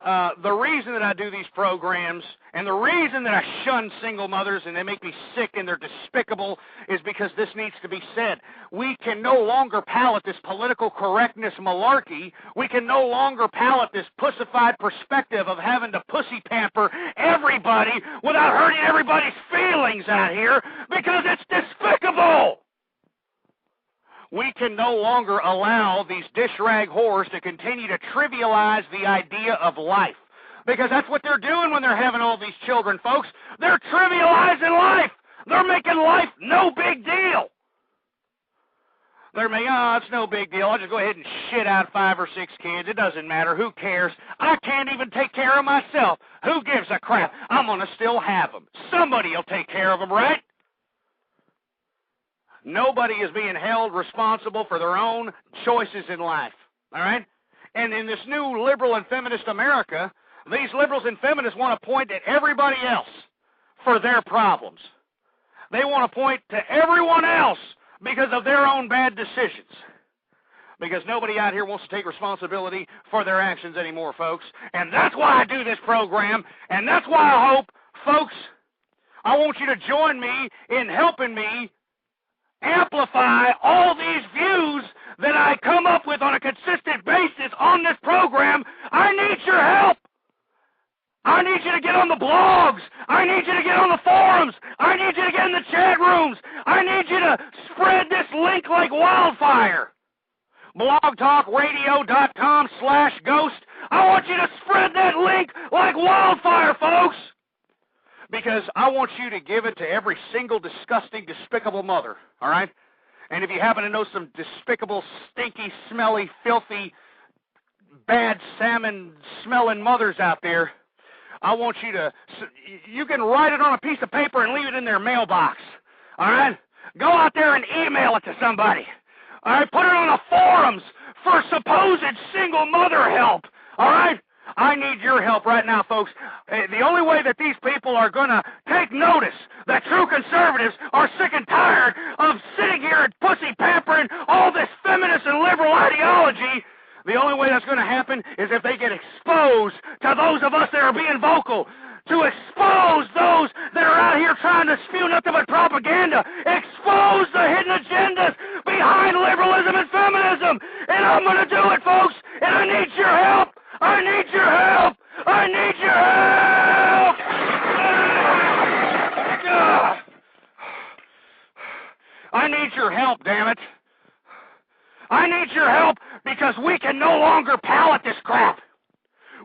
the reason that I do these programs and the reason that I shun single mothers and they make me sick and they're despicable is because this needs to be said. We can no longer palate this political correctness malarkey. We can no longer palate this pussified perspective of having to pussy pamper everybody without hurting everybody's feelings out here because it's despicable. We can no longer allow these dish rag whores to continue to trivialize the idea of life. Because that's what they're doing when they're having all these children, folks. They're trivializing life. They're making life no big deal. They're making, it's no big deal. I'll just go ahead and shit out 5 or 6 kids. It doesn't matter. Who cares? I can't even take care of myself. Who gives a crap? I'm going to still have them. Somebody will take care of them, right? Nobody is being held responsible for their own choices in life, all right? And in this new liberal and feminist America, these liberals and feminists want to point at everybody else for their problems. They want to point to everyone else because of their own bad decisions. Because nobody out here wants to take responsibility for their actions anymore, folks. And that's why I do this program, and that's why I hope, folks, I want you to join me in helping me amplify all these views that I come up with on a consistent basis on this program. I need your help. I need you to get on the blogs. I need you to get on the forums. I need you to get in the chat rooms. I need you to spread this link like wildfire. blogtalkradio.com/ghost. I want you to spread that link like wildfire, folks. Because I want you to give it to every single disgusting, despicable mother, all right? And if you happen to know some despicable, stinky, smelly, filthy, bad salmon-smelling mothers out there, I want you to, you can write it on a piece of paper and leave it in their mailbox, all right? Go out there and email it to somebody, all right? Put it on the forums for supposed single mother help, all right? I need your help right now, folks. The only way that these people are going to take notice that true conservatives are sick and tired of sitting here and pussy pampering all this feminist and liberal ideology, the only way that's going to happen is if they get exposed to those of us that are being vocal, to expose those that are out here trying to spew nothing but propaganda, expose the hidden agendas behind liberalism and feminism. And I'm going to do it, folks, and I need your help. I need your help! I need your help! I need your help, damn it. I need your help because we can no longer palate this crap.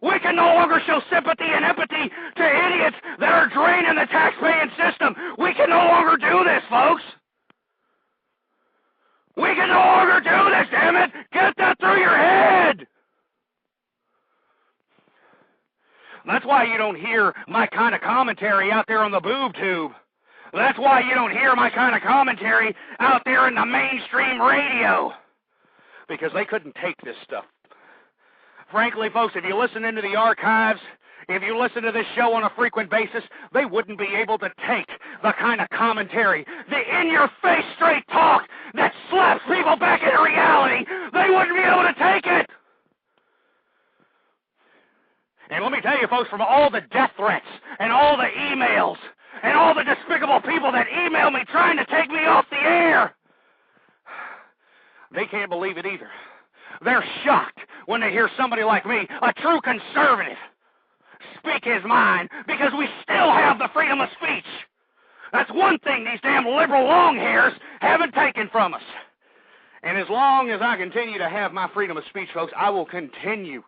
We can no longer show sympathy and empathy to idiots that are draining the taxpaying system. We can no longer do this, folks. We can no longer do this, damn it. Get that through your head. That's why you don't hear my kind of commentary out there on the boob tube. That's why you don't hear my kind of commentary out there in the mainstream radio. Because they couldn't take this stuff. Frankly, folks, if you listen into the archives, if you listen to this show on a frequent basis, they wouldn't be able to take the kind of commentary, the in-your-face straight talk that slaps people back into reality. They wouldn't be able to take it. And let me tell you, folks, from all the death threats and all the emails and all the despicable people that email me trying to take me off the air, they can't believe it either. They're shocked when they hear somebody like me, a true conservative, speak his mind because we still have the freedom of speech. That's one thing these damn liberal long hairs haven't taken from us. And as long as I continue to have my freedom of speech, folks, I will continue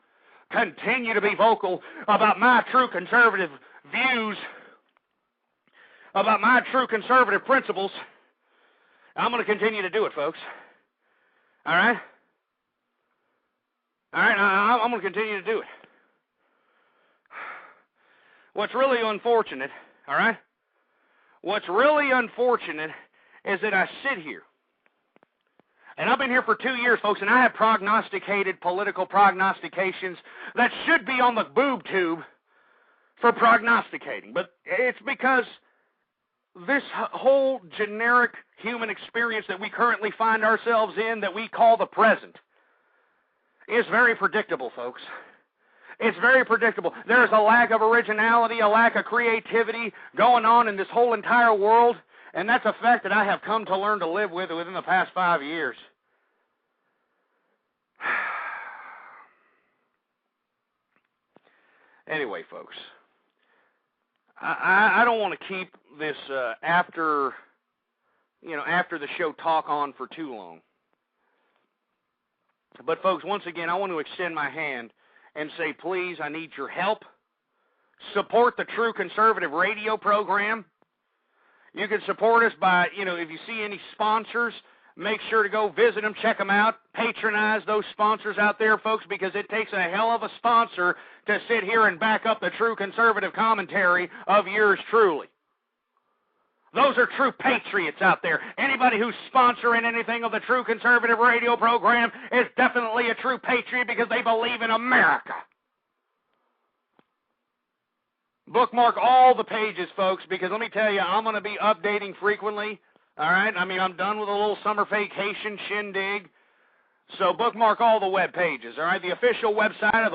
to be vocal about my true conservative views, about my true conservative principles. I'm going to continue to do it, folks. All right? All right, I'm going to continue to do it. What's really unfortunate, all right? What's really unfortunate is that I sit here, and I've been here for 2 years, folks, and I have prognosticated political prognostications that should be on the boob tube for prognosticating. But it's because this whole generic human experience that we currently find ourselves in, that we call the present, is very predictable, folks. It's very predictable. There's a lack of originality, a lack of creativity going on in this whole entire world, and that's a fact that I have come to learn to live with within the past 5 years. Anyway, folks, I don't want to keep this after the show talk on for too long. But, folks, once again, I want to extend my hand and say, please, I need your help. Support the True Conservative radio program. You can support us by, if you see any sponsors, make sure to go visit them, check them out, patronize those sponsors out there, folks, because it takes a hell of a sponsor to sit here and back up the true conservative commentary of yours truly. Those are true patriots out there. Anybody who's sponsoring anything of the True Conservative radio program is definitely a true patriot because they believe in America. Bookmark all the pages, folks, because let me tell you, I'm going to be updating frequently. All right? I mean, I'm done with a little summer vacation shindig. So bookmark all the web pages. All right? The official website of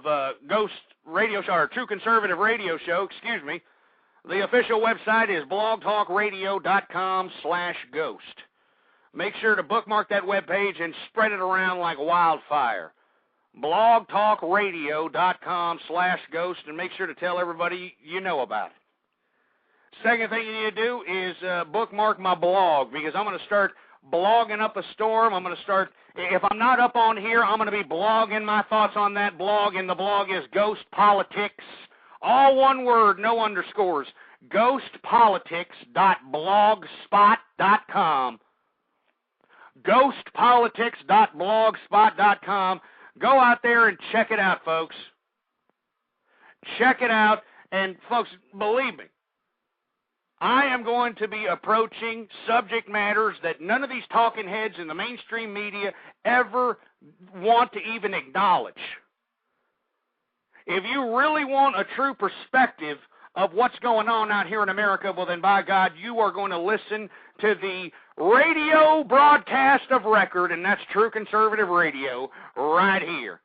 the Ghost Radio Show, or True Conservative Radio Show, excuse me. The official website is blogtalkradio.com/ghost. Make sure to bookmark that webpage and spread it around like wildfire. blogtalkradio.com/ghost, and make sure to tell everybody you know about it. Second thing you need to do is bookmark my blog, because I'm going to start blogging up a storm. I'm going to start, if I'm not up on here, I'm going to be blogging my thoughts on that blog, and the blog is Ghost Politics. All one word, no underscores. ghostpolitics.blogspot.com. ghostpolitics.blogspot.com. Go out there and check it out, folks. Check it out. And, folks, believe me, I am going to be approaching subject matters that none of these talking heads in the mainstream media ever want to even acknowledge. If you really want a true perspective of what's going on out here in America, well then, by God, you are going to listen to the radio broadcast of record, and that's True Conservative Radio right here.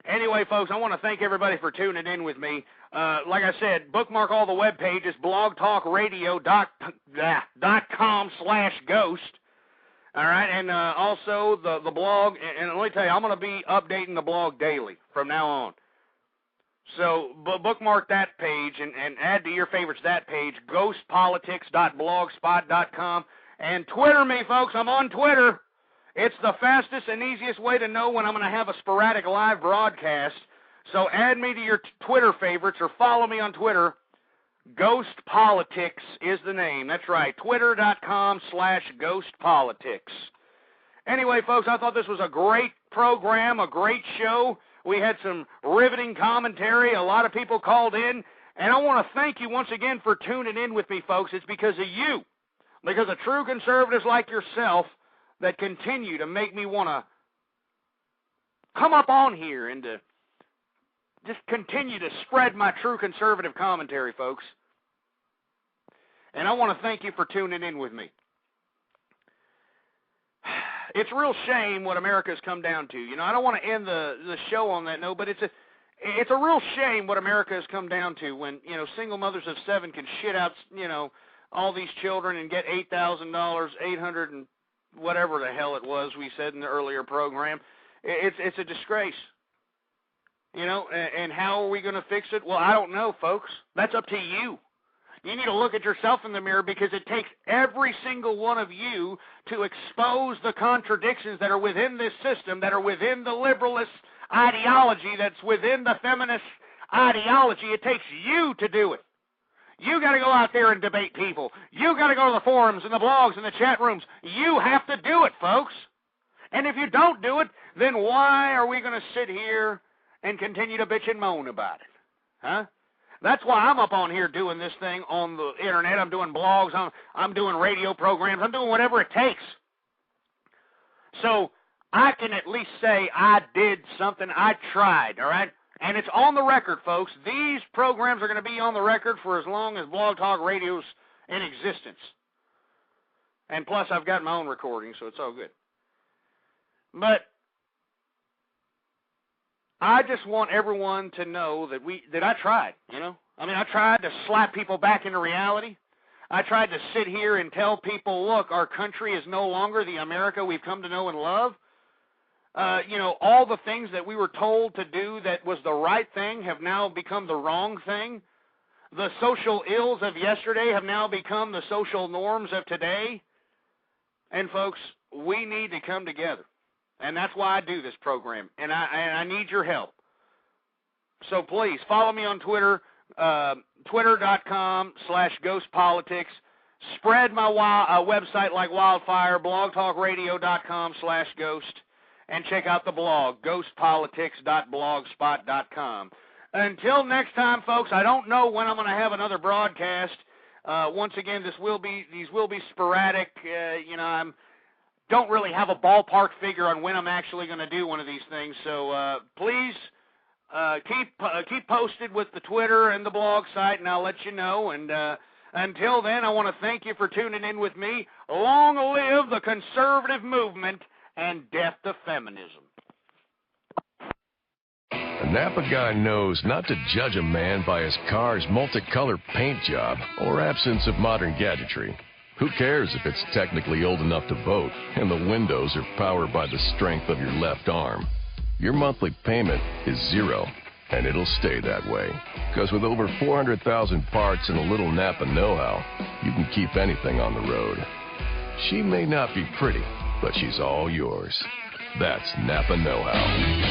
Anyway, folks, I want to thank everybody for tuning in with me. Like I said, bookmark all the web pages, blogtalkradio.com/ghost. All right, and also the blog, and let me tell you, I'm going to be updating the blog daily from now on. So bookmark that page and add to your favorites that page, ghostpolitics.blogspot.com, And Twitter me, folks. I'm on Twitter. It's the fastest and easiest way to know when I'm going to have a sporadic live broadcast. So add me to your Twitter favorites or follow me on Twitter. Ghost Politics is the name. That's right, twitter.com/ghostpolitics. Anyway, folks, I thought this was a great program, a great show. We had some riveting commentary. A lot of people called in. And I want to thank you once again for tuning in with me, folks. It's because of you, because of true conservatives like yourself that continue to make me want to come up on here and to just continue to spread my true conservative commentary, folks. And I want to thank you for tuning in with me. It's a real shame what America's come down to. You know, I don't want to end the show on that note, but it's a real shame what America has come down to when, you know, single mothers of 7 can shit out, you know, all these children and get $8,000, $800 and whatever the hell it was we said in the earlier program. It's a disgrace. You know, and how are we going to fix it? Well, I don't know, folks. That's up to you. You need to look at yourself in the mirror because it takes every single one of you to expose the contradictions that are within this system, that are within the liberalist ideology, that's within the feminist ideology. It takes you to do it. You got to go out there and debate people. You got to go to the forums and the blogs and the chat rooms. You have to do it, folks. And if you don't do it, then why are we going to sit here and continue to bitch and moan about it? Huh? That's why I'm up on here doing this thing on the internet. I'm doing blogs. I'm doing radio programs. I'm doing whatever it takes. So I can at least say I did something. I tried, all right? And it's on the record, folks. These programs are going to be on the record for as long as Blog Talk Radio's in existence. And plus, I've got my own recording, so it's all good. But I just want everyone to know that I tried, you know. I mean, I tried to slap people back into reality. I tried to sit here and tell people, look, our country is no longer the America we've come to know and love. You know, all the things that we were told to do that was the right thing have now become the wrong thing. The social ills of yesterday have now become the social norms of today. And, folks, we need to come together. And that's why I do this program. And I need your help. So please, follow me on Twitter, twitter.com/ghostpolitics. Spread my website like wildfire, blogtalkradio.com/ghost. And check out the blog, ghostpolitics.blogspot.com. Until next time, folks, I don't know when I'm going to have another broadcast. Once again, these will be sporadic. You know, don't really have a ballpark figure on when I'm actually going to do one of these things. So please keep posted with the Twitter and the blog site, and I'll let you know. And until then, I want to thank you for tuning in with me. Long live the conservative movement and death to feminism. A Napa guy knows not to judge a man by his car's multicolored paint job or absence of modern gadgetry. Who cares if it's technically old enough to vote and the windows are powered by the strength of your left arm? Your monthly payment is zero, and it'll stay that way. Because with over 400,000 parts and a little Napa know-how, you can keep anything on the road. She may not be pretty, but she's all yours. That's Napa know-how.